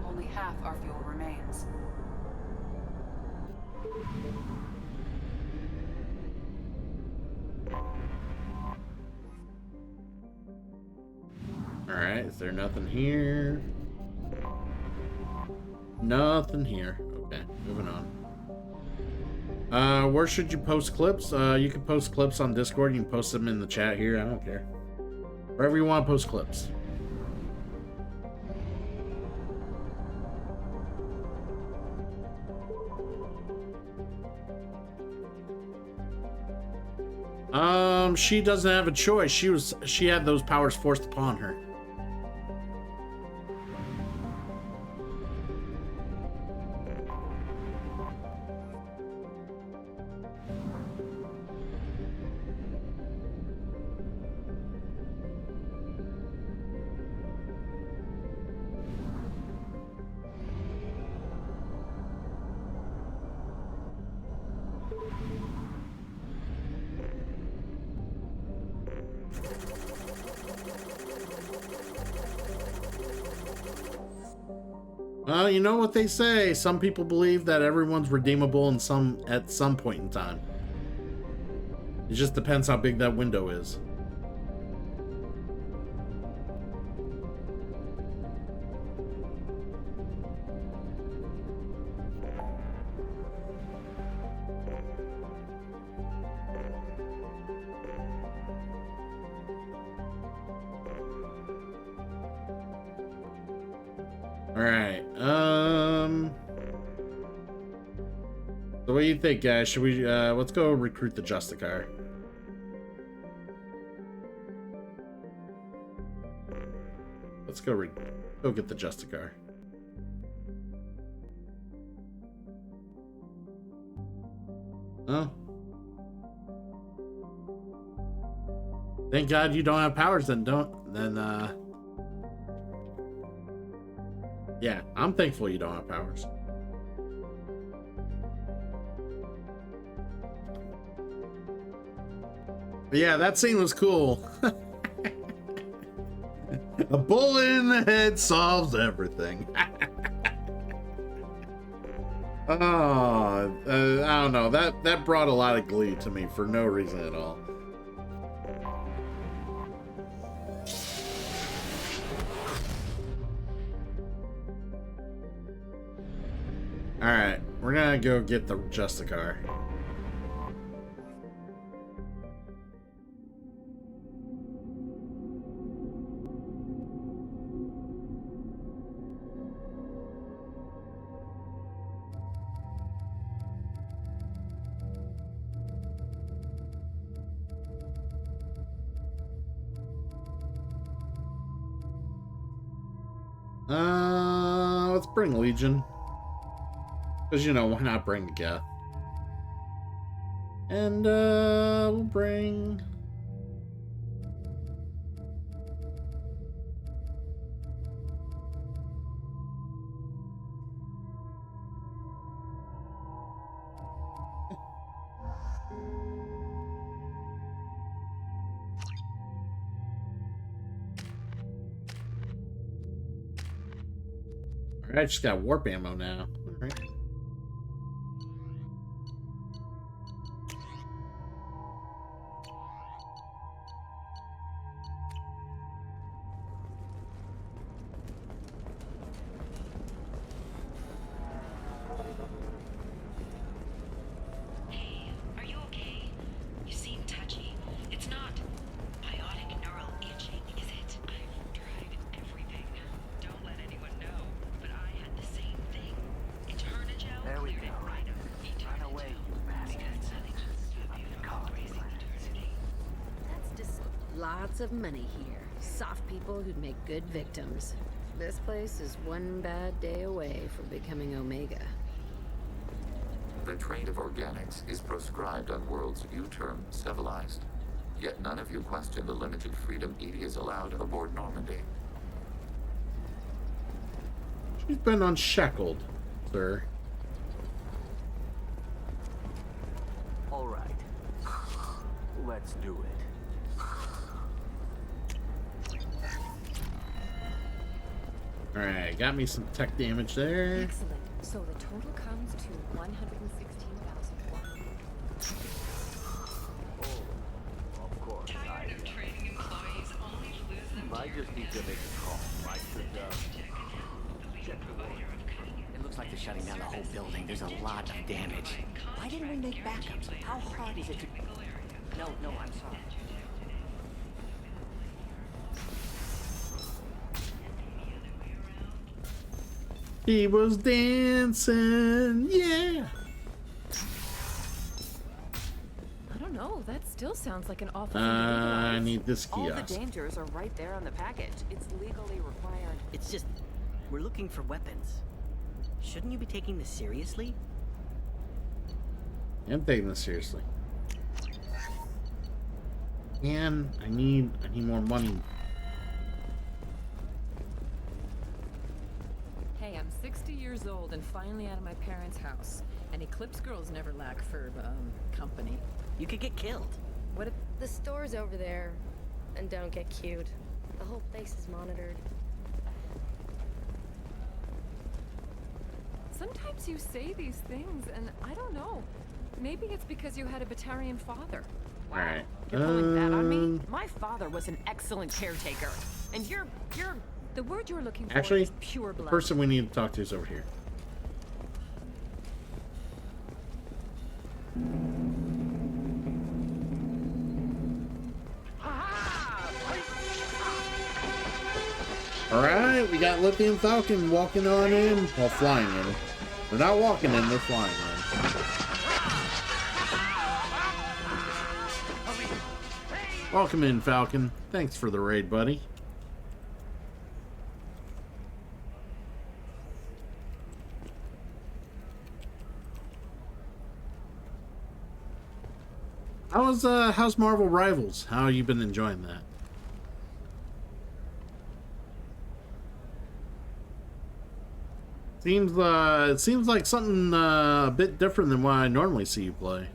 Only half our fuel remains. Alright, is there nothing here? Nothing here. Okay, moving on. Where should you post clips? You can post clips on Discord. You can post them in the chat here. I don't care. Wherever you want to post clips. She doesn't have a choice. She had those powers forced upon her. Well, you know what they say. Some people believe that everyone's redeemable at some point in time. It just depends how big that window is. Alright, so what do you think, guys? Should we, let's go recruit the Justicar. Let's go get the Justicar. Oh. Thank God you don't have powers then, yeah, I'm thankful you don't have powers. But yeah, that scene was cool. A bullet in the head solves everything. Oh, I don't know. That brought a lot of glee to me for no reason at all. Alright, we're gonna go get the Justicar. Let's bring Legion. Because, you know, why not bring Geth? And, we'll bring... I just got warp ammo now. All right. Are you okay? You seem touchy. It's not biotic neural itching, is it? I've tried everything. Don't let anyone know, but I had the same thing. Eternigel. There we go. Run away, you bastard. That's just lots of money here. Soft people who'd make good victims. This place is one bad day away from becoming Omega. The trade of organics is proscribed on worlds you term civilized. Yet none of you question the limited freedom EDI is allowed aboard Normandy. She's been unshackled, sir. All right. Let's do it. Alright, got me some tech damage there. Excellent. So the total comes to 116,000. Oh, of course. I just need to make a call. I should, check the water. It looks like they're shutting down the whole building. There's a lot of damage. Why didn't we make backups? How hard is it to... No, I'm sorry. He was dancing, yeah. I don't know. That still sounds like an awful thing to I legalize. need this All the kiosk. dangers are right there on the package. It's legally required. It's just... we're looking for weapons. Shouldn't you be taking this seriously? I'm taking this seriously. And I need more money. Hey, I'm 60 years old and finally out of my parents' house. And Eclipse girls never lack for, company. You could get killed. What if... The store's over there. And don't get cute. The whole place is monitored. Sometimes you say these things, and I don't know. Maybe it's because you had a Batarian father. Alright. You're pulling that on me? My father was an excellent caretaker. And you're... The word you're looking for Actually, is pure the blood. person we need to talk to is over here. Alright, we got Lithium Falcon walking on in. Well, flying in. They're not walking in, they're flying in. Welcome in, Falcon. Thanks for the raid, buddy. How's Marvel Rivals? How you been enjoying that? It seems like something a bit different than what I normally see you play.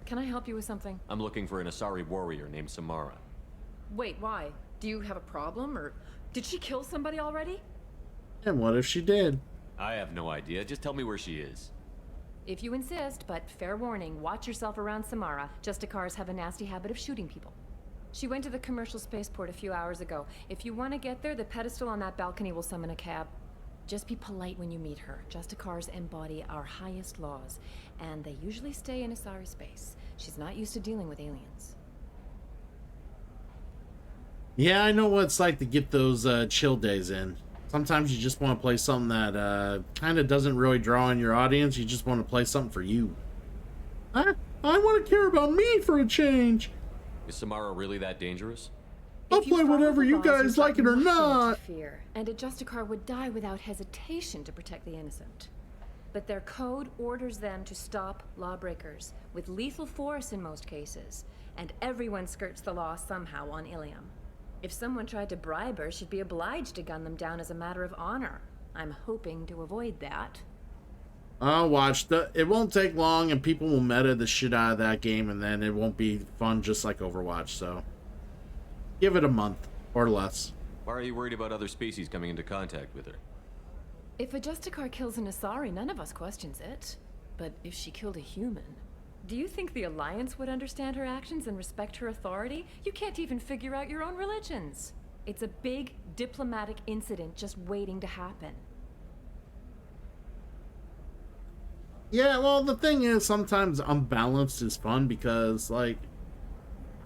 Can I help you with something? I'm looking for an Asari warrior named Samara. Wait, why? Do you have a problem, or did she kill somebody already? And what if she did? I have no idea. Just tell me where she is. If you insist, but fair warning, watch yourself around Samara. Justicars have a nasty habit of shooting people. She went to the commercial spaceport a few hours ago. If you want to get there, the pedestal on that balcony will summon a cab. Just be polite when you meet her. Justicars embody our highest laws, and they usually stay in Asari space. She's not used to dealing with aliens. Yeah, I know what it's like to get those chill days in. Sometimes you just want to play something that kind of doesn't really draw on your audience. You just want to play something for you. I want to care about me for a change. Is Samara really that dangerous? I'll play whatever you guys like it or not. Fear, and a Justicar would die without hesitation to protect the innocent. But their code orders them to stop lawbreakers, with lethal force in most cases, and everyone skirts the law somehow on Ilium. If someone tried to bribe her, she'd be obliged to gun them down as a matter of honor. I'm hoping to avoid that. I'll watch. It won't take long, and people will meta the shit out of that game, and then it won't be fun just like Overwatch, so... give it a month, or less. Why are you worried about other species coming into contact with her? If a Justicar kills an Asari, none of us questions it. But if she killed a human... do you think the Alliance would understand her actions and respect her authority? You can't even figure out your own religions. It's a big diplomatic incident just waiting to happen. Yeah, well, the thing is, sometimes unbalanced is fun because, like,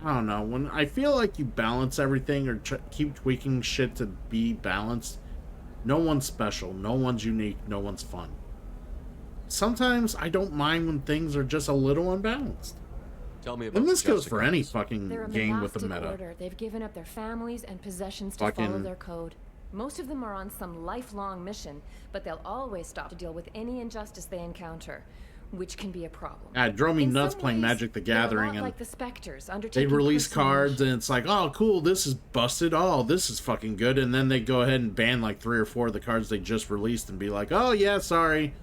I don't know, when I feel like you balance everything or keep tweaking shit to be balanced, no one's special, no one's unique, no one's fun. Sometimes I don't mind when things are just a little unbalanced. Tell me about and this the goes for any Justicars. fucking They're a game with a monastic meta. order. They've given up their families and possessions to follow their code. Most of them are on some lifelong mission, but they'll always stop to deal with any injustice they encounter, which can be a problem. It drove me In nuts some playing ways, Magic the they're a lot Gathering, and like the Spectres, they undertaking release personal cards and it's like, oh cool, this is busted, oh this is fucking good, and then they go ahead and ban like 3 or 4 of the cards they just released and be like, oh yeah, sorry,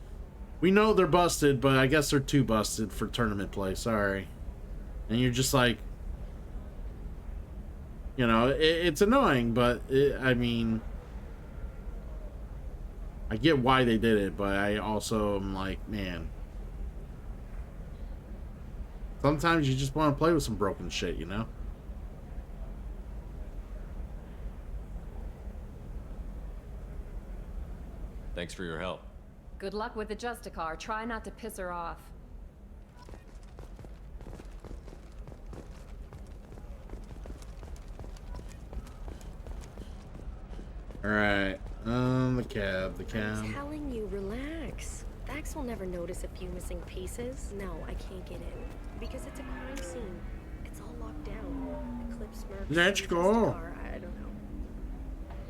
we know they're busted, but I guess they're too busted for tournament play, sorry. And you're just like, you know, it's annoying, but I mean, I get why they did it, but I also am like, man, sometimes you just want to play with some broken shit, you know? Thanks for your help. Good luck with the Justicar. Try not to piss her off. Alright, the cab. I'm telling you, relax. Vax will never notice a few missing pieces. No, I can't get in. Because it's a crime scene. It's all locked down. Eclipse Merc. Let's go. Justicar, I don't know.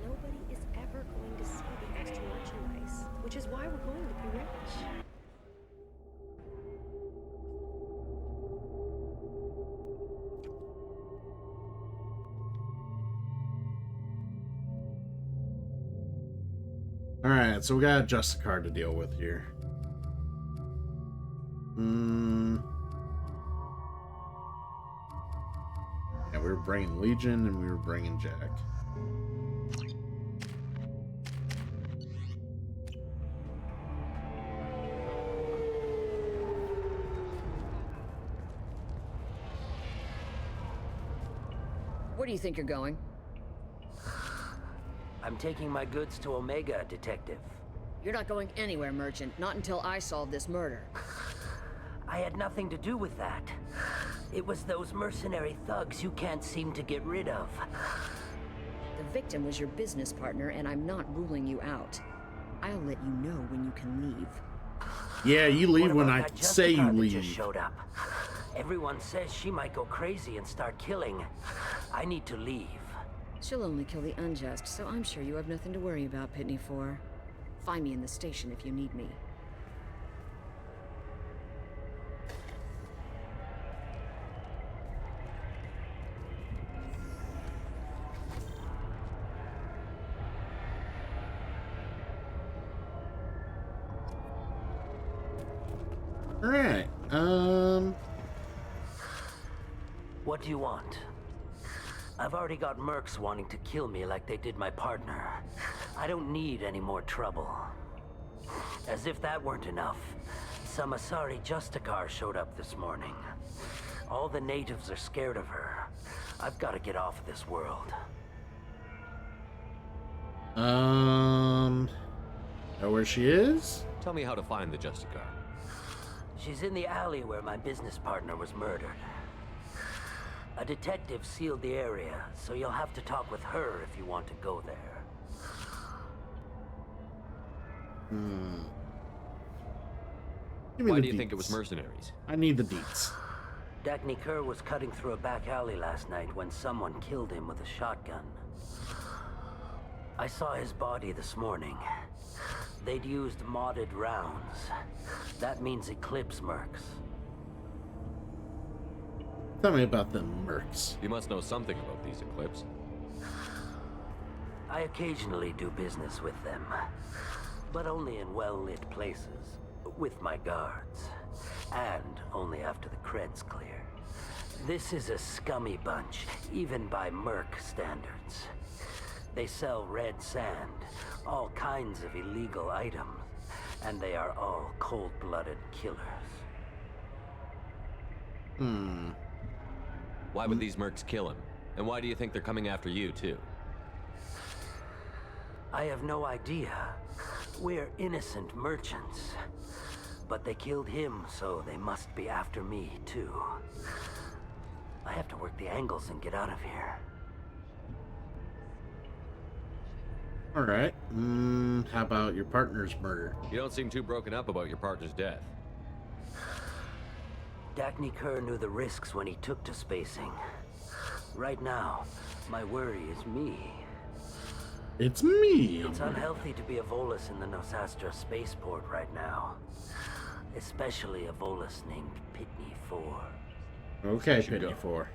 Nobody is ever going to see the extra merchandise, which is why we're going to be rich. Alright, so we got a Justicar to deal with here. Yeah, we were bringing Legion and we were bringing Jack. Where do you think you're going? I'm taking my goods to Omega, Detective. You're not going anywhere, Merchant. Not until I solve this murder. I had nothing to do with that. It was those mercenary thugs you can't seem to get rid of. The victim was your business partner, and I'm not ruling you out. I'll let you know when you can leave. Yeah, you leave when What I about that say you Justicar that leave. just showed up? Everyone says she might go crazy and start killing. I need to leave. She'll only kill the unjust, so I'm sure you have nothing to worry about, Pitney 4. Find me in the station if you need me. Alright, What do you want? I've already got mercs wanting to kill me like they did my partner. I don't need any more trouble. As if that weren't enough, some Asari Justicar showed up this morning. All the natives are scared of her. I've got to get off of this world. Know where she is? Tell me how to find the Justicar. She's in the alley where my business partner was murdered. A detective sealed the area, so you'll have to talk with her if you want to go there. Why do you think it was mercenaries? I need the deets. Dagny Kerr was cutting through a back alley last night when someone killed him with a shotgun. I saw his body this morning. They'd used modded rounds. That means Eclipse mercs. Tell me about the mercs. You must know something about these Eclipse. I occasionally do business with them, but only in well-lit places, with my guards, and only after the cred's clear. This is a scummy bunch, even by merc standards. They sell red sand, all kinds of illegal items, and they are all cold-blooded killers. Why would these mercs kill him? And why do you think they're coming after you, too? I have no idea. We're innocent merchants. But they killed him, so they must be after me, too. I have to work the angles and get out of here. Alright. How about your partner's murder? You don't seem too broken up about your partner's death. Dagny Kerr knew the risks when he took to spacing. Right now, my worry is me. It's me! It's unhealthy to be a Volus in the Nosastra spaceport right now. Especially a Volus named Pitney 4. Okay, Pitney 4.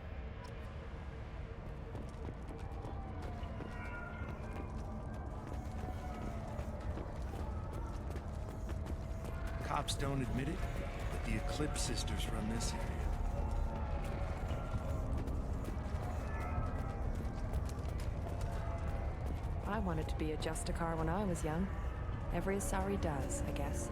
Cops don't admit it, but the Eclipse sisters run this area. I wanted to be a Justicar when I was young. Every Asari does, I guess.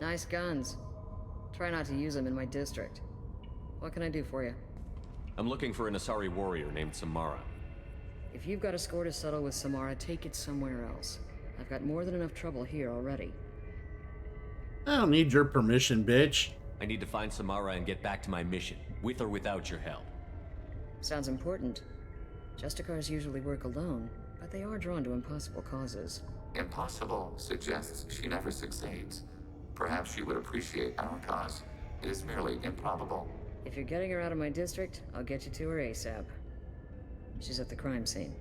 Nice guns. Try not to use them in my district. What can I do for you? I'm looking for an Asari warrior named Samara. If you've got a score to settle with Samara, take it somewhere else. I've got more than enough trouble here already. I don't need your permission, bitch. I need to find Samara and get back to my mission, with or without your help. Sounds important. Justicars usually work alone, but they are drawn to impossible causes. Impossible suggests she never succeeds. Perhaps she would appreciate our cause. It is merely improbable. If you're getting her out of my district, I'll get you to her ASAP. She's at the crime scene.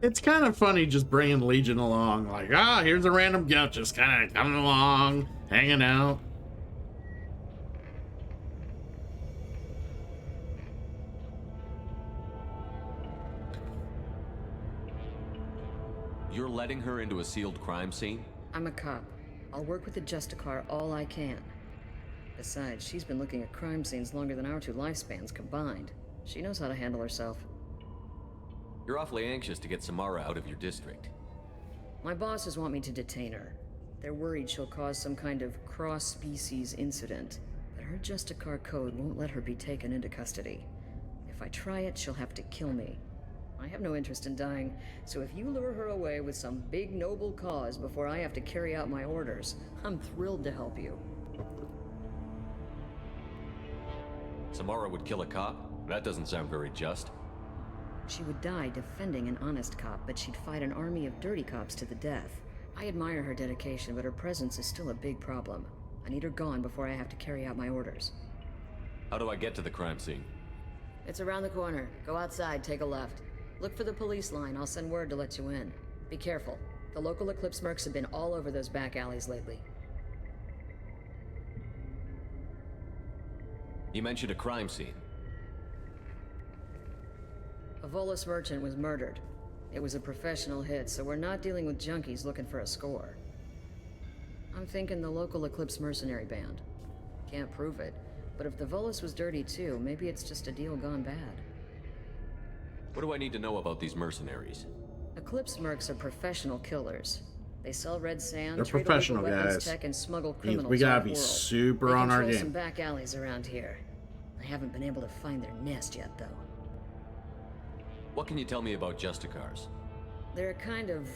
It's kind of funny just bringing Legion along. Like, here's a random goat just kind of coming along, hanging out. You're letting her into a sealed crime scene? I'm a cop. I'll work with the Justicar all I can. Besides, she's been looking at crime scenes longer than our two lifespans combined. She knows how to handle herself. You're awfully anxious to get Samara out of your district. My bosses want me to detain her. They're worried she'll cause some kind of cross-species incident, but her Justicar code won't let her be taken into custody. If I try it, she'll have to kill me. I have no interest in dying, so if you lure her away with some big noble cause before I have to carry out my orders, I'm thrilled to help you. Samara would kill a cop? That doesn't sound very just. She would die defending an honest cop, but she'd fight an army of dirty cops to the death. I admire her dedication, but her presence is still a big problem. I need her gone before I have to carry out my orders. How do I get to the crime scene? It's around the corner. Go outside, take a left. Look for the police line. I'll send word to let you in. Be careful. The local Eclipse mercs have been all over those back alleys lately. You mentioned a crime scene. A Volus merchant was murdered. It was a professional hit, so we're not dealing with junkies looking for a score. I'm thinking the local Eclipse mercenary band. Can't prove it, but if the Volus was dirty too, maybe it's just a deal gone bad. What do I need to know about these mercenaries? Eclipse mercs are professional killers. They sell red sand, They're trade professional illegal weapons guys. tech, and smuggle Means criminals we gotta off be world. super They on our control game. some back alleys around here. I haven't been able to find their nest yet, though. What can you tell me about Justicars? They're a kind of...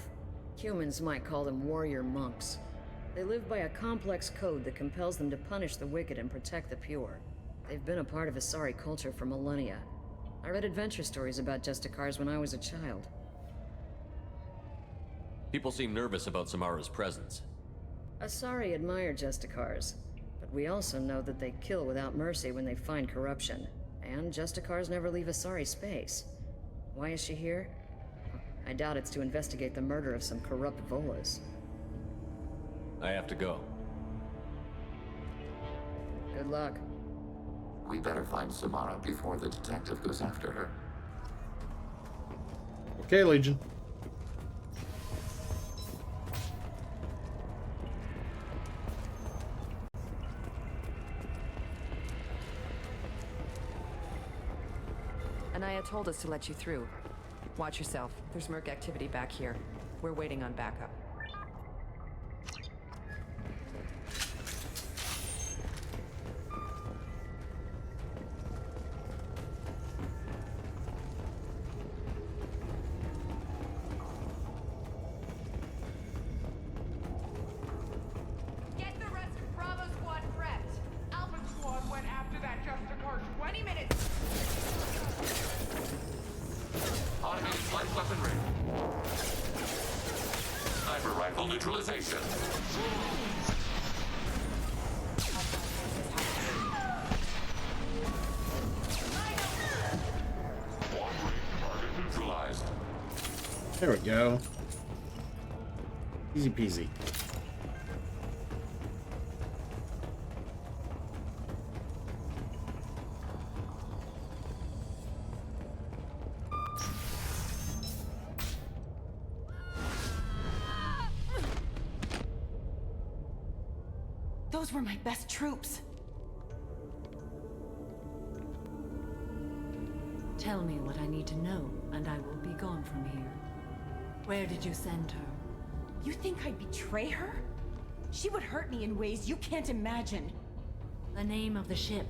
humans might call them warrior monks. They live by a complex code that compels them to punish the wicked and protect the pure. They've been a part of Asari culture for millennia. I read adventure stories about Justicars when I was a child. People seem nervous about Samara's presence. Asari admire Justicars, but we also know that they kill without mercy when they find corruption. And Justicars never leave Asari space. Why is she here? I doubt it's to investigate the murder of some corrupt Volas. I have to go. Good luck. We better find Samara before the detective goes after her. Okay, Legion. Anaya told us to let you through. Watch yourself. There's merc activity back here. We're waiting on backup. Get the rest of Bravo Squad prepped. Alpha Squad went after that Justicar 20 minutes. Automated light weaponry. Sniper rifle neutralization. Target neutralized. There we go. Easy peasy. Those were my best troops. Tell me what I need to know, and I will be gone from here. Where did you send her? You think I'd betray her? She would hurt me in ways you can't imagine. The name of the ship.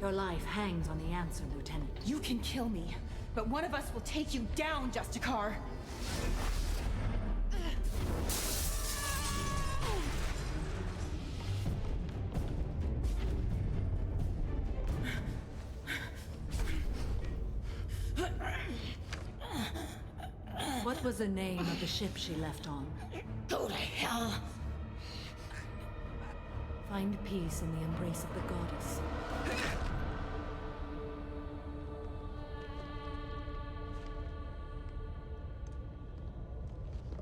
Your life hangs on the answer, Lieutenant. You can kill me, but one of us will take you down, Justicar. What was the name of the ship she left on? Go to hell. Find peace in the embrace of the goddess.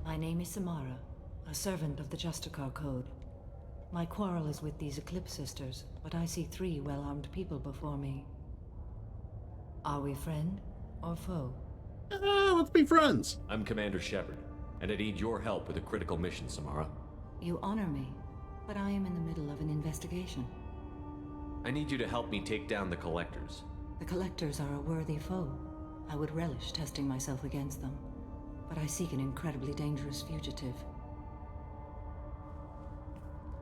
My name is Samara, a servant of the Justicar Code. My quarrel is with these Eclipse Sisters, but I see 3 well-armed people before me. Are we friend or foe? Let's be friends. I'm Commander Shepard, and I need your help with a critical mission, Samara. You honor me, but I am in the middle of an investigation. I need you to help me take down the Collectors. The Collectors are a worthy foe. I would relish testing myself against them, but I seek an incredibly dangerous fugitive.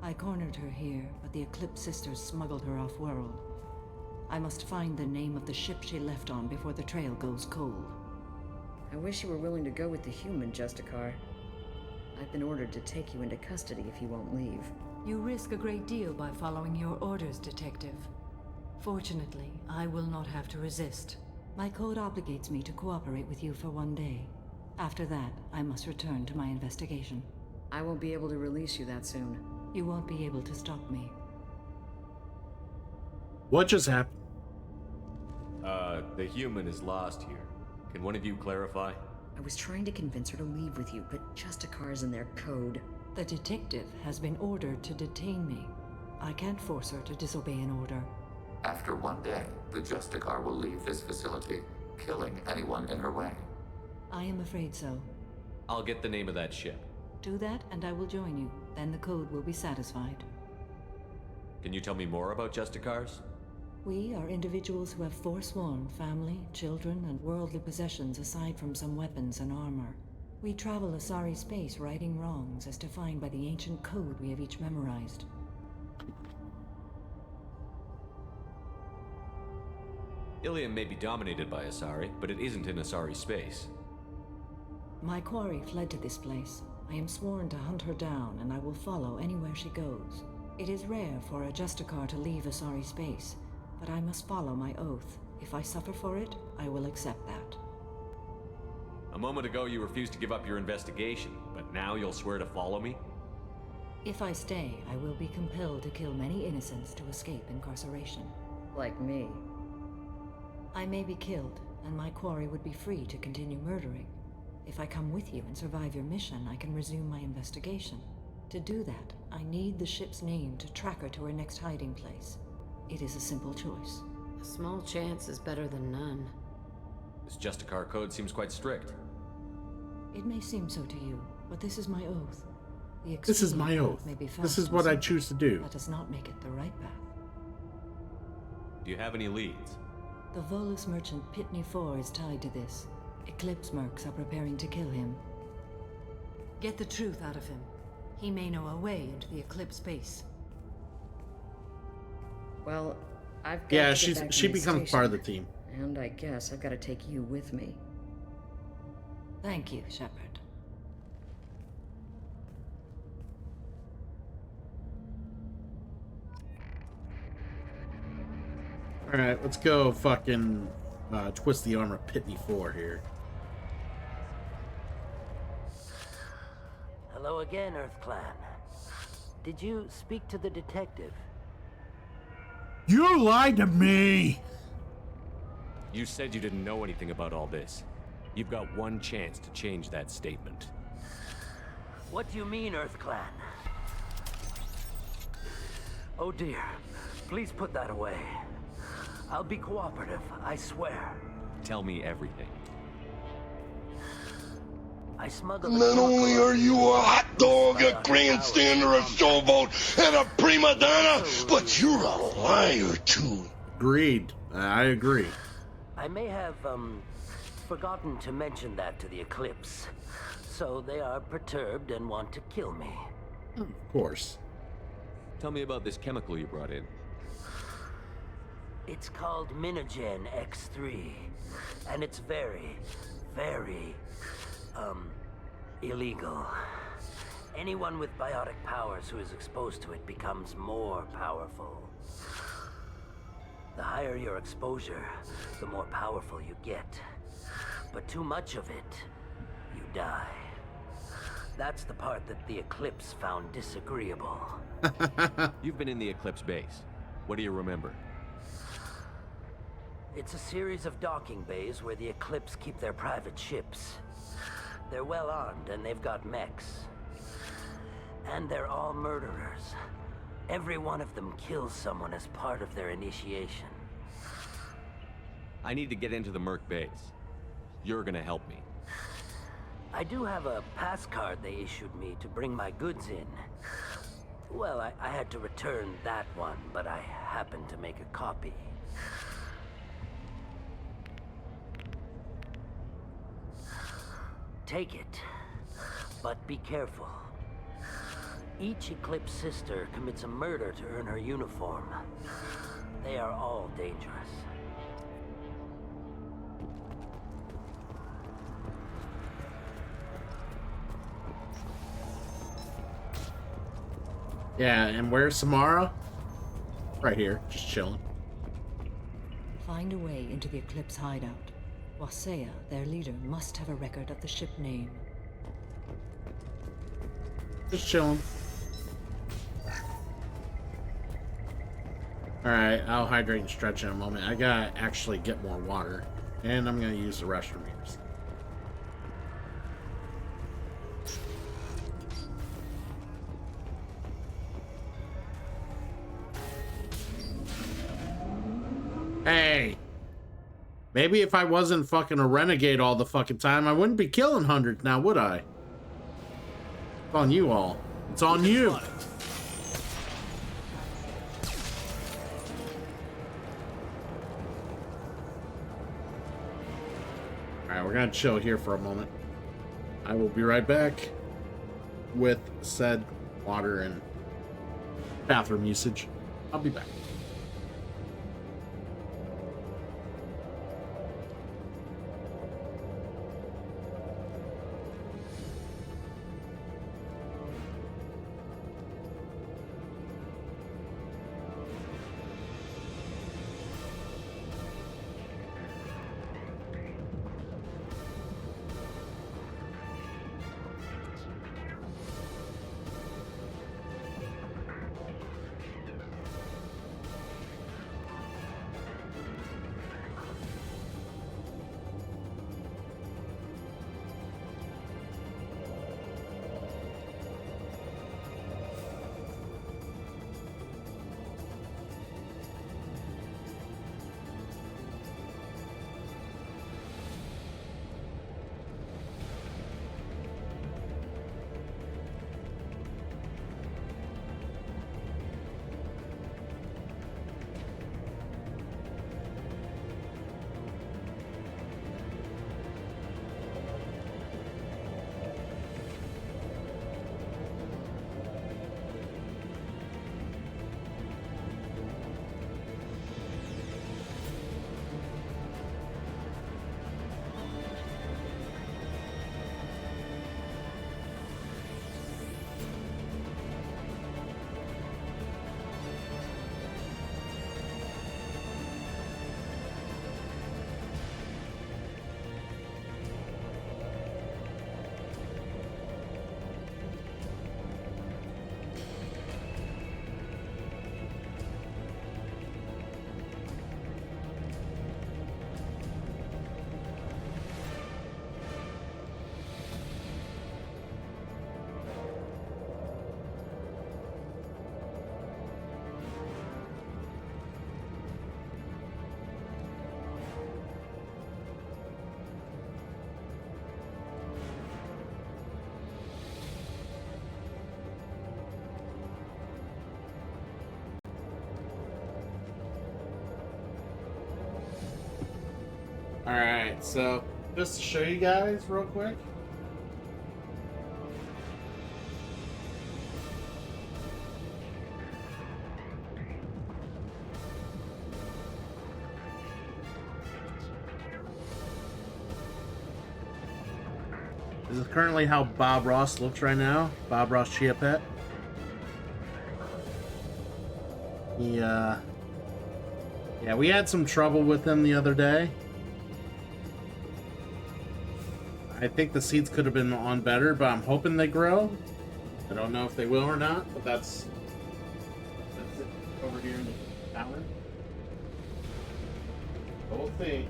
I cornered her here, but the Eclipse Sisters smuggled her off-world. I must find the name of the ship she left on before the trail goes cold. I wish you were willing to go with the human, Justicar. I've been ordered to take you into custody if you won't leave. You risk a great deal by following your orders, Detective. Fortunately, I will not have to resist. My code obligates me to cooperate with you for 1 day. After that, I must return to my investigation. I won't be able to release you that soon. You won't be able to stop me. What just happened? The human is lost here. Can one of you clarify? I was trying to convince her to leave with you, but Justicar's in their code. The detective has been ordered to detain me. I can't force her to disobey an order. After one day, the Justicar will leave this facility, killing anyone in her way. I am afraid so. I'll get the name of that ship. Do that, and I will join you. Then the code will be satisfied. Can you tell me more about Justicars? We are individuals who have forsworn family, children, and worldly possessions aside from some weapons and armor. We travel Asari space righting wrongs as defined by the ancient code we have each memorized. Ilium may be dominated by Asari, but it isn't in Asari space. My quarry fled to this place. I am sworn to hunt her down, and I will follow anywhere she goes. It is rare for a Justicar to leave Asari space, but I must follow my oath. If I suffer for it, I will accept that. A moment ago you refused to give up your investigation, but now you'll swear to follow me? If I stay, I will be compelled to kill many innocents to escape incarceration. Like me. I may be killed, and my quarry would be free to continue murdering. If I come with you and survive your mission, I can resume my investigation. To do that, I need the ship's name to track her to her next hiding place. It is a simple choice. A small chance is better than none. This Justicar code seems quite strict. It may seem so to you, but this is my oath. The This is my oath. This is what I choose to do. That does not make it the right path. Do you have any leads? The Volus merchant Pitney 4 is tied to this. Eclipse mercs are preparing to kill him. Get the truth out of him. He may know a way into the Eclipse base. Well, I've got Yeah, to get back to she my becomes station, part of the team. And I guess I've got to take you with me. Thank you, Shepard. Alright, let's go fucking twist the arm of Pitney 4 here. Hello again, Earth Clan. Did you speak to the detective? You lied to me! You said you didn't know anything about all this. You've got one chance to change that statement. What do you mean, Earth Clan? Oh dear. Please put that away. I'll be cooperative, I swear. Tell me everything. I smuggled Not only are you a hot dog, a grandstander, a showboat, and a prima donna, but you're a liar too. Agreed. I agree. I may have, forgotten to mention that to the Eclipse. So they are perturbed and want to kill me. Of course. Tell me about this chemical you brought in. It's called Minogen X3. And it's very, very, illegal. Anyone with biotic powers who is exposed to it becomes more powerful. The higher your exposure, the more powerful you get. But too much of it, you die. That's the part that the Eclipse found disagreeable. You've been in the Eclipse base. What do you remember? It's a series of docking bays where the Eclipse keep their private ships. They're well armed and they've got mechs. And they're all murderers. Every one of them kills someone as part of their initiation. I need to get into the Merc base. You're gonna help me. I do have a pass card they issued me to bring my goods in. Well, I had to return that one, but I happened to make a copy. Take it, but be careful. Each Eclipse sister commits a murder to earn her uniform. They are all dangerous. Yeah, and where's Samara? Right here, just chilling. Find a way into the Eclipse hideout. Wasea, their leader, must have a record of the ship name. Just chilling. Alright, I'll hydrate and stretch in a moment. I gotta actually get more water. And I'm gonna use the restroom here. Hey. Maybe if I wasn't fucking a renegade all the fucking time, I wouldn't be killing hundreds now, would I? It's on you all. It's on you. Alright, we're gonna chill here for a moment. I will be right back with said water and bathroom usage. I'll be back. Alright, so just to show you guys real quick. This is currently how Bob Ross looks right now. Bob Ross Chia Pet. Yeah, we had some trouble with him the other day. I think the seeds could have been on better, but I'm hoping they grow. I don't know if they will or not, but that's it over here in the tower. We'll see.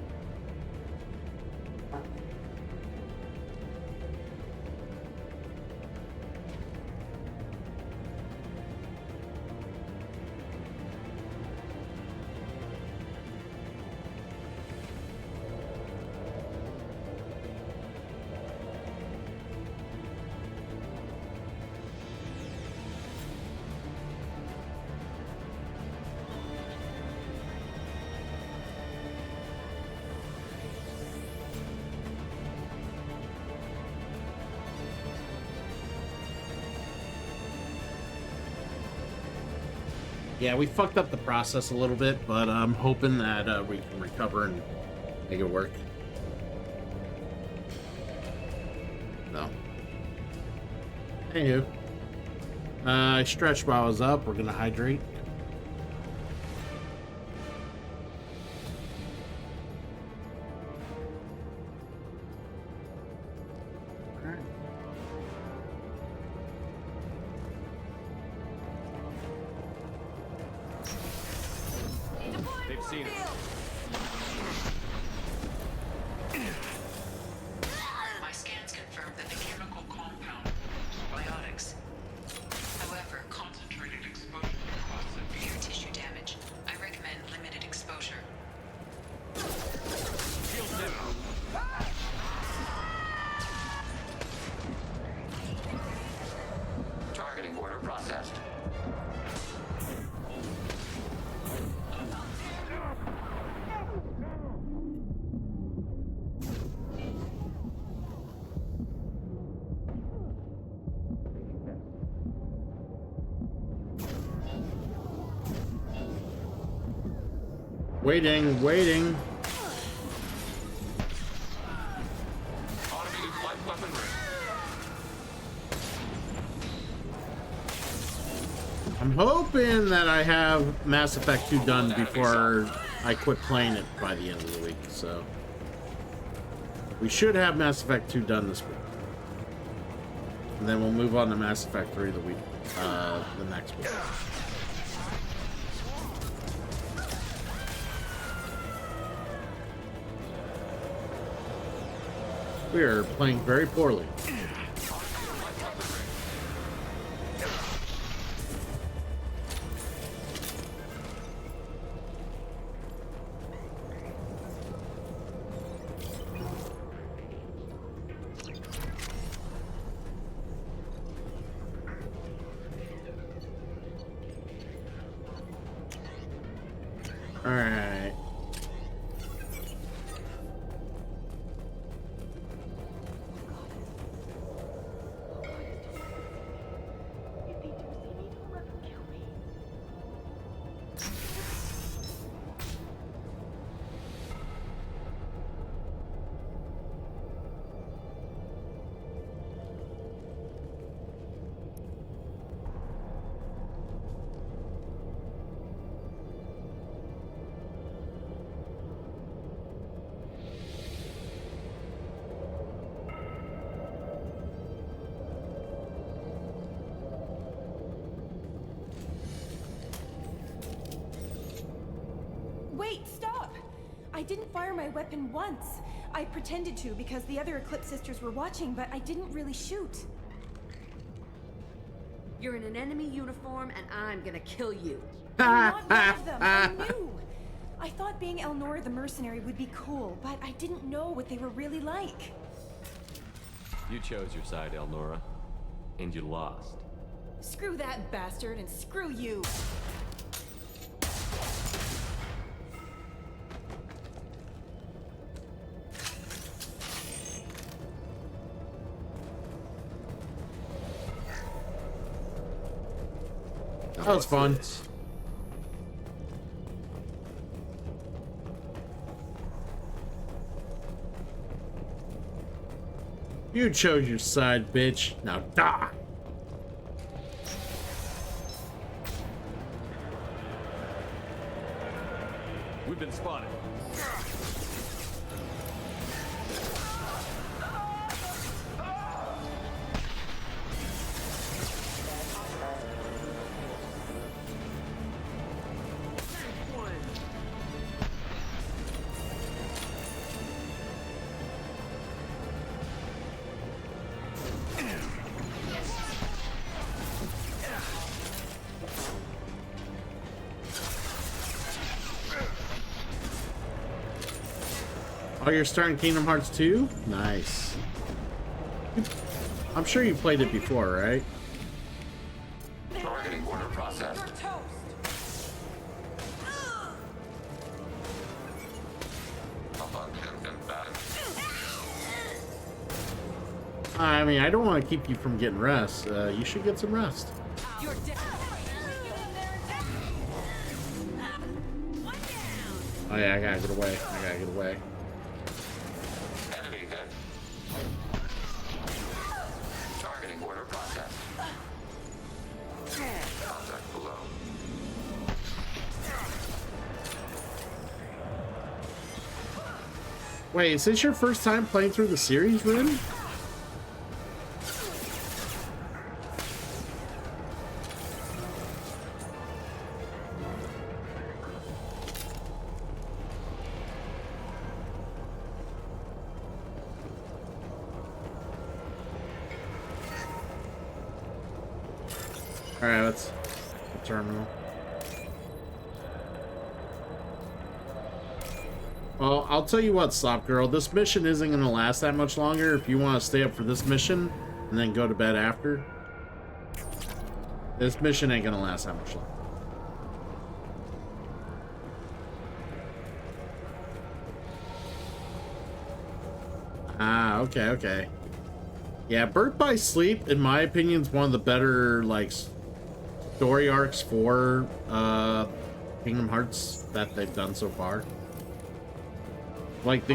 Yeah, we fucked up the process a little bit, but I'm hoping that we can recover and make it work. No. Anywho. I stretched while I was up. We're gonna hydrate. My scans confirm that the chemical compound is biotics. However, concentrated exposure can cause severe tissue damage. I recommend limited exposure. Waiting, waiting. Automated light weaponry. I'm hoping that I have Mass Effect 2 done before I quit playing it by the end of the week, so we should have Mass Effect 2 done this week. And then we'll move on to Mass Effect 3 the next week. We are playing very poorly. All right. Wait, stop! I didn't fire my weapon once. I pretended to because the other Eclipse sisters were watching, but I didn't really shoot. You're in an enemy uniform, and I'm gonna kill you. I'm not one of them. I knew. I thought being Elnora the mercenary would be cool, but I didn't know what they were really like. You chose your side, Elnora, and you lost. Screw that bastard, and screw you. That was fun. You chose your side, bitch. Now die. We've been spotted. Oh, you're starting Kingdom Hearts 2? Nice. I'm sure you played it before, right? Targeting order processed. I mean, I don't want to keep you from getting rest. You should get some rest. Oh yeah, I gotta get away. I gotta get away. Enemy hit. Targeting order processed. Contact below. Wait, is this your first time playing through the series, Rin? Alright, let's terminal. Well, I'll tell you what, Slop Girl, this mission isn't going to last that much longer. If you want to stay up for this mission and then go to bed after, this mission ain't going to last that much longer. Ah, okay, okay. Yeah, Birth by Sleep, in my opinion, is one of the better, like, story arcs for Kingdom Hearts that they've done so far. Like,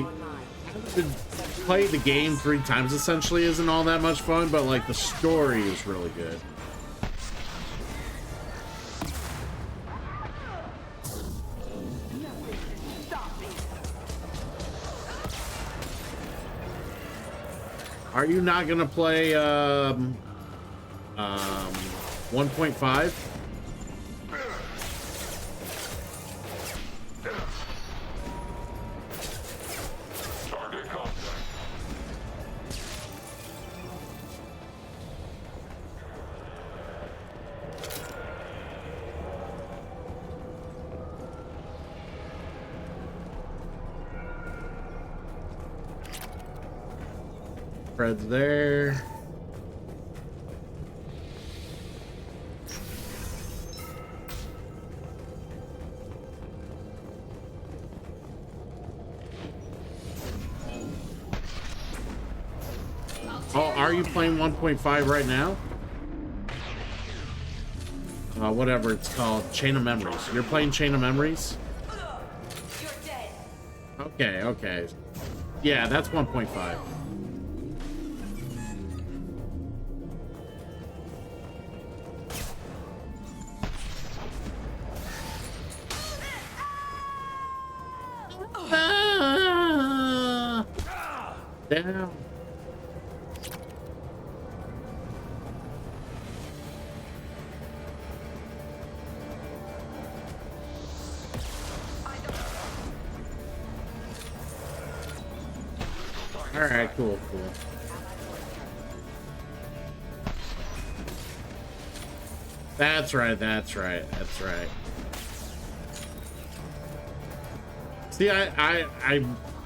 play the game 3 times essentially isn't all that much fun, but like the story is really good. Are you not gonna play 1.5? Fred's there. Oh, are you playing 1.5 right now? Whatever it's called, Chain of Memories. You're playing Chain of Memories? You're dead. Okay, okay. Yeah, that's 1.5. Down. All right, cool, cool. That's right, that's right, that's right. See,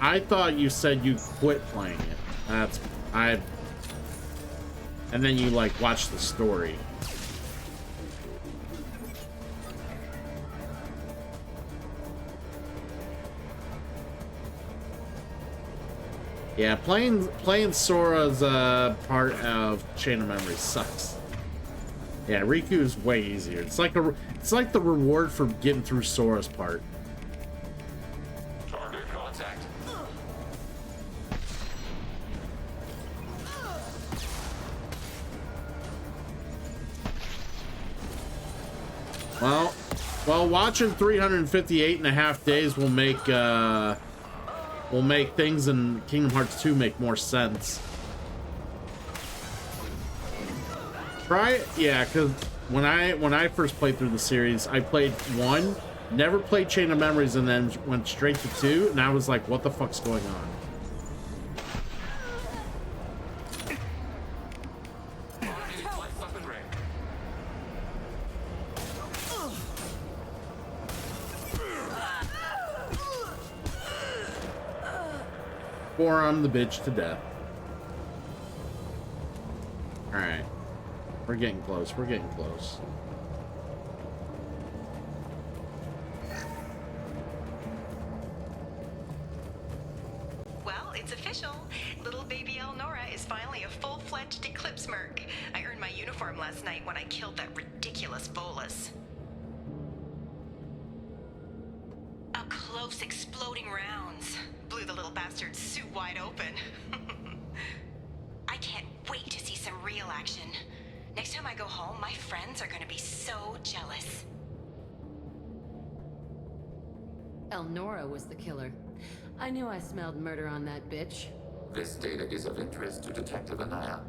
I thought you said you quit playing it. And then you like watch the story. Yeah, playing Sora's part of Chain of Memories sucks. Yeah, Riku's way easier. It's like the reward for getting through Sora's part. Target contact. Well, watching 358.5 days will make things in Kingdom Hearts 2 make more sense. Try it? Yeah, because when I first played through the series, I played 1, never played Chain of Memories, and then went straight to 2, and I was like, what the fuck's going on? Forearm the bitch to death. Alright. We're getting close. We're getting close. Well, it's official. Little baby Elnora is finally a full-fledged Eclipse Merc. I earned my uniform last night when I killed that ridiculous Volus. Up close, exploding rounds. Blew the little bastard's suit wide open. I can't wait to see some real action. Next time I go home, my friends are gonna be so jealous. Elnora was the killer. I knew I smelled murder on that bitch. This data is of interest to Detective Anaya.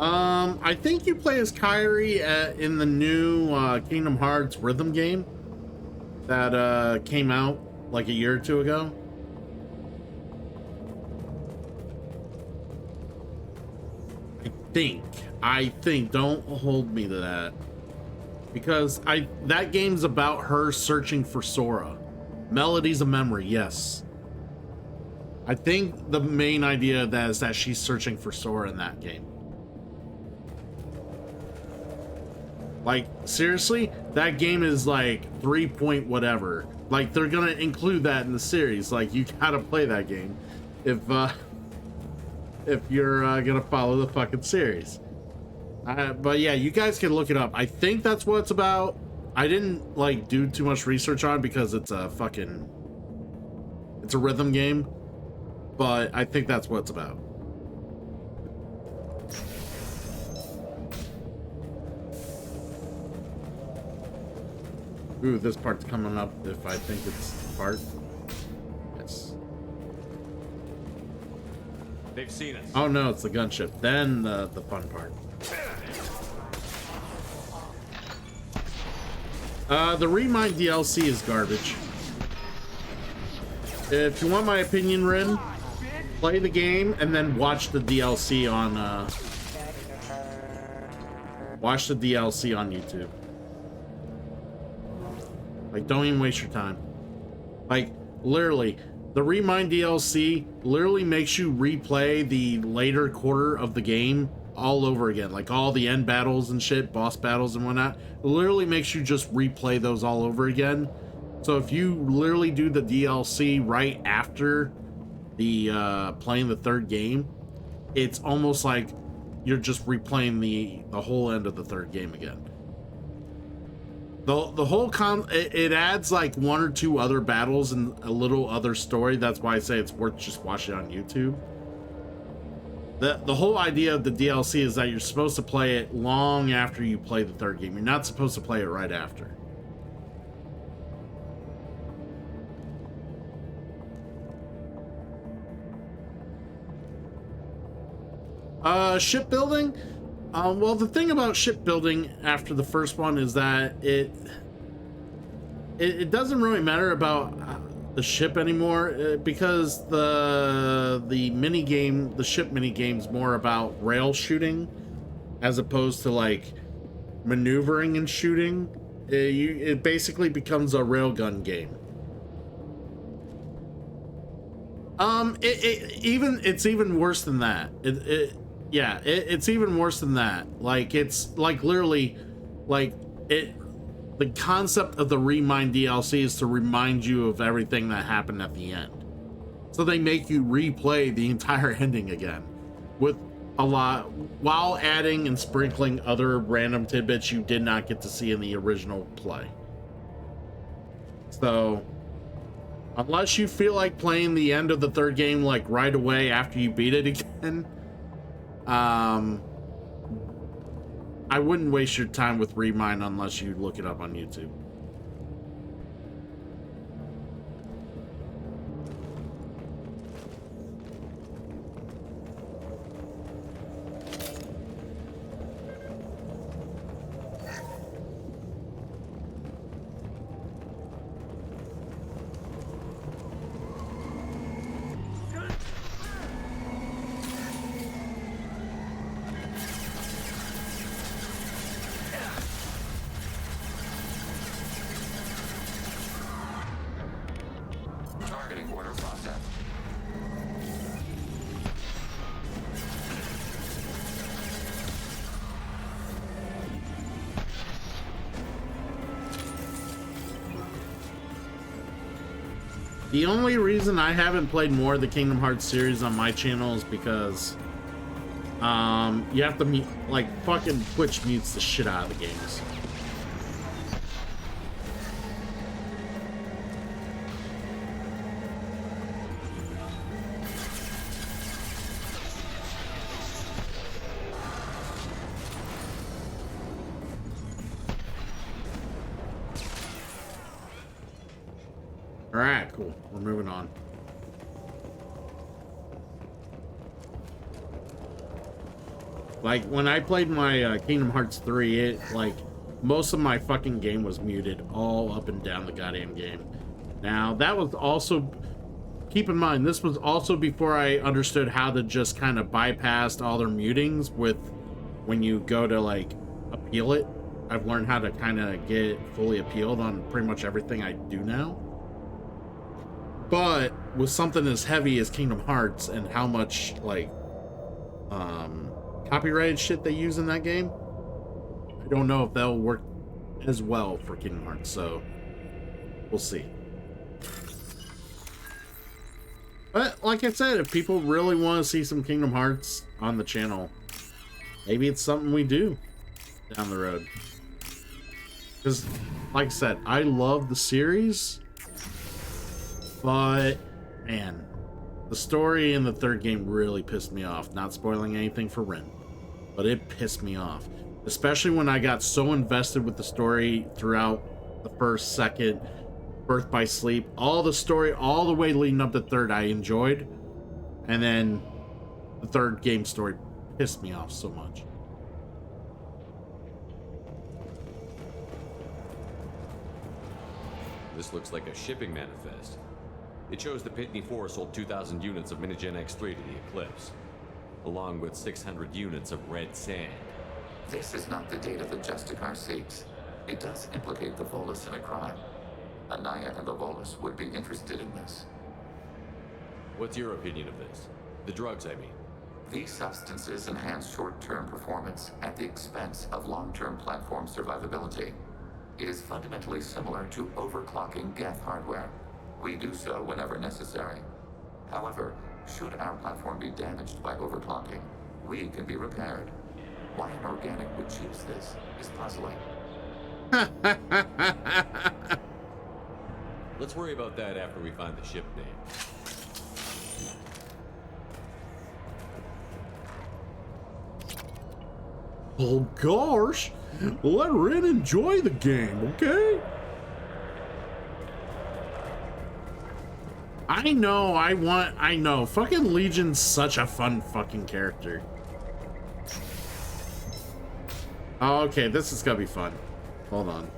I think you play as Kairi in the new Kingdom Hearts rhythm game that came out like a year or 2 ago. I think, don't hold me to that. Because that game's about her searching for Sora. Melodies of Memory, yes. I think the main idea of that is that she's searching for Sora in that game. Like, seriously, that game is like 3 point whatever. Like, they're gonna include that in the series. Like, you gotta play that game if you're gonna follow the fucking series. But yeah, you guys can look it up. I think that's what it's about. I didn't like do too much research on it because it's a rhythm game, but I think that's what it's about. Ooh, this part's coming up if I think it's the part. Yes. They've seen us. Oh no, it's the gunship. Then the fun part. The Remind DLC is garbage. If you want my opinion, Rin, play the game and then watch the DLC on YouTube. Like, don't even waste your time. Like, literally, the Remind DLC literally makes you replay the later quarter of the game all over again. Like, all the end battles and shit, boss battles and whatnot. It literally makes you just replay those all over again. So if you literally do the DLC right after the playing the third game, it's almost like you're just replaying the whole end of the third game again. The whole it adds like one or two other battles and a little other story. That's why I say it's worth just watching it on YouTube. The whole idea of the DLC is that you're supposed to play it long after you play the third game. You're not supposed to play it right after. Shipbuilding? Well, the thing about shipbuilding after the first one is that it doesn't really matter about the ship anymore, because the ship mini game's more about rail shooting as opposed to like maneuvering and shooting. It basically becomes a railgun game. It's even worse than that. It's even worse than that. Like, it's like literally like the concept of the Remind DLC is to remind you of everything that happened at the end. So they make you replay the entire ending again with a lot, while adding and sprinkling other random tidbits you did not get to see in the original play. So unless you feel like playing the end of the third game like right away after you beat it again, I wouldn't waste your time with Remind unless you look it up on YouTube. The only reason I haven't played more of the Kingdom Hearts series on my channel is because you have to mute, like, fucking Twitch mutes the shit out of the games. Alright, cool. We're moving on. Like, when I played my Kingdom Hearts 3, it, like, most of my fucking game was muted all up and down the goddamn game. Now, that was also... Keep in mind, this was also before I understood how to just kind of bypass all their mutings with... When you go to, like, appeal it. I've learned how to kind of get it fully appealed on pretty much everything I do now. But with something as heavy as Kingdom Hearts and how much, like, copyrighted shit they use in that game, I don't know if that'll work as well for Kingdom Hearts, so we'll see. But like I said, if people really want to see some Kingdom Hearts on the channel, maybe it's something we do down the road. Because like I said, I love the series, but man, the story in the third game really pissed me off. Not spoiling anything for Ren, but it pissed me off, especially when I got so invested with the story throughout the first, second, Birth by Sleep, all the story, all the way leading up to third, I enjoyed, and then the third game story pissed me off so much. This looks like a shipping manifest. It shows the Pitney 4 sold 2,000 units of Minigen X3 to the Eclipse, along with 600 units of red sand. This is not the data that Justicar seeks. It does implicate the Volus in a crime. Anaya and the Volus would be interested in this. What's your opinion of this? The drugs, I mean. These substances enhance short-term performance at the expense of long-term platform survivability. It is fundamentally similar to overclocking Geth hardware. We do so whenever necessary. However, should our platform be damaged by overclocking, we can be repaired. Why an organic would choose this is puzzling. Let's worry about that after we find the ship name. Oh gosh, let Ren enjoy the game, okay? I know, fucking Legion's such a fun fucking character. Oh, okay, this is gonna be fun. Hold on.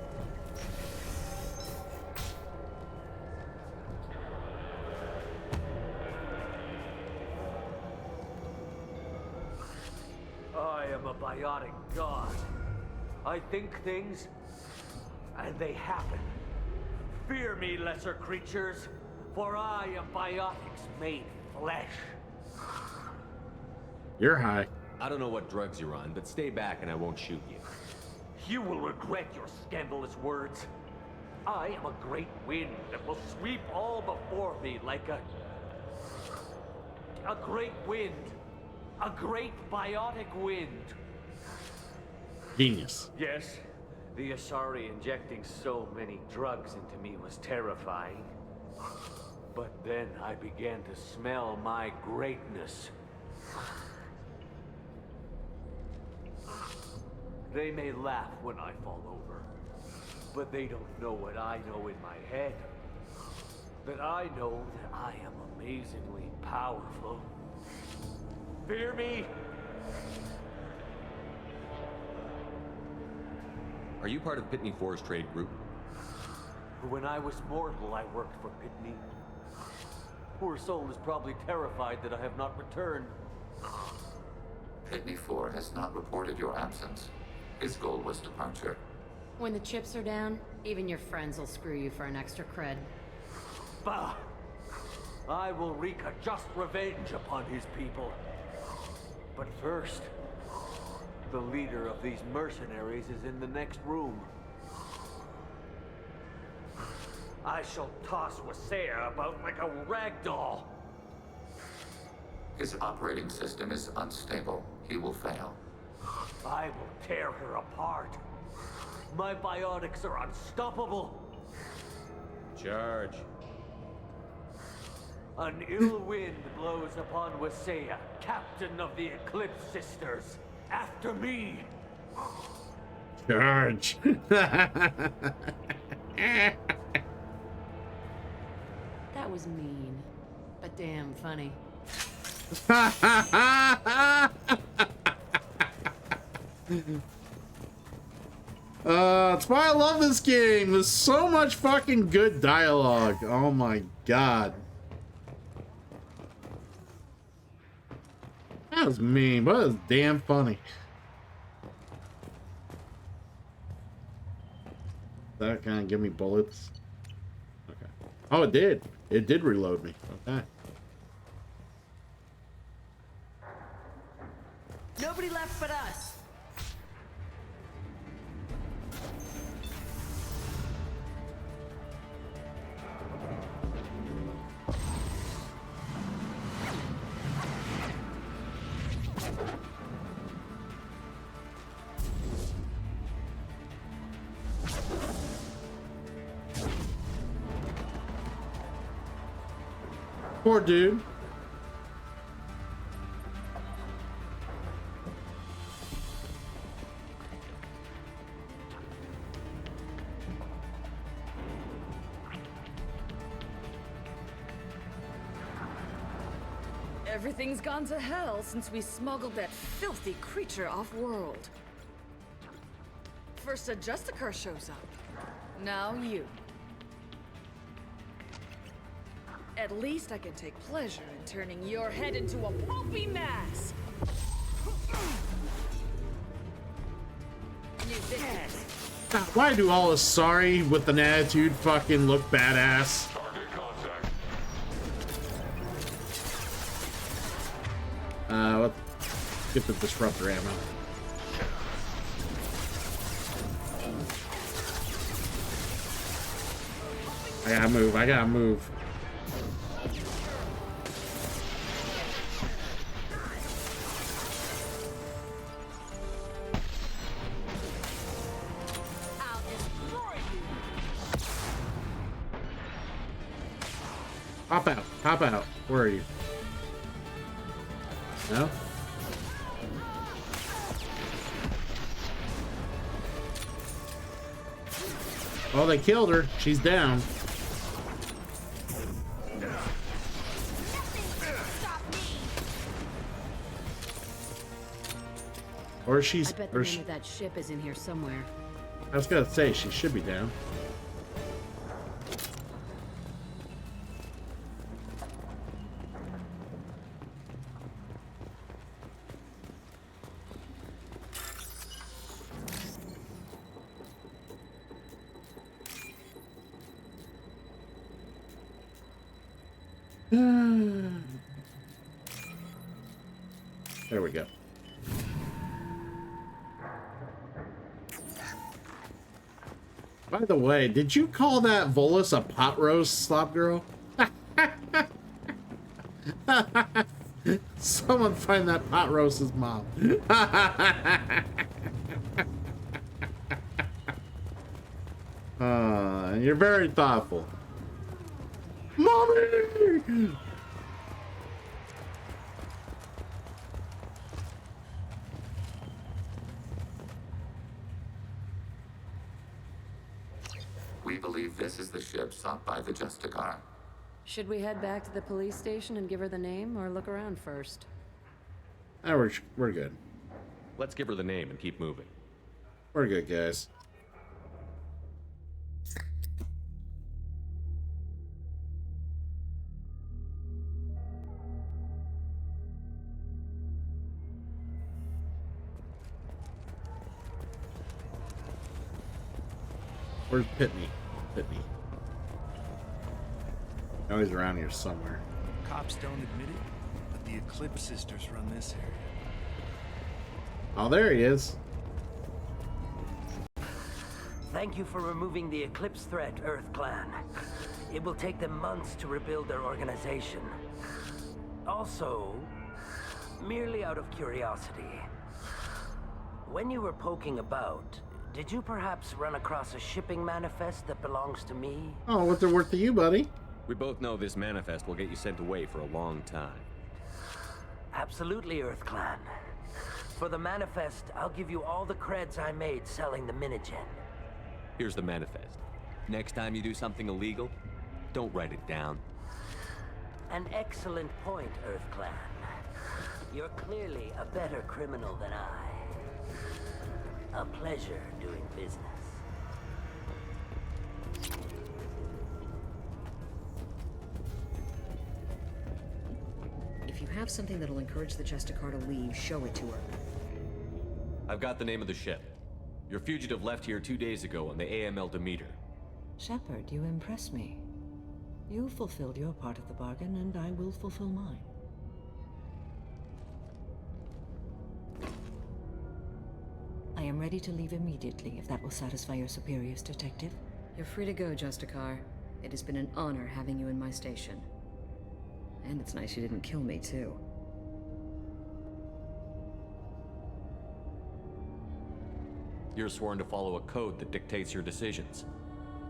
I am a biotic god. I think things, and they happen. Fear me, lesser creatures, for I am biotics made flesh. You're high. I don't know what drugs you're on, but stay back and I won't shoot you. You will regret your scandalous words. I am a great wind that will sweep all before me like a great wind. A great biotic wind. Genius. Yes, the Asari injecting so many drugs into me was terrifying. But then I began to smell my greatness. They may laugh when I fall over, but they don't know what I know in my head. That I know that I am amazingly powerful. Fear me? Are you part of Pitney 4's trade group? When I was mortal, I worked for Pitney. Poor soul is probably terrified that I have not returned. Pitney 4 has not reported your absence. His goal was departure. When the chips are down, even your friends will screw you for an extra cred. Bah! I will wreak a just revenge upon his people. But first, the leader of these mercenaries is in the next room. I shall toss Wasea about like a rag doll. His operating system is unstable. He will fail. I will tear her apart. My biotics are unstoppable. Charge. An ill wind blows upon Wasea, captain of the Eclipse Sisters. After me. Charge. That was mean, but damn funny. That's why I love this game. There's so much fucking good dialogue. Oh my god. That was mean, but it was damn funny. That kind of give me bullets. Okay. Oh, it did. It did reload me. Okay. Nobody left but us. Poor dude. Everything's gone to hell since we smuggled that filthy creature off-world. First a Justicar shows up. Now you. At least I can take pleasure in turning your head into a pulpy mass. You dead. Why do all Asari with an attitude fucking look badass? Let's get the disruptor ammo. I gotta move, I gotta move. Pop out, pop out. Where are you? No? Oh, they killed her. She's down. Or she's. I bet the name of that ship is in here somewhere. I was gonna say she should be down. There we go. By the way, did you call that Volus a pot roast, Slop Girl? Someone find that pot roast's mom. You're very thoughtful. Mommy! We believe this is the ship sought by the Justicar. Should we head back to the police station and give her the name, or look around first? We're good. Let's give her the name and keep moving. We're good, guys. Where's Pitney? Pitney. Oh, he's around here somewhere. Cops don't admit it, but the Eclipse Sisters run this area. Oh, there he is. Thank you for removing the Eclipse threat, Earth Clan. It will take them months to rebuild their organization. Also, merely out of curiosity, when you were poking about, did you perhaps run across a shipping manifest that belongs to me? Oh, what's it worth to you, buddy? We both know this manifest will get you sent away for a long time. Absolutely, Earth Clan. For the manifest, I'll give you all the creds I made selling the Minigen. Here's the manifest. Next time you do something illegal, don't write it down. An excellent point, Earth Clan. You're clearly a better criminal than I. A pleasure doing business. If you have something that'll encourage the Justicar to leave, show it to her. I've got the name of the ship. Your fugitive left here 2 days ago on the AML Demeter. Shepard, you impress me. You fulfilled your part of the bargain, and I will fulfill mine. I am ready to leave immediately, if that will satisfy your superiors, Detective. You're free to go, Justicar. It has been an honor having you in my station. And it's nice you didn't kill me, too. You're sworn to follow a code that dictates your decisions.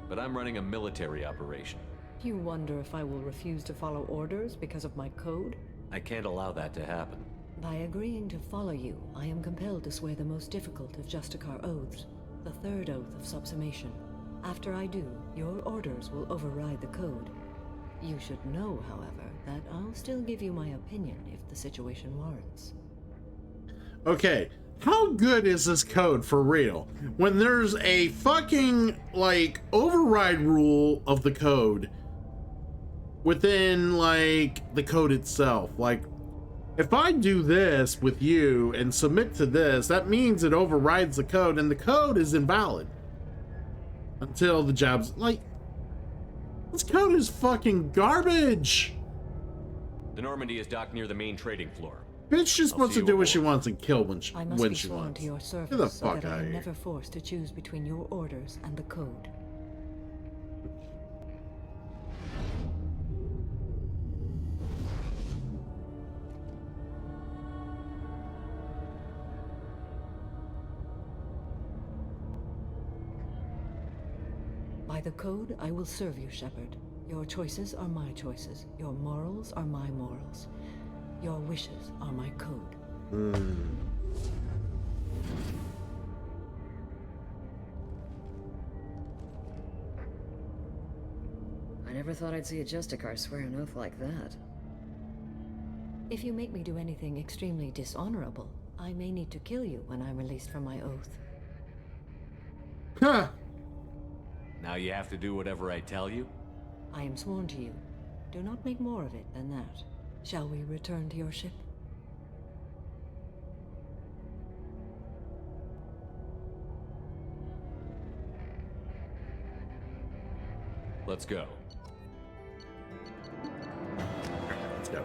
But I'm running a military operation. You wonder if I will refuse to follow orders because of my code? I can't allow that to happen. By agreeing to follow you, I am compelled to swear the most difficult of Justicar oaths, the third oath of subsumation. After I do, your orders will override the code. You should know, however, that I'll still give you my opinion if the situation warrants. Okay, how good is this code for real? When there's a fucking, like, override rule of the code within, like, the code itself. Like, if I do this with you and submit to this, that means it overrides the code, and the code is invalid until the job's, like, this code is fucking garbage. The Normandy is docked near the main trading floor. Bitch just wants to do what she wants and kill when she I must be sworn wants. to your Get the service so fuck that I out of am here. never forced to choose between your orders and the code. By the code, I will serve you, Shepard. Your choices are my choices. Your morals are my morals. Your wishes are my code. I never thought I'd see a Justicar swear an oath like that. If you make me do anything extremely dishonorable, I may need to kill you when I'm released from my oath. Huh. Now you have to do whatever I tell you? I am sworn to you. Do not make more of it than that. Shall we return to your ship? Let's go. Let's go.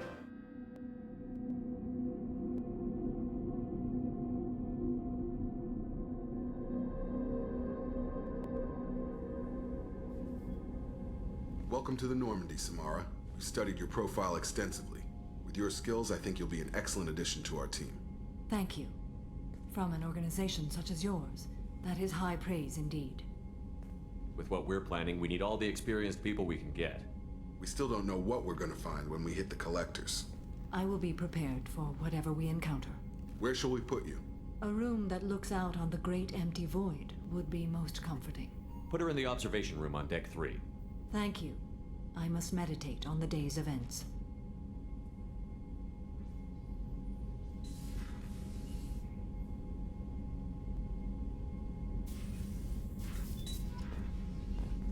Welcome to the Normandy, Samara. We studied your profile extensively. With your skills, I think you'll be an excellent addition to our team. Thank you. From an organization such as yours, that is high praise indeed. With what we're planning, we need all the experienced people we can get. We still don't know what we're gonna find when we hit the collectors. I will be prepared for whatever we encounter. Where shall we put you? A room that looks out on the great empty void would be most comforting. Put her in the observation room on deck 3. Thank you. I must meditate on the day's events.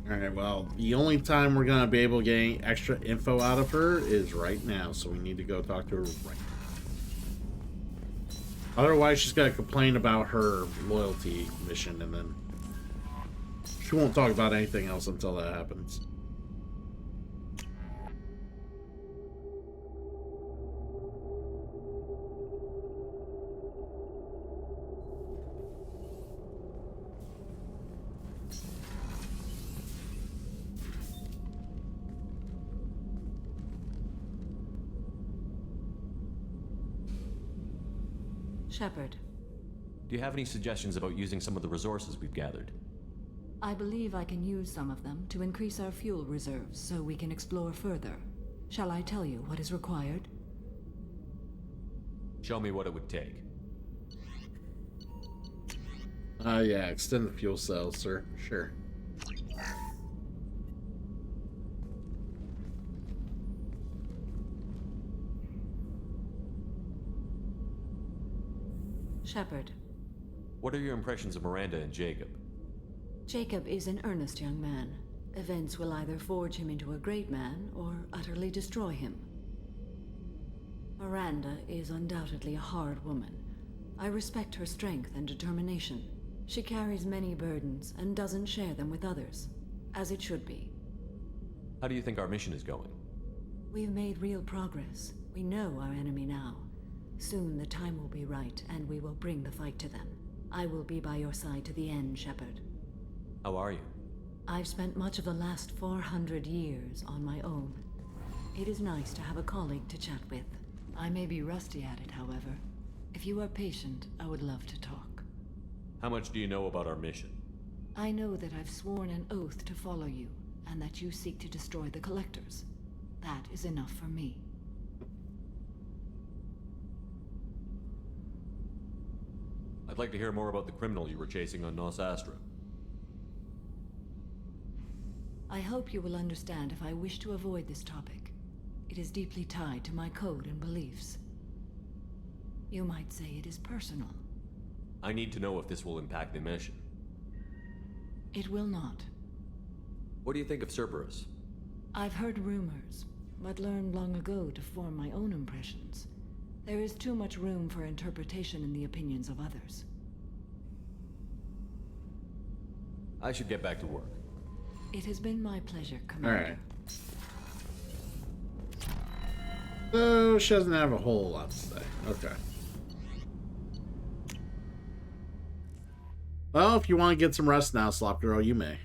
Alright, well, the only time we're gonna be able to get extra info out of her is right now, so we need to go talk to her right now. Otherwise, she's gonna complain about her loyalty mission, and then she won't talk about anything else until that happens. Shepard, Do you have any suggestions about using some of the resources we've gathered? I believe I can use some of them to increase our fuel reserves so we can explore further. Shall I tell you what is required? Show me what it would take. Yeah, extend the fuel cells, sir. Sure. Shepard. What are your impressions of Miranda and Jacob? Jacob is an earnest young man. Events will either forge him into a great man or utterly destroy him. Miranda is undoubtedly a hard woman. I respect her strength and determination. She carries many burdens and doesn't share them with others, as it should be. How do you think our mission is going? We've made real progress. We know our enemy now. Soon the time will be right, and we will bring the fight to them. I will be by your side to the end, Shepard. How are you? I've spent much of the last 400 years on my own. It is nice to have a colleague to chat with. I may be rusty at it, however. If you are patient, I would love to talk. How much do you know about our mission? I know that I've sworn an oath to follow you, and that you seek to destroy the Collectors. That is enough for me. I'd like to hear more about the criminal you were chasing on Nos Astra. I hope you will understand if I wish to avoid this topic. It is deeply tied to my code and beliefs. You might say it is personal. I need to know if this will impact the mission. It will not. What do you think of Cerberus? I've heard rumors, but learned long ago to form my own impressions. There is too much room for interpretation in the opinions of others. I should get back to work. It has been my pleasure, Commander. Alright. So, she doesn't have a whole lot to say. Okay. Well, if you want to get some rest now, Slop Girl, you may.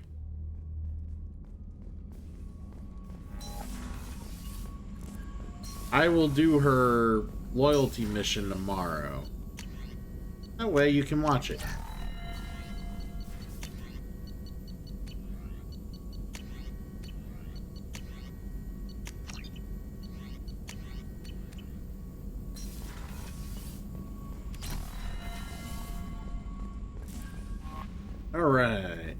I will do her loyalty mission tomorrow. That way you can watch it. All right.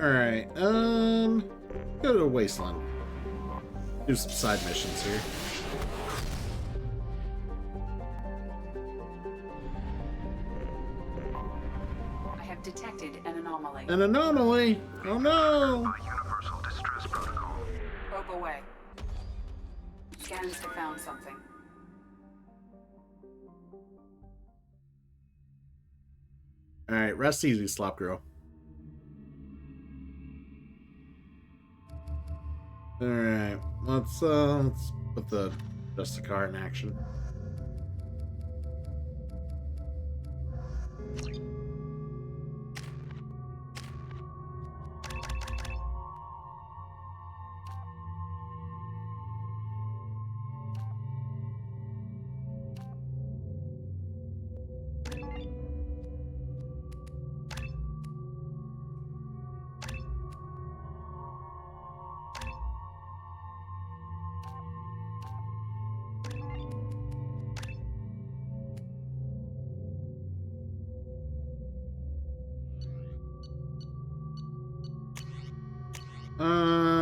Alright, go to the Wasteland. Do some side missions here. I have detected an anomaly. An anomaly? Oh no! Universal distress protocol. Probe away. Scans have found something. Alright, rest easy, Slop Girl. Alright, let's put the Justicar in action.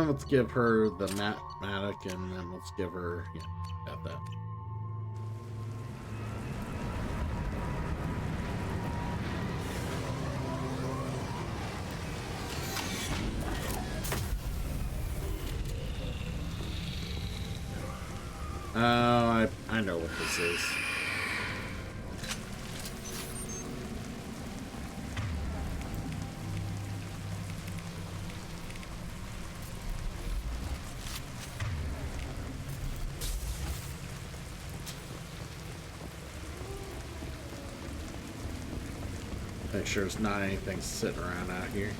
Let's give her the Matic, and then let's give her, yeah, got that. Oh, I know what this is. Make sure there's not anything sitting around out here.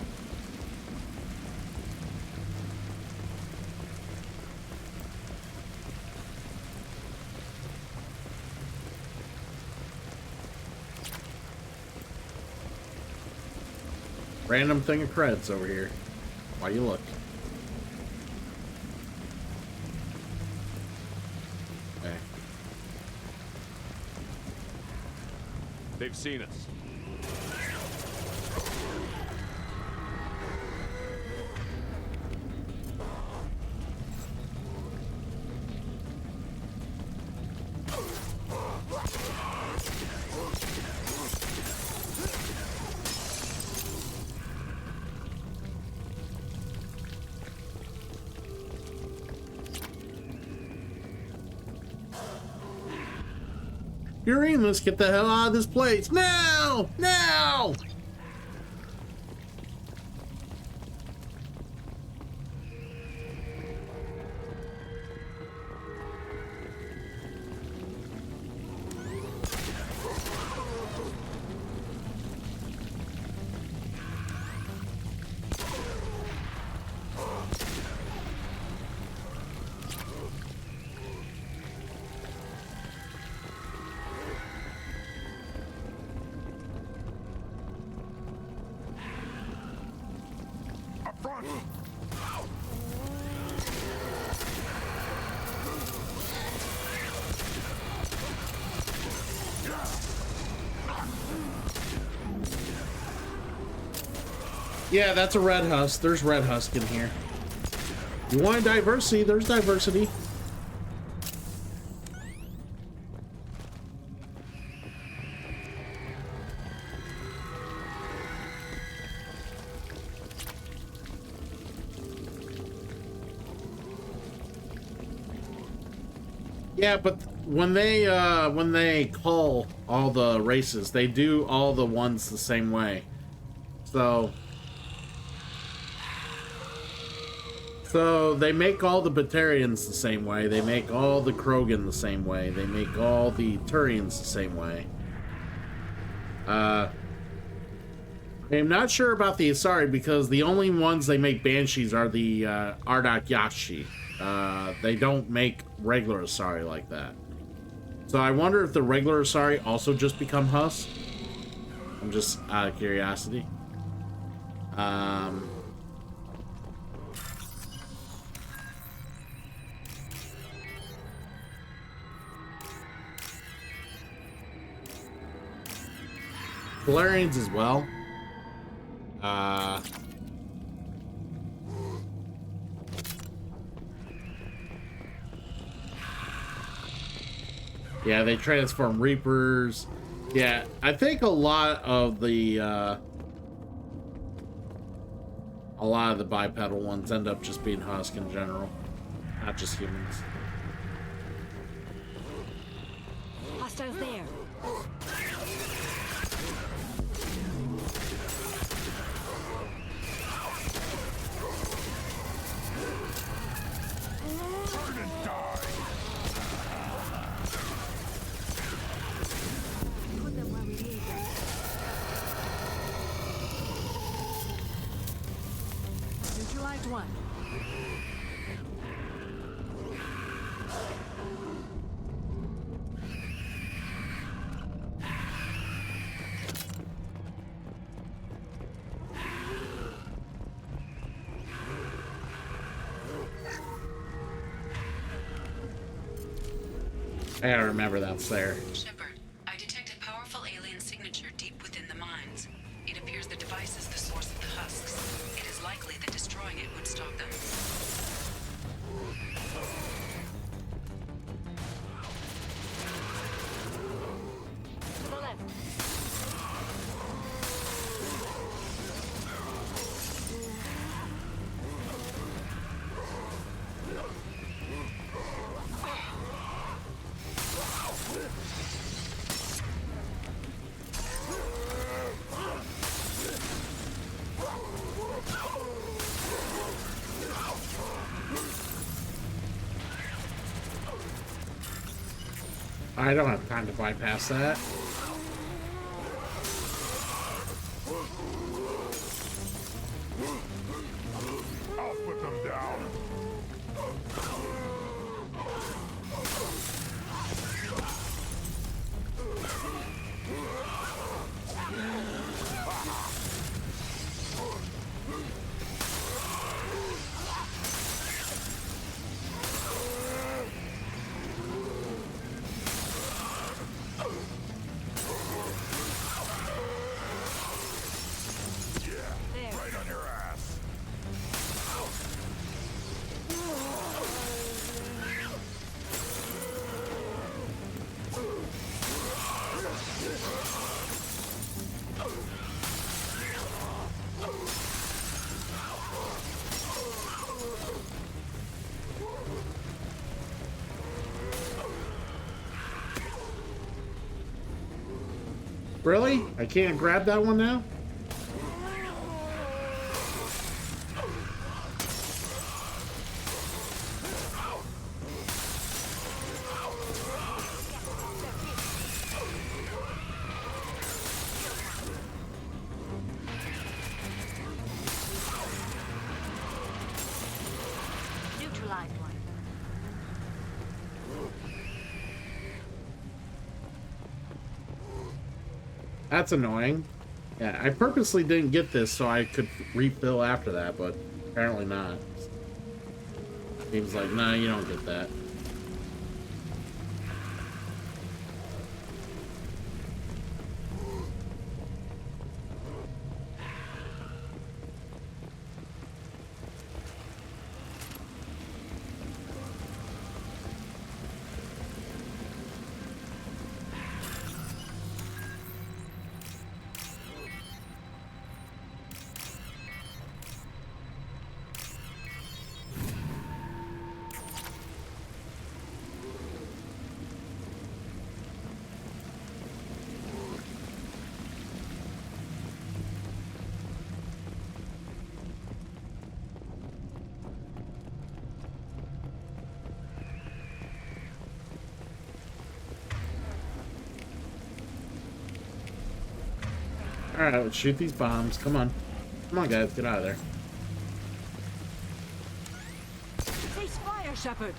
Random thing of creds over here. Why you look? Okay. They've seen us. Yuri, let's get the hell out of this place. Now! Now! Yeah, that's a red husk. There's red husk in here. You want diversity? There's diversity. Yeah, but when they call all the races, they do all the ones the same way. So they make all the Batarians the same way. They make all the Krogan the same way. They make all the Turians the same way. I'm not sure about the Asari because the only ones they make Banshees are the Ardak Yakshi. They don't make regular Asari like that. So I wonder if the regular Asari also just become Husk. I'm just out of curiosity. Valerians as well. Yeah, they transform Reapers. Yeah, I think a lot of the bipedal ones end up just being Husk in general, not just humans. Hostiles there. One. I gotta remember that's there. Shepard, I detect a powerful alien signature deep within the mines. It appears the device is the source of the husks. It is likely that destroying it would stop them. To the left. I don't have time to bypass that. I'll put them down. Really? I can't grab that one now? Neutralize one. That's annoying. Yeah, I purposely didn't get this so I could refill after that, but apparently not. Seems like, nah, you don't get that. Alright, let's shoot these bombs. Come on. Come on, guys. Get out of there. Cease fire, Shepard!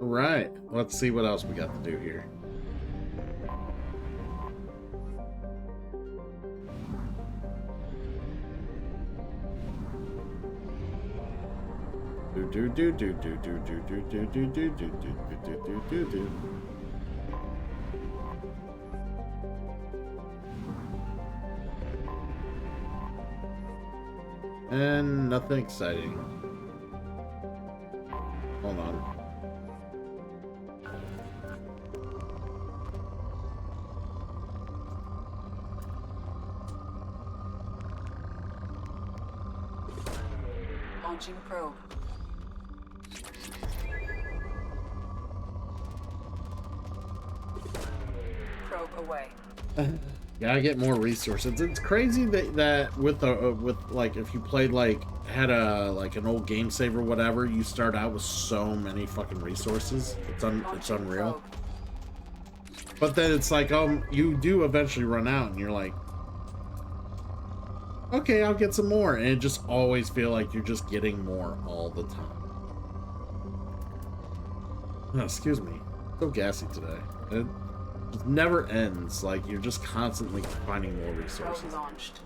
Right, let's see what else we got to do here. And nothing exciting. Hold on. Launching probe. Probe away. Gotta get more resources. It's crazy that with like if you played like had an old game save or whatever, you start out with so many fucking resources. It's unreal. But then it's like you do eventually run out, and you're like, okay, I'll get some more, and it just always feel like you're just getting more all the time. Oh, excuse me, so gassy today. It just never ends. Like you're just constantly finding more resources. Probe launched.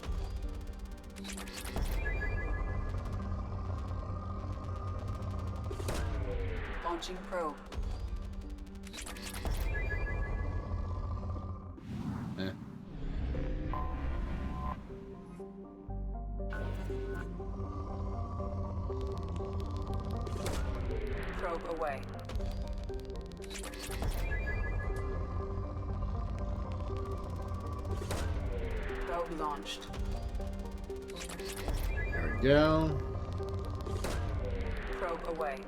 Launching probe. Eh. Probe away. Probe launched. There we go. Probe away.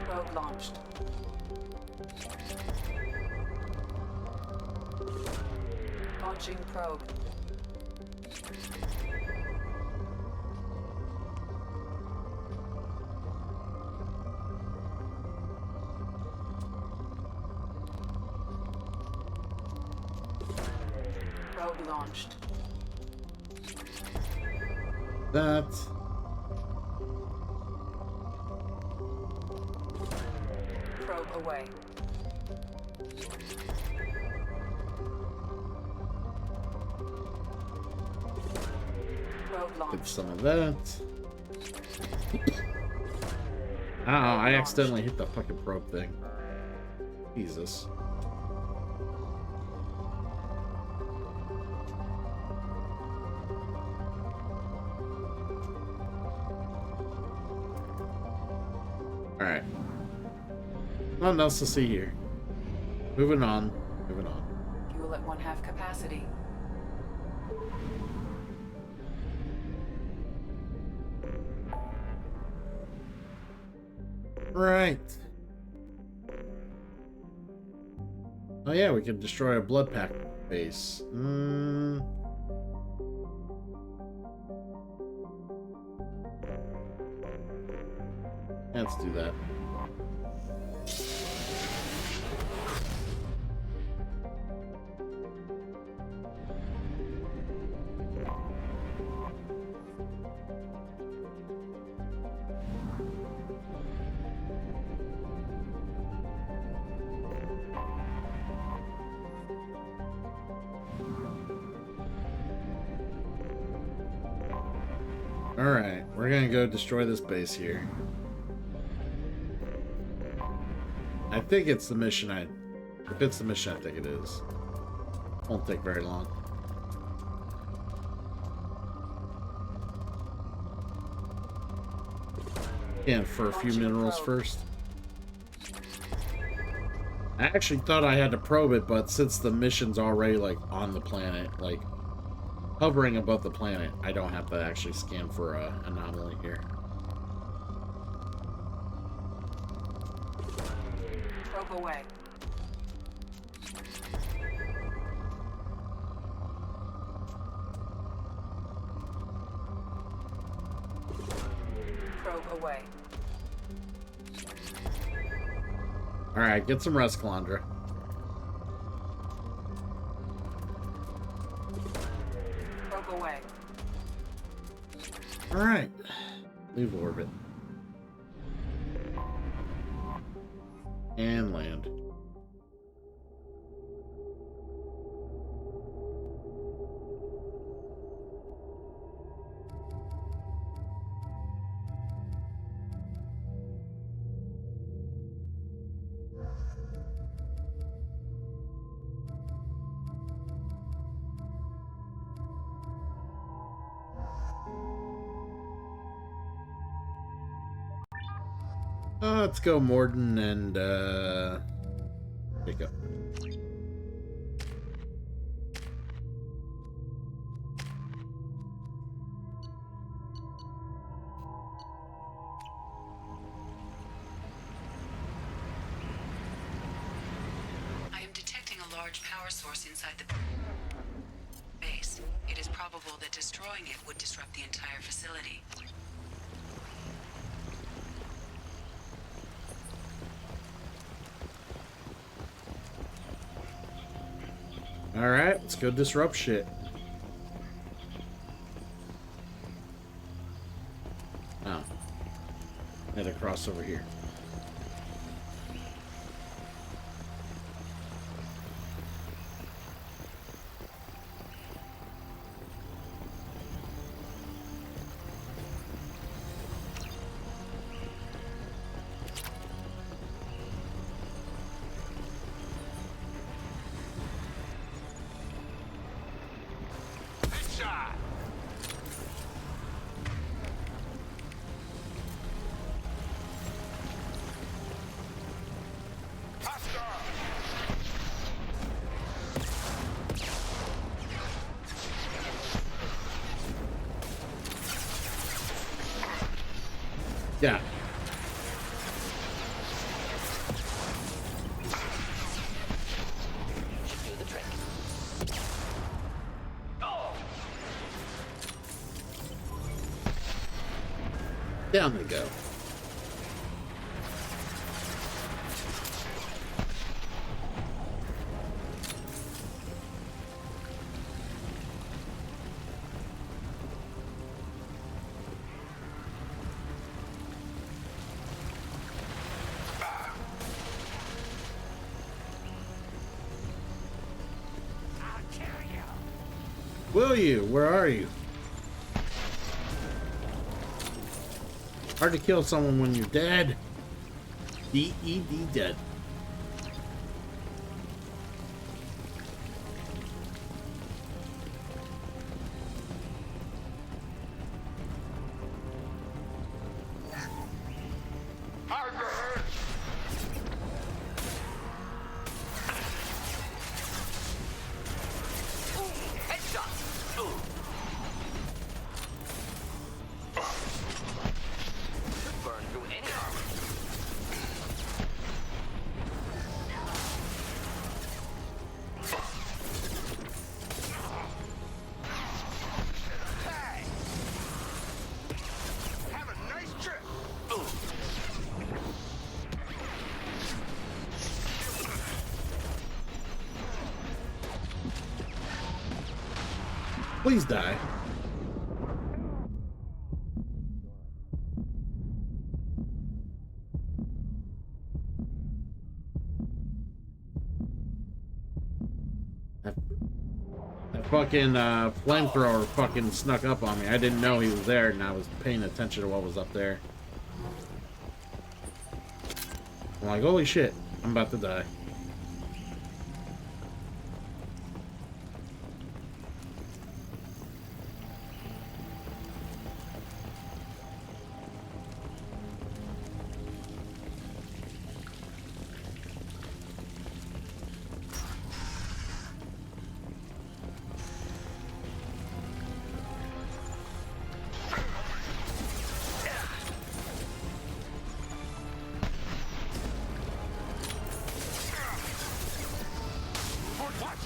Probe launched. Launching probe. Probe launched. That. Probe away. Probe launched. Get some of that. Oh, I accidentally hit the fucking probe thing. Jesus. Alright. Nothing else to see here. Moving on. Moving on. Fuel at 1/2 capacity. Right. Oh yeah, we can destroy a blood pack base. Let's do that. Alright, we're gonna go destroy this base here. I think it's the mission if it's the mission, I think it is. Won't take very long. And for a few minerals first. I actually thought I had to probe it, but since the mission's already, like, on the planet, like, hovering above the planet, I don't have to actually scan for a anomaly here. Probe away. Probe away. Alright, get some rest, Calandra. Probe away. Alright. Leave orbit. And land. Let's go Mordin and pick up. I am detecting a large power source inside the base. It is probable that destroying it would disrupt the entire facility. Alright, let's go disrupt shit. Oh. Head across over here. Yeah. Do the trick. Down they go. Will you? Where are you? Hard to kill someone when you're dead. D-E-D dead. Please die. That fucking flamethrower fucking snuck up on me. I didn't know he was there, and I was paying attention to what was up there. I'm like, holy shit, I'm about to die.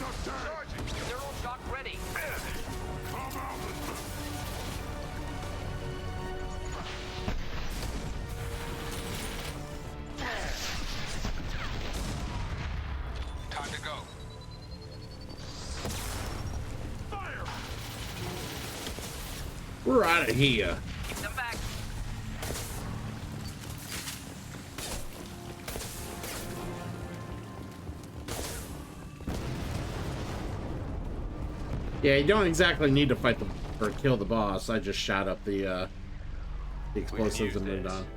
Sergeant, zero shot ready. Come out! Time to go. Fire! We're out of here. Keep them back. Yeah, you don't exactly need to fight or kill the boss. I just shot up the explosives and moved on.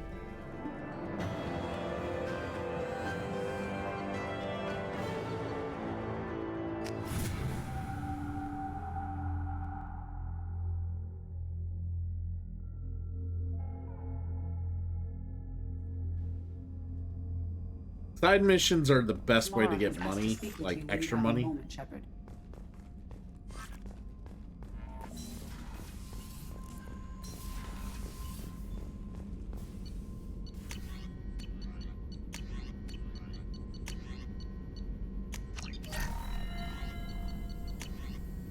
Side missions are the best way to get money, like extra money.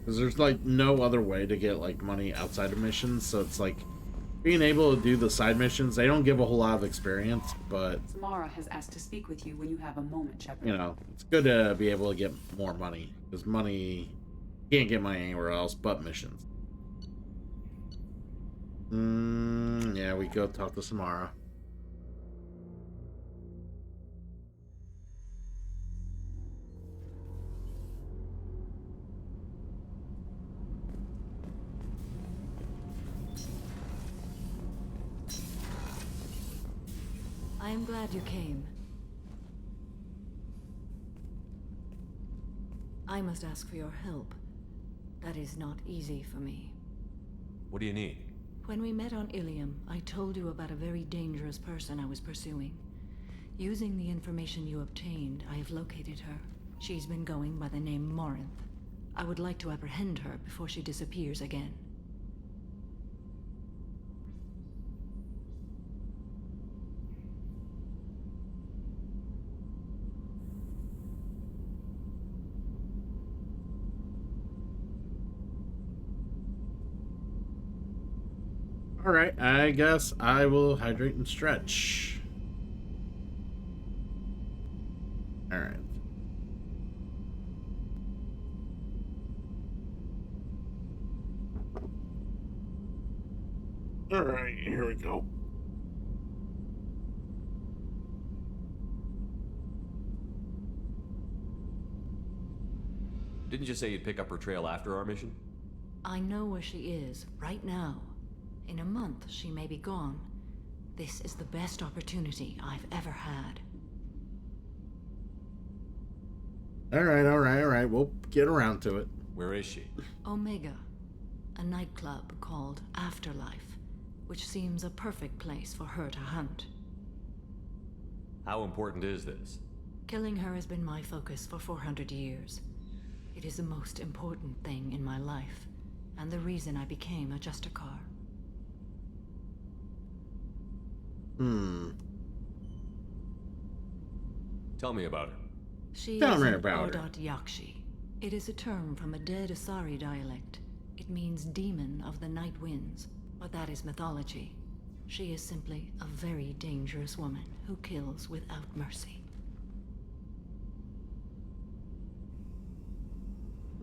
Because there's like no other way to get like money outside of missions, so it's like being able to do the side missions, they don't give a whole lot of experience, but Samara has asked to speak with you when you have a moment, Shepard. you know, it's good to be able to get more money. Because money, you can't get money anywhere else but missions. Yeah, we go talk to Samara. I am glad you came. I must ask for your help. That is not easy for me. What do you need? When we met on Ilium, I told you about a very dangerous person I was pursuing. Using the information you obtained, I have located her. She's been going by the name Morinth. I would like to apprehend her before she disappears again. Alright, I guess I will hydrate and stretch. Alright. Alright, here we go. Didn't you say you'd pick up her trail after our mission? I know where she is, right now. In a month, she may be gone. This is the best opportunity I've ever had. Alright. We'll get around to it. Where is she? Omega, a nightclub called Afterlife, which seems a perfect place for her to hunt. How important is this? Killing her has been my focus for 400 years. It is the most important thing in my life, and the reason I became a Justicar. Tell me about her. She Tell is me an about her. Ardat Yakshi. It is a term from a dead Asari dialect. It means demon of the night winds, but that is mythology. She is simply a very dangerous woman who kills without mercy.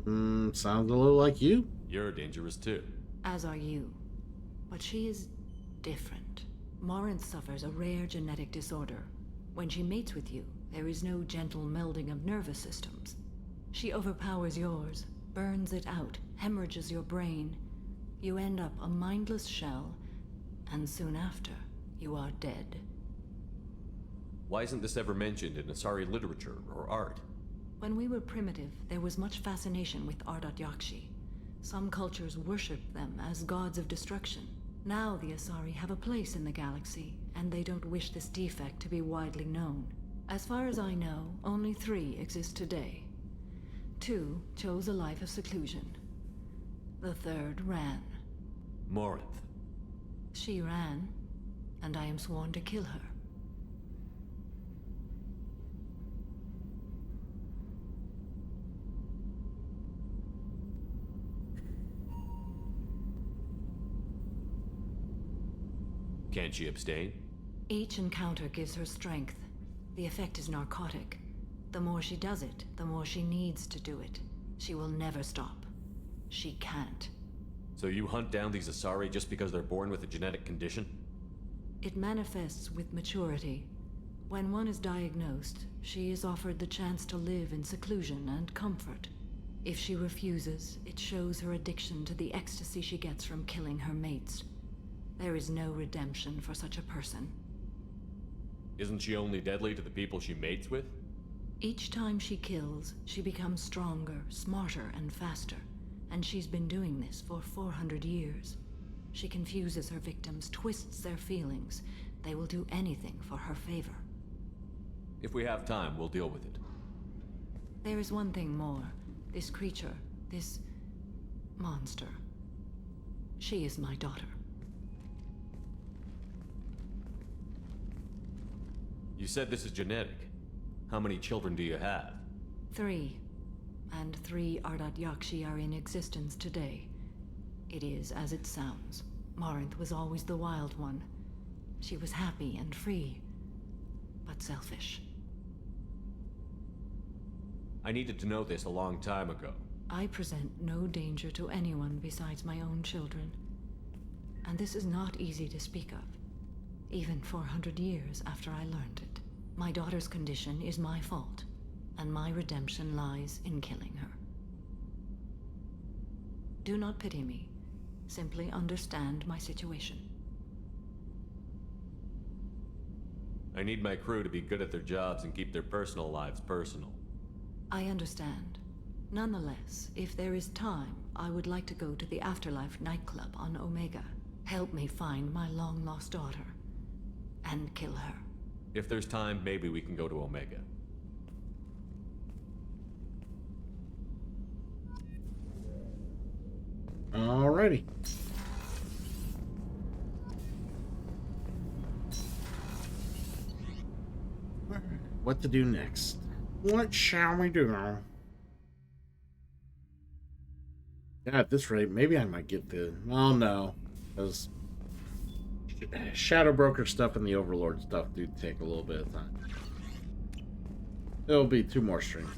Sounds a little like you. You're dangerous too. As are you. But she is different. Morinth suffers a rare genetic disorder. When she mates with you, there is no gentle melding of nervous systems. She overpowers yours, burns it out, hemorrhages your brain. You end up a mindless shell, and soon after, you are dead. Why isn't this ever mentioned in Asari literature or art? When we were primitive, there was much fascination with Ardat Yakshi. Some cultures worshipped them as gods of destruction. Now the Asari have a place in the galaxy, and they don't wish this defect to be widely known. As far as I know, only 3 exist today. 2 chose a life of seclusion. The 3rd ran. Morinth. She ran, and I am sworn to kill her. Can't she abstain? Each encounter gives her strength. The effect is narcotic. The more she does it, the more she needs to do it. She will never stop. She can't. So you hunt down these Asari just because they're born with a genetic condition? It manifests with maturity. When one is diagnosed, she is offered the chance to live in seclusion and comfort. If she refuses, it shows her addiction to the ecstasy she gets from killing her mates. There is no redemption for such a person. Isn't she only deadly to the people she mates with? Each time she kills, she becomes stronger, smarter, and faster. And she's been doing this for 400 years. She confuses her victims, twists their feelings. They will do anything for her favor. If we have time, we'll deal with it. There is one thing more. This creature, this monster. She is my daughter. You said this is genetic. How many children do you have? 3. And 3 Ardat Yakshi are in existence today. It is as it sounds. Marinth was always the wild one. She was happy and free, but selfish. I needed to know this a long time ago. I present no danger to anyone besides my own children. And this is not easy to speak of, even 400 years after I learned it. My daughter's condition is my fault, and my redemption lies in killing her. Do not pity me. Simply understand my situation. I need my crew to be good at their jobs and keep their personal lives personal. I understand. Nonetheless, if there is time, I would like to go to the Afterlife nightclub on Omega. Help me find my long-lost daughter, and kill her. If there's time, maybe we can go to Omega. Alrighty. What to do next? What shall we do now? Yeah, at this rate, maybe I might get the... Oh, no. Because Shadow Broker stuff and the Overlord stuff do take a little bit of time. It'll be 2 more streams.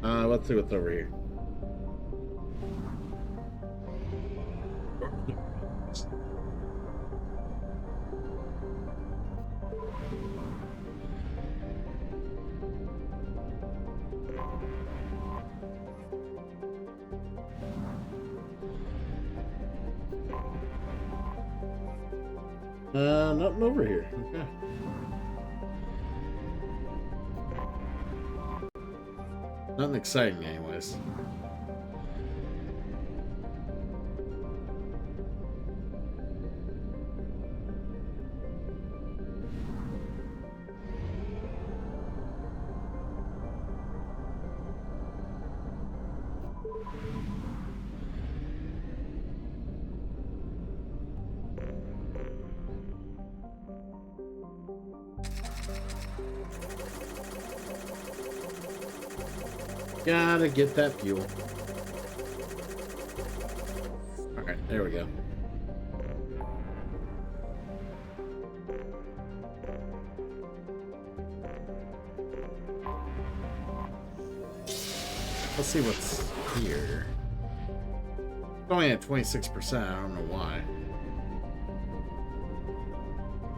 Let's see what's over here. Nothing over here. Okay. Nothing exciting, anyways. Gotta get that fuel. Alright, there we go. Let's see what's here. It's only at 26%, I don't know why.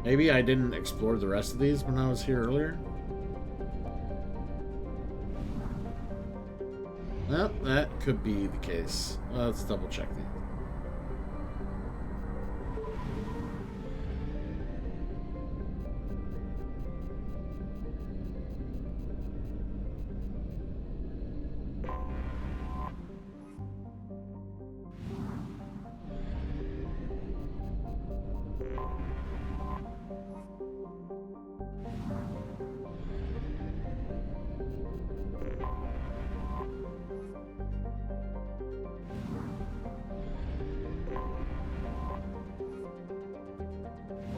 Maybe I didn't explore the rest of these when I was here earlier? Well, that could be the case. Let's double check these.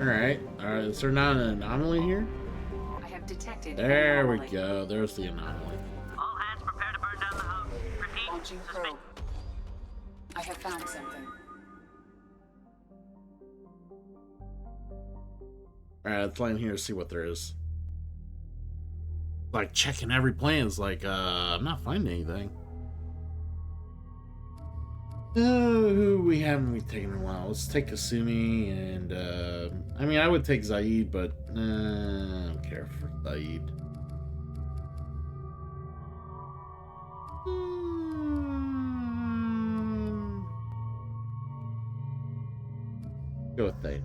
Alright, is there not an anomaly here? I have detected There we go, there's the anomaly. All hands prepare to burn down the house. Repeat. Launching probe. I have found something. Alright, let's land here to see what there is. Like checking every plan is like, I'm not finding anything. Who we haven't taken in a while? Let's take Kasumi and I mean I would take Zaid, but I don't care for Zaid. Go with Zaid.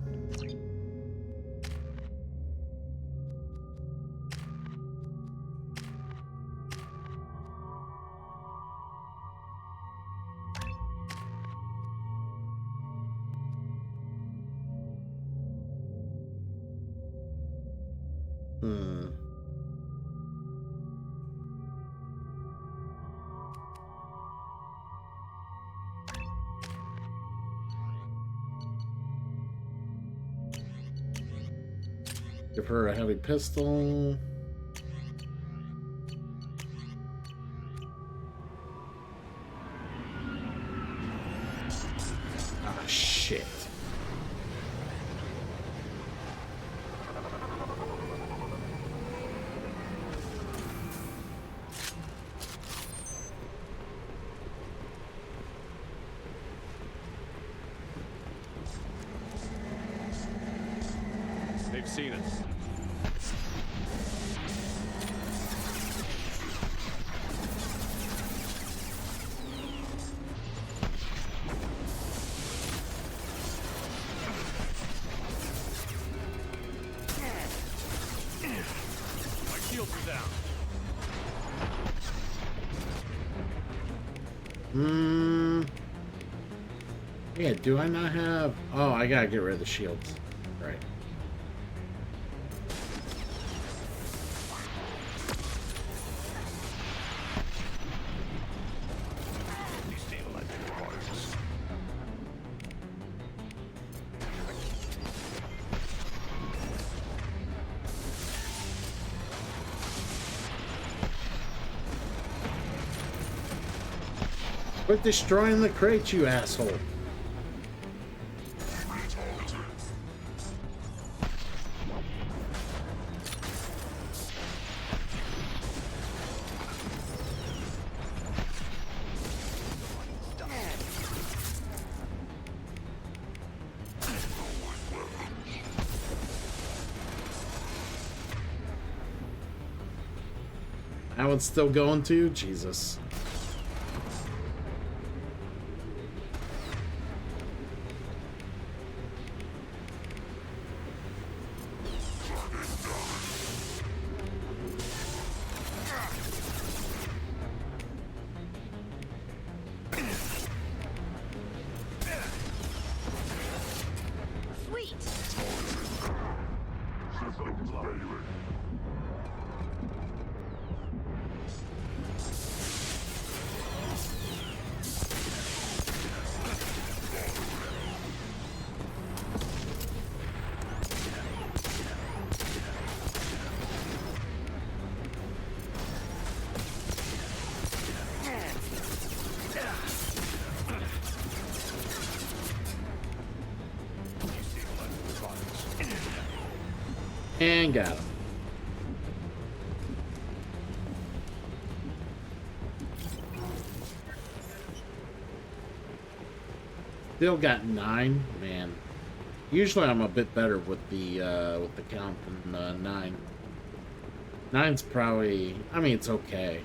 Give her a heavy pistol. Ah, shit. They've seen us. My shields are down. Yeah, do I not have... Oh, I gotta get rid of the shields. Right. Quit destroying the crate, you asshole. That one's still going too? Jesus. And got him. Still got 9, man. Usually I'm a bit better with the count than 9. 9's probably, I mean, it's okay.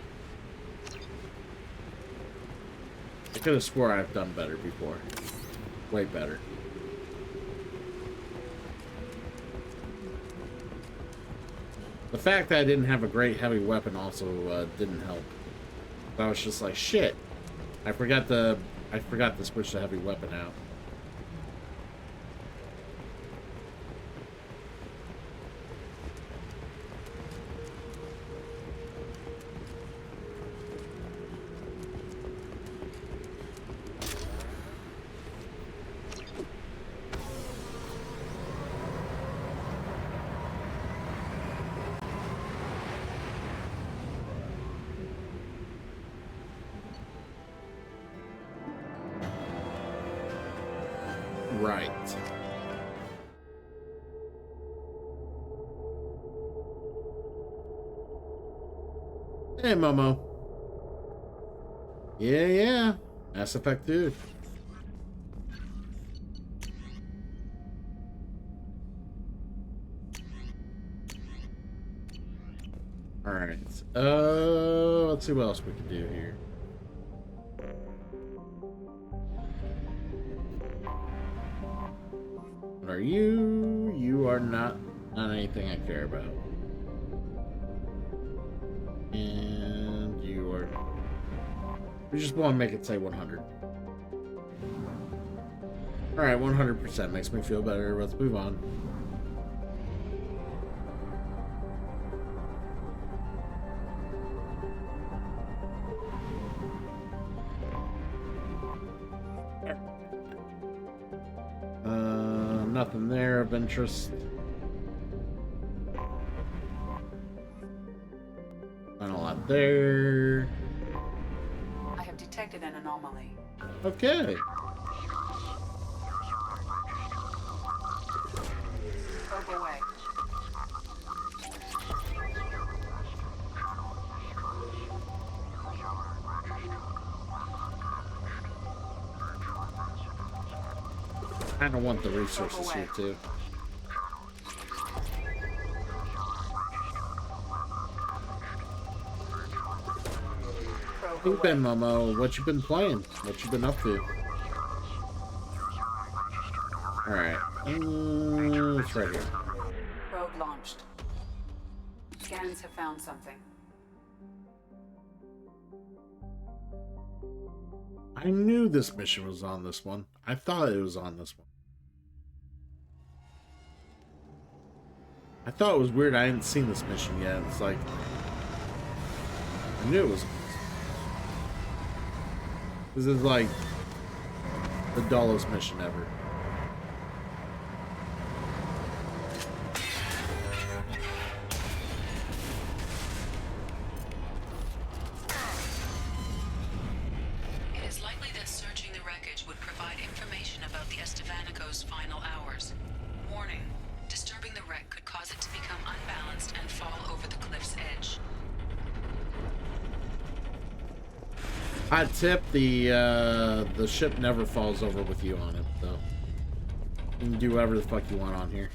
I could have swore I've done better before. Way better. The fact that I didn't have a great heavy weapon also didn't help. I was just like, shit. I forgot to switch the heavy weapon out. right. Hey, Momo. Yeah. Mass Effect 2. Alright. Let's see what else we can do here. What are you? You are not anything I care about. And you are... We just want to make it say 100. Alright, 100% makes me feel better. Let's move on. Nothing there of interest. Not a lot there. I have detected an anomaly. Okay. Probe away. I don't want the resources here too. Who's been, Momo? What you been playing? What you been up to? Alright. It's right here. Probe launched. Scans have found something. I knew this mission was on this one. I thought it was on this one. I thought it was weird I hadn't seen this mission yet. It's like... I knew it was... This is like... the dullest mission ever. It is likely that searching the wreckage would provide information about the Estevanico's final hours. Warning. Disturbing the wreck could cause it to become unbalanced and fall over the cliff's edge. Hot tip, the ship never falls over with you on it, though. You can do whatever the fuck you want on here.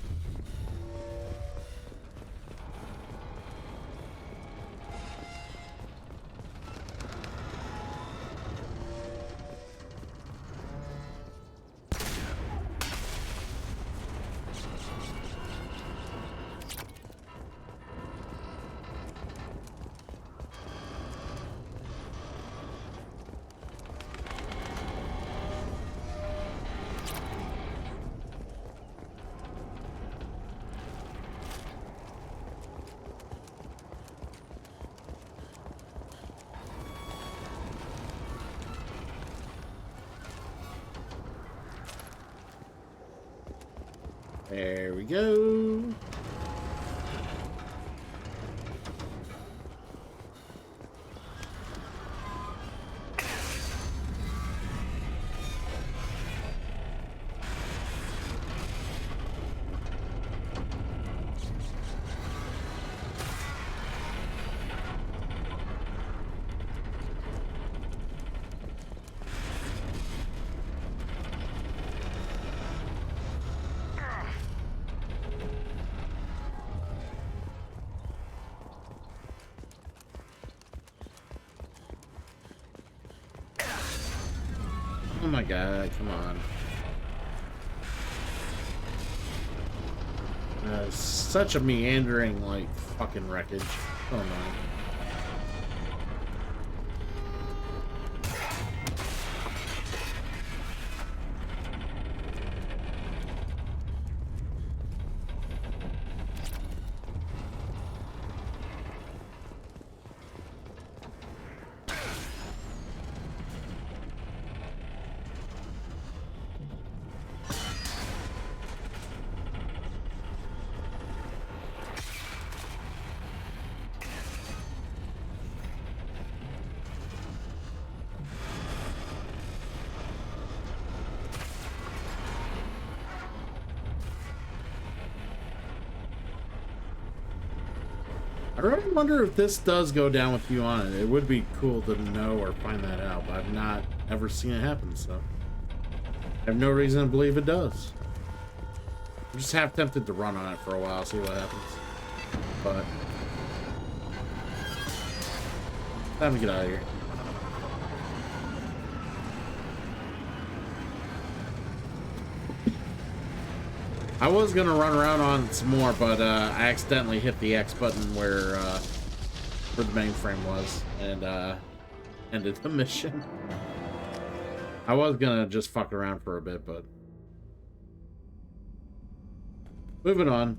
There we go. Oh my god, come on. Such a meandering, like, fucking wreckage. Oh no. I really wonder if this does go down with you on it. It would be cool to know or find that out, but I've not ever seen it happen, so I have no reason to believe it does. I'm just half tempted to run on it for a while, see what happens. But time to get out of here. I was gonna run around on some more, but I accidentally hit the X button where the mainframe was, and ended the mission. I was gonna just fuck around for a bit, but moving on.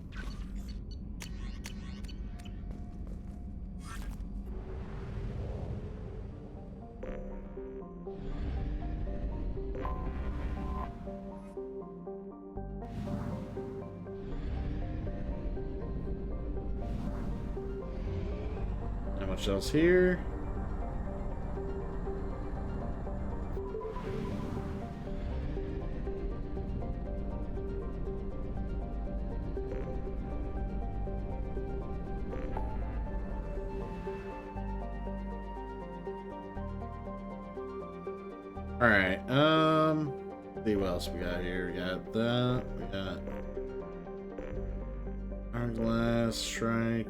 Much else here? All right. See what else we got here. We got that. We got Hourglass Strike.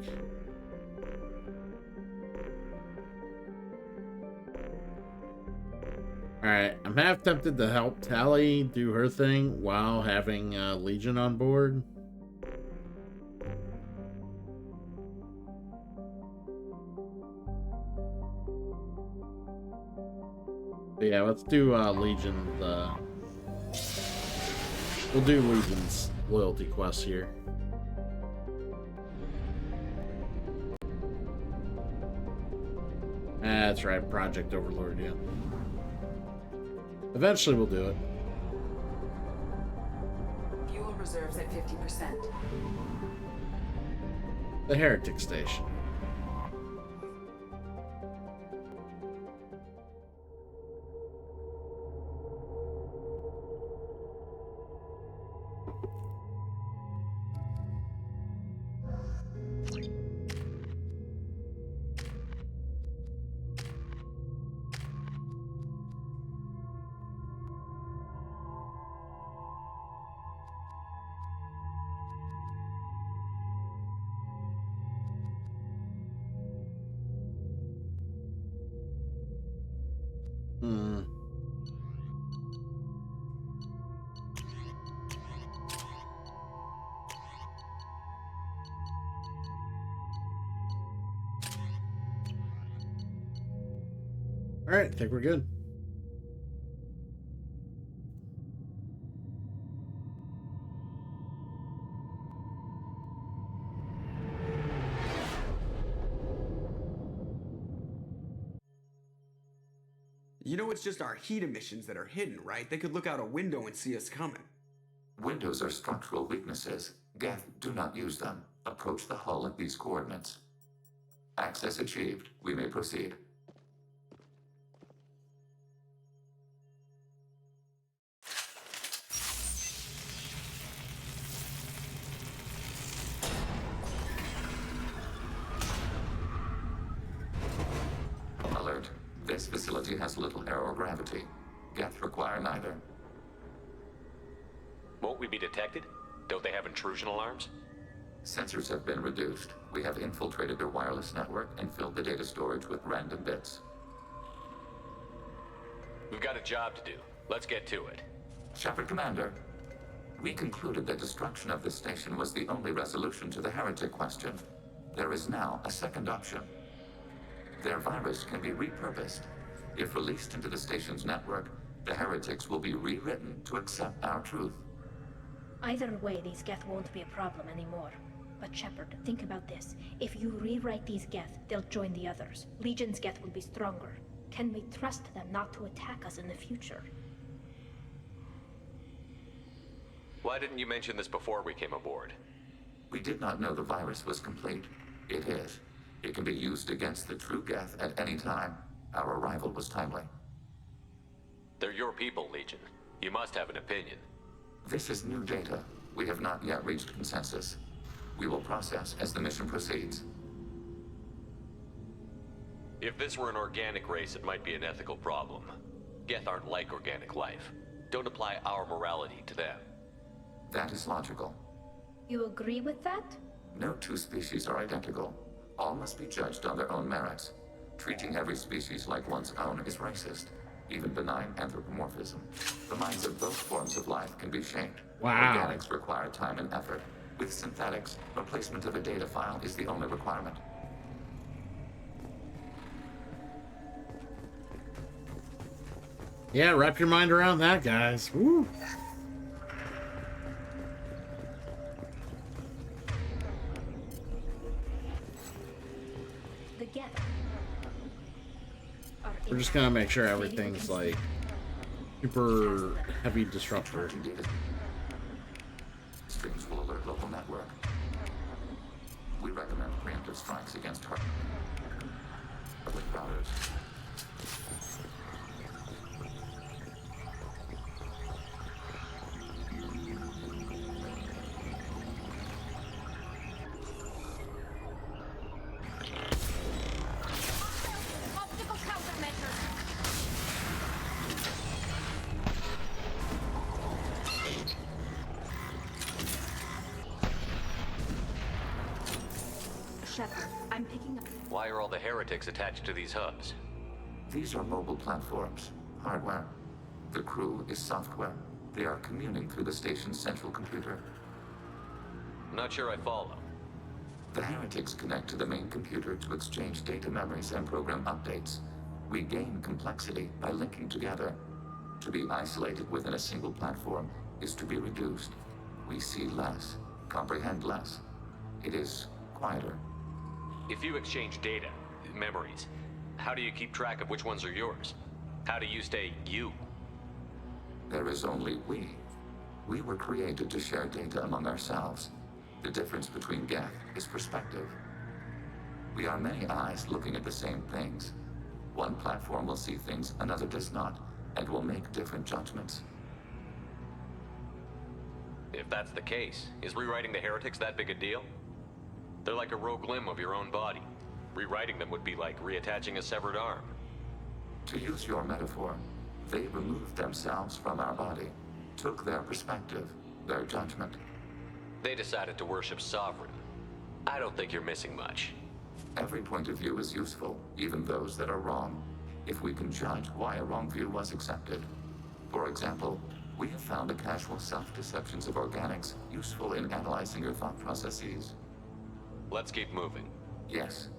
Alright, I'm half tempted to help Tali do her thing while having Legion on board. But yeah, let's do Legion. We'll do Legion's loyalty quest here. That's right, Project Overlord, yeah. Eventually we'll do it. Fuel reserves at 50%. The Heretic Station. All right, I think we're good. You know it's just our heat emissions that are hidden, right? They could look out a window and see us coming. Windows are structural weaknesses. Geth, do not use them. Approach the hull at these coordinates. Access achieved. We may proceed. Alert. This facility has little aerogravity. Geth require neither. Won't we be detected? Don't they have intrusion alarms? Sensors have been reduced. We have infiltrated their wireless network and filled the data storage with random bits. We've got a job to do. Let's get to it. Shepard Commander, we concluded that destruction of this station was the only resolution to the heretic question. There is now a second option. Their virus can be repurposed. If released into the station's network, the heretics will be rewritten to accept our truth. Either way, these Geth won't be a problem anymore. But Shepard, think about this. If you rewrite these Geth, they'll join the others. Legion's Geth will be stronger. Can we trust them not to attack us in the future? Why didn't you mention this before we came aboard? We did not know the virus was complete. It is. It can be used against the true Geth at any time. Our arrival was timely. They're your people, Legion. You must have an opinion. This is new data. We have not yet reached consensus. We will process as the mission proceeds. If this were an organic race, it might be an ethical problem. Geth aren't like organic life. Don't apply our morality to them. That is logical. You agree with that? No two species are identical. All must be judged on their own merits. Treating every species like one's own is racist, even benign anthropomorphism. The minds of both forms of life can be shaped. Wow. Organics require time and effort. With synthetics, replacement of a data file is the only requirement. Yeah, wrap your mind around that, guys. Woo. The Geth. We're just gonna make sure everything's like super heavy disruptor. Streams will alert local network. We recommend preemptive strikes against her public routers. Optical countermeasures. Shepard, I'm picking up. Why are all the heretics attached to these hubs? These are mobile platforms, hardware. The crew is software. They are communing through the station's central computer. Not sure I follow. The heretics connect to the main computer to exchange data memories and program updates. We gain complexity by linking together. To be isolated within a single platform is to be reduced. We see less, comprehend less. It is quieter. If you exchange data, memories, how do you keep track of which ones are yours? How do you stay you? There is only we. We were created to share data among ourselves. The difference between Geth is perspective. We are many eyes looking at the same things. One platform will see things another does not, and will make different judgments. If that's the case, is rewriting the heretics that big a deal? They're like a rogue limb of your own body. Rewriting them would be like reattaching a severed arm. To use your metaphor, they removed themselves from our body, took their perspective, their judgment. They decided to worship Sovereign. I don't think you're missing much. Every point of view is useful, even those that are wrong, if we can judge why a wrong view was accepted. For example, we have found the casual self-deceptions of organics useful in analyzing your thought processes. Let's keep moving. Yes.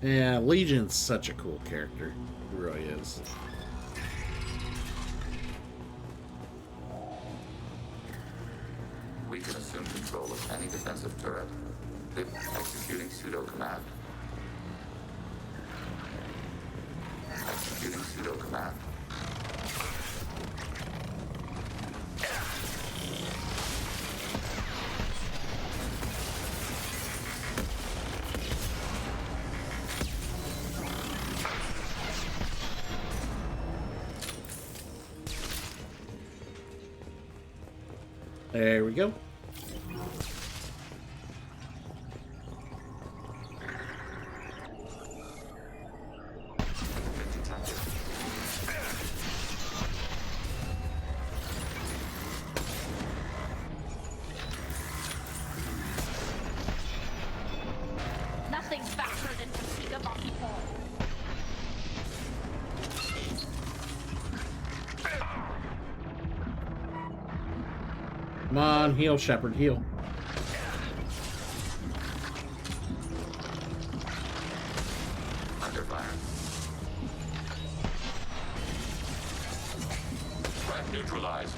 Yeah, Legion's such a cool character. He really is. We can assume control of any defensive turret. Executing pseudo command. Executing pseudo command. There we go. Nothing's faster than fatigue of people. Come on, heal, Shepard, heal. Under fire. Threat neutralized.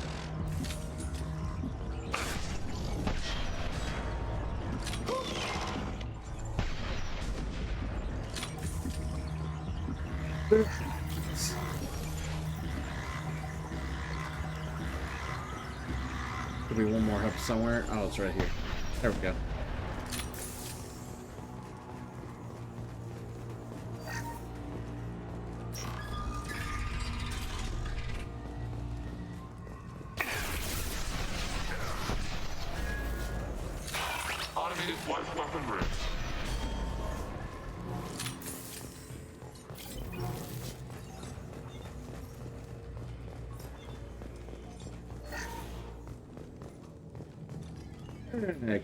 Could be one more hub somewhere. Oh, it's right here. There we go. Target life weapon ready.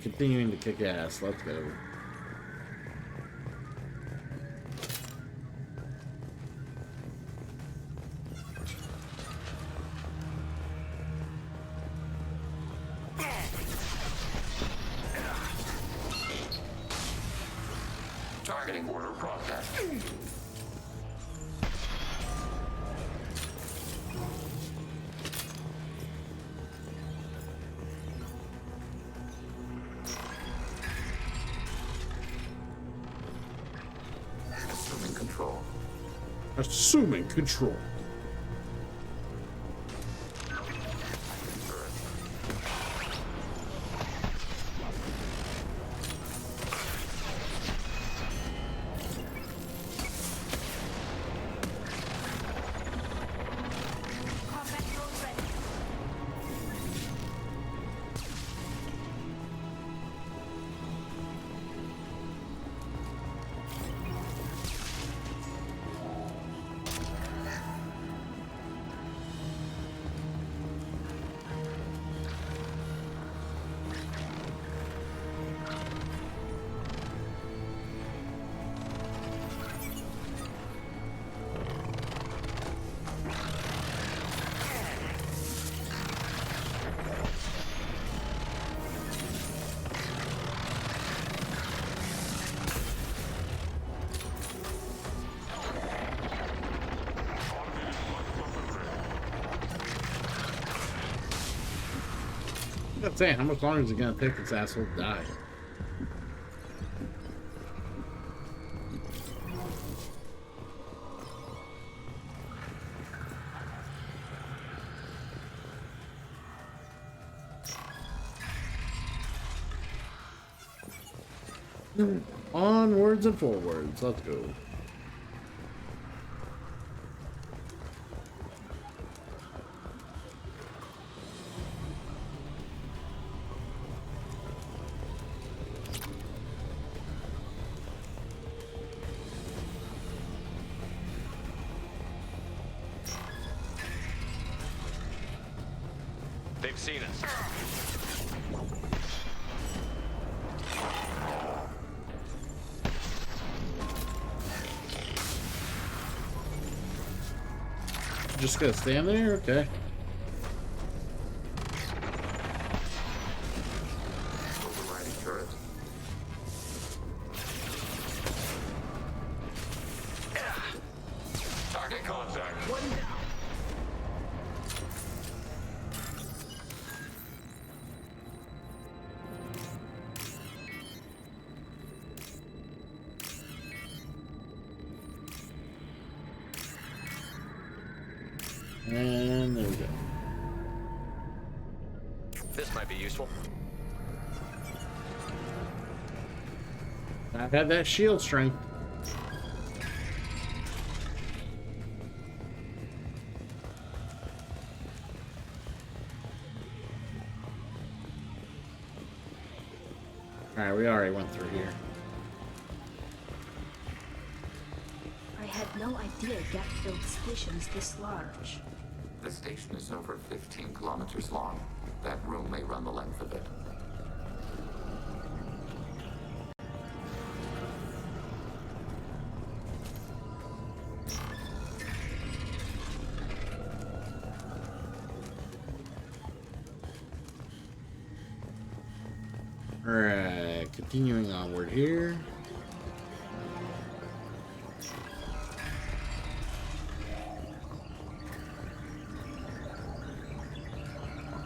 Continuing to kick ass. Let's go. Targeting order broadcast. Assuming control. Assuming control. I'm saying, how much longer is it gonna take this asshole to die? Onwards and forwards. Let's go. They've seen us. Just gonna stand there? Okay. Overriding turret. Target contact. One down. And there we go. This might be useful. I've had that shield strength. Alright, we already went through here. I had no idea gap-filled stations this large. The station is over 15 kilometers long. That room may run the length of it. Alright, continuing onward here.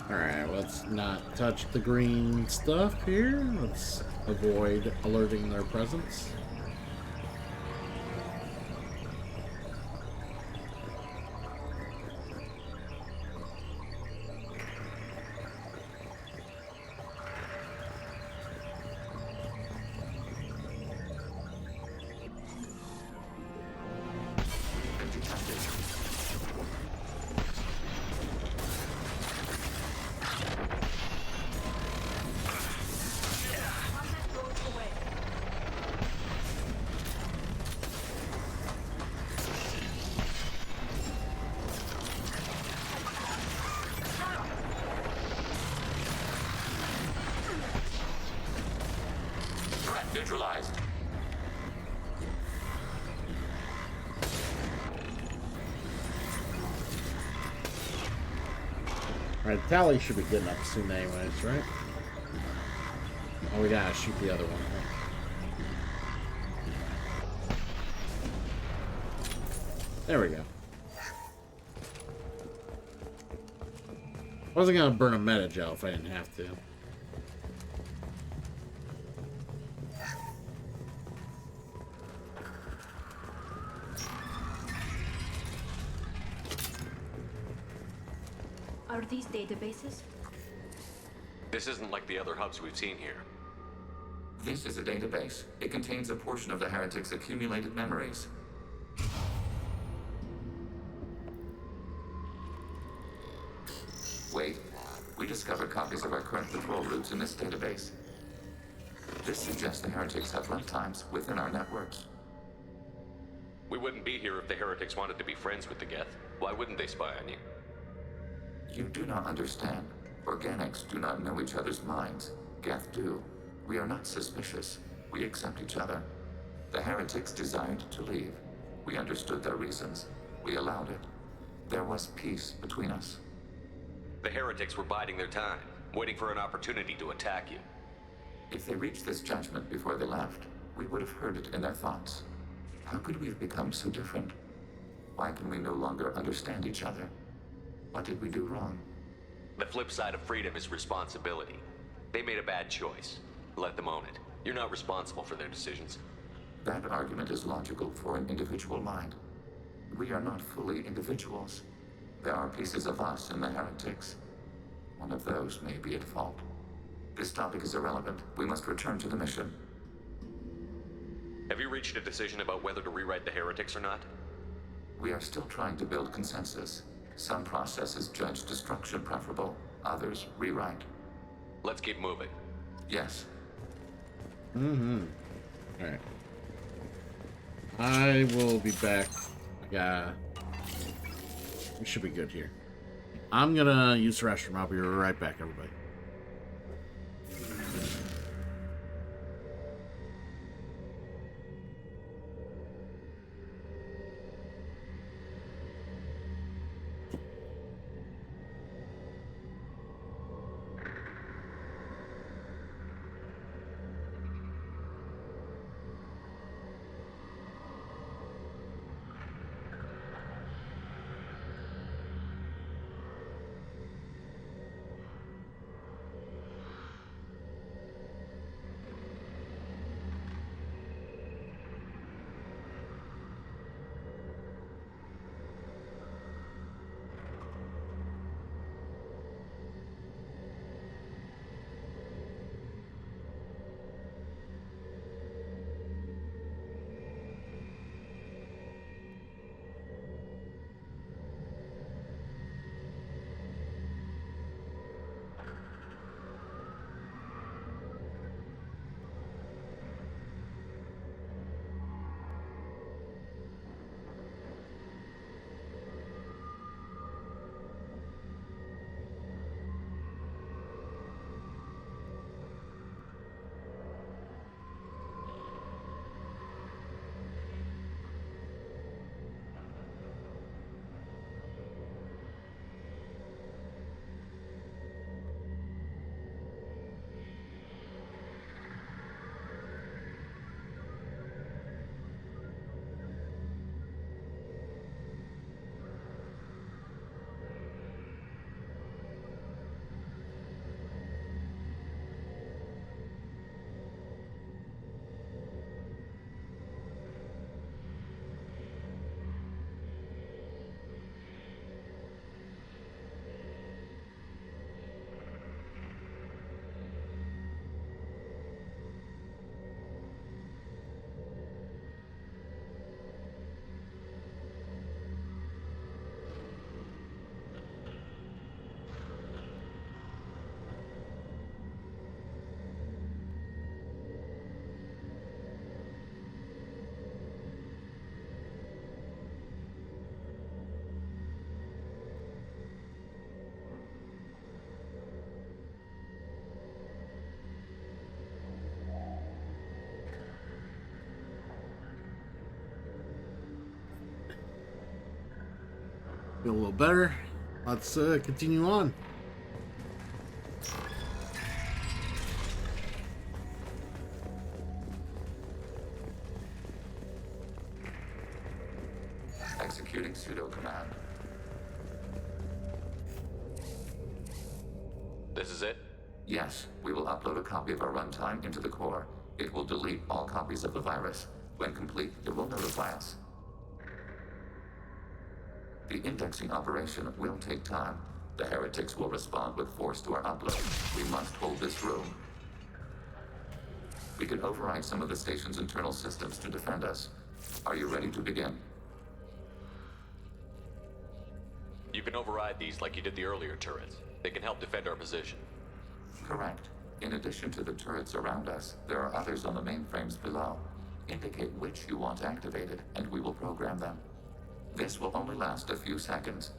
Alright, let's not touch the green stuff here. Let's avoid alerting their presence. neutralized. Alright, Tally should be getting up soon anyways, right? Oh, we gotta shoot the other one. There we go. I wasn't gonna burn a meta-gel if I didn't have to. Are these databases? This isn't like the other hubs we've seen here. This is a database. It contains a portion of the heretics' accumulated memories. Wait, we discovered copies of our current patrol routes in this database. This suggests the heretics have lifetimes within our networks. We wouldn't be here if the heretics wanted to be friends with the Geth. Why wouldn't they spy on you? You do not understand. Organics do not know each other's minds. Geth do. We are not suspicious. We accept each other. The heretics desired to leave. We understood their reasons. We allowed it. There was peace between us. The heretics were biding their time, waiting for an opportunity to attack you. If they reached this judgment before they left, we would have heard it in their thoughts. How could we have become so different? Why can we no longer understand each other? What did we do wrong? The flip side of freedom is responsibility. They made a bad choice. Let them own it. You're not responsible for their decisions. That argument is logical for an individual mind. We are not fully individuals. There are pieces of us in the heretics. One of those may be at fault. This topic is irrelevant. We must return to the mission. Have you reached a decision about whether to rewrite the heretics or not? We are still trying to build consensus. Some processes judge destruction preferable, others rewrite. Let's keep moving. Yes. Mm-hmm. Alright. I will be back. We should be good here. I'm gonna use the restroom. I'll be right back, everybody. Feel a little better. Let's continue on. Executing pseudo command. This is it? Yes, we will upload a copy of our runtime into the core. It will delete all copies of the virus. When complete, it will notify us. The indexing operation will take time. The heretics will respond with force to our upload. We must hold this room. We can override some of the station's internal systems to defend us. Are you ready to begin? You can override these like you did the earlier turrets. They can help defend our position. Correct. In addition to the turrets around us, there are others on the mainframes below. Indicate which you want activated, and we will program them. This will only last a few seconds.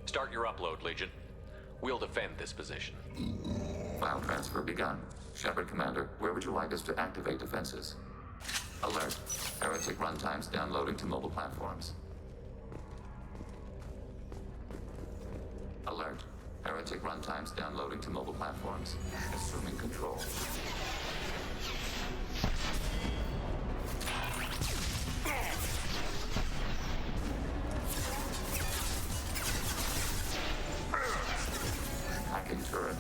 Start your upload, Legion. We'll defend this position. File transfer begun. Shepard Commander, where would you like us to activate defenses? Alert. Heretic runtimes downloading to mobile platforms. Alert. Heretic runtimes downloading to mobile platforms. Assuming control. Hacking turret.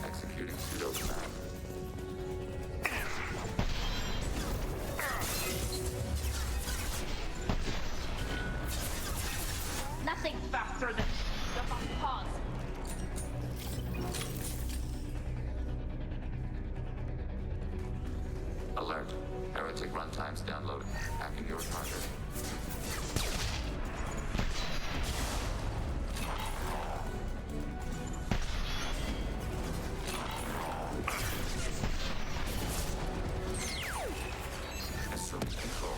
Executing pseudo command. Nothing faster than pause. Alert. Heretic runtimes downloaded. Hacking your target. Assuming control.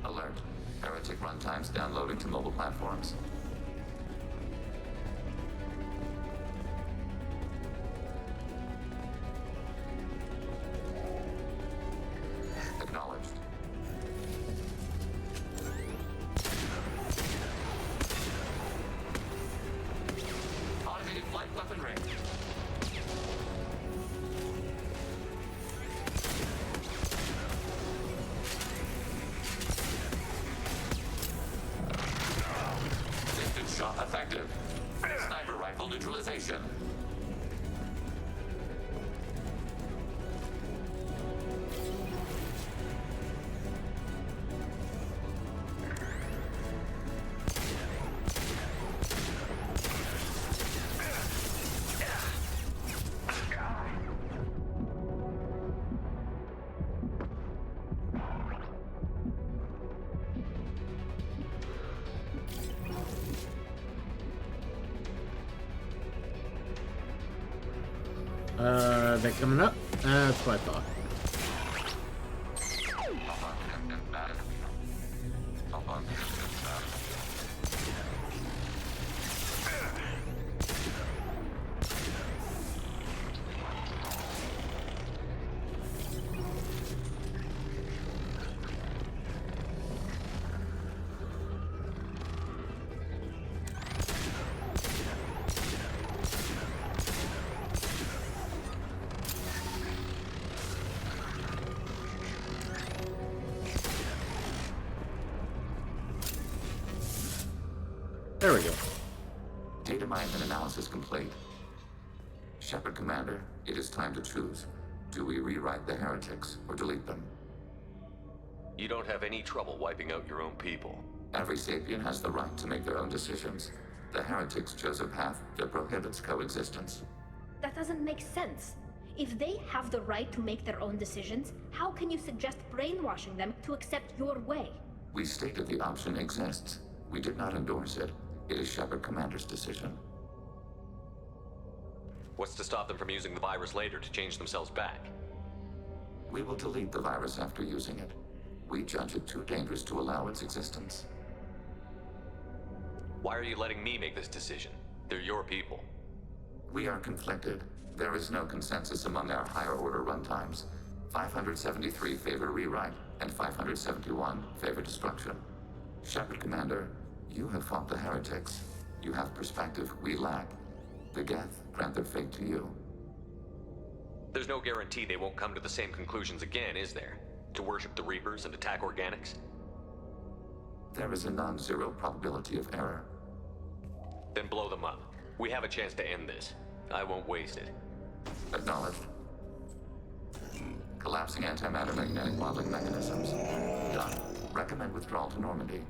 Alert. Heretic runtimes downloading to mobile platforms. Acknowledged. Automated flight weaponry. Distance shot effective. Sniper rifle neutralization. They coming up? That's what I thought. There we go. Data mine and analysis complete. Shepard Commander, it is time to choose. Do we rewrite the heretics or delete them? You don't have any trouble wiping out your own people. Every sapien has the right to make their own decisions. The heretics chose a path that prohibits coexistence. That doesn't make sense. If they have the right to make their own decisions, how can you suggest brainwashing them to accept your way? We stated the option exists. We did not endorse it. It is Shepard Commander's decision. What's to stop them from using the virus later to change themselves back? We will delete the virus after using it. We judge it too dangerous to allow its existence. Why are you letting me make this decision? They're your people. We are conflicted. There is no consensus among our higher order runtimes. 573 favor rewrite, and 571 favor destruction. Shepard Commander, you have fought the heretics. You have perspective we lack. The Geth grant their fate to you. There's no guarantee they won't come to the same conclusions again, is there? To worship the Reapers and attack organics? There is a non-zero probability of error. Then blow them up. We have a chance to end this. I won't waste it. Acknowledged. Collapsing antimatter magnetic modeling mechanisms. Done. Recommend withdrawal to Normandy.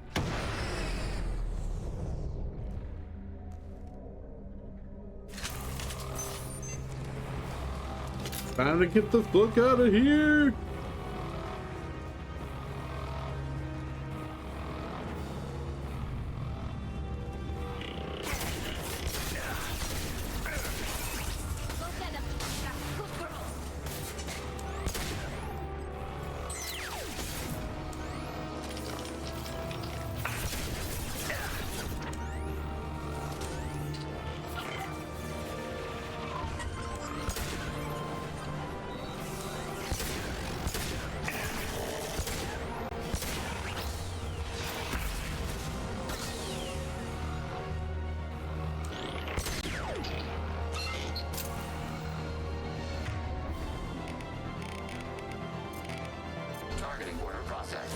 Time to get the fuck out of here! Targeting order process.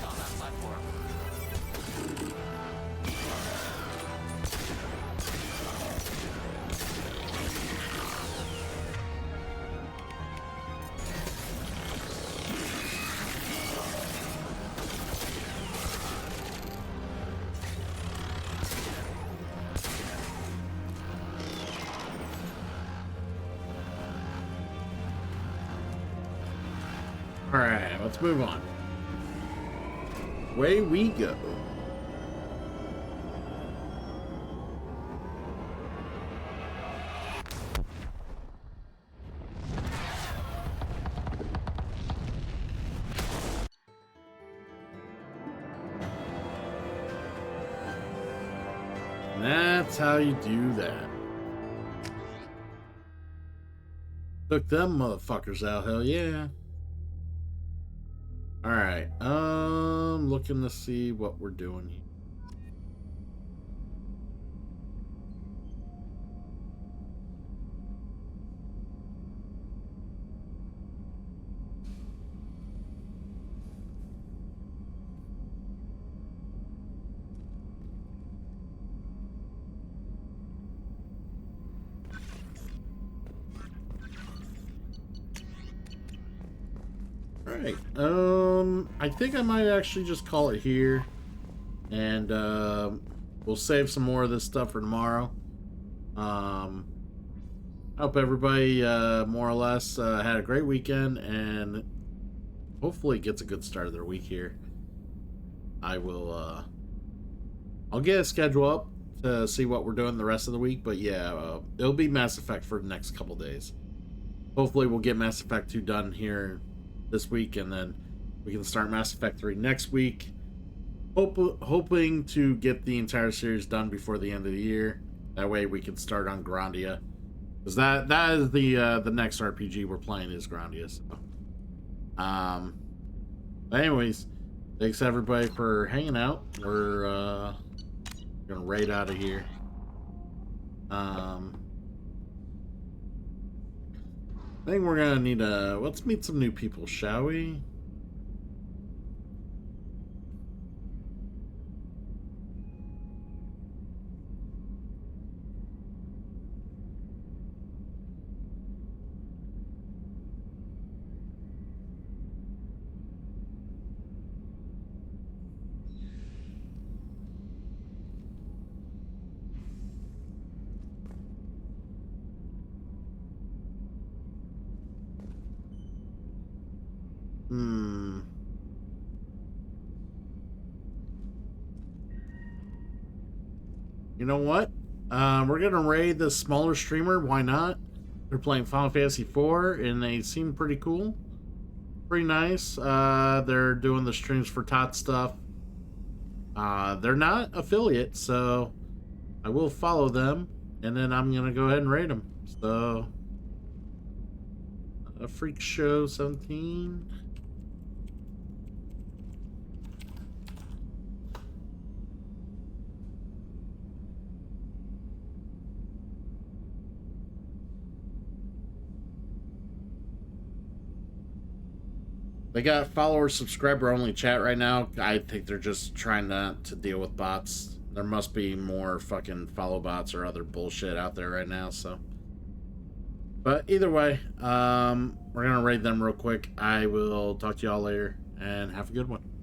On that platform. Alright, let's move on. Away we go. And that's how you do that. Took them motherfuckers out, hell yeah. Alright, looking to see what we're doing here. Alright, I think I might actually just call it here, and we'll save some more of this stuff for tomorrow. I hope everybody more or less had a great weekend, and hopefully gets a good start of their week here. I'll get a schedule up to see what we're doing the rest of the week, but yeah, it'll be Mass Effect for the next couple days. Hopefully we'll get Mass Effect 2 done here this week, and then we can start Mass Effect 3 next week. Hoping to get the entire series done before the end of the year. That way we can start on Grandia, because that is the next RPG we're playing is Grandia. So. But anyways, thanks everybody for hanging out. We're gonna raid out of here. I think we're gonna need let's meet some new people, shall we? You know what? We're gonna raid the smaller streamer. Why not? They're playing Final Fantasy IV, and they seem pretty cool. Pretty nice. They're doing the streams for Tot stuff. They're not affiliate, so I will follow them, and then I'm gonna go ahead and raid them. So, a Freak Show 17. They got follower subscriber only chat right now. I think they're just trying not to deal with bots. There must be more fucking follow bots or other bullshit out there right now, so. But either way, we're gonna raid them real quick. I will talk to y'all later, and have a good one.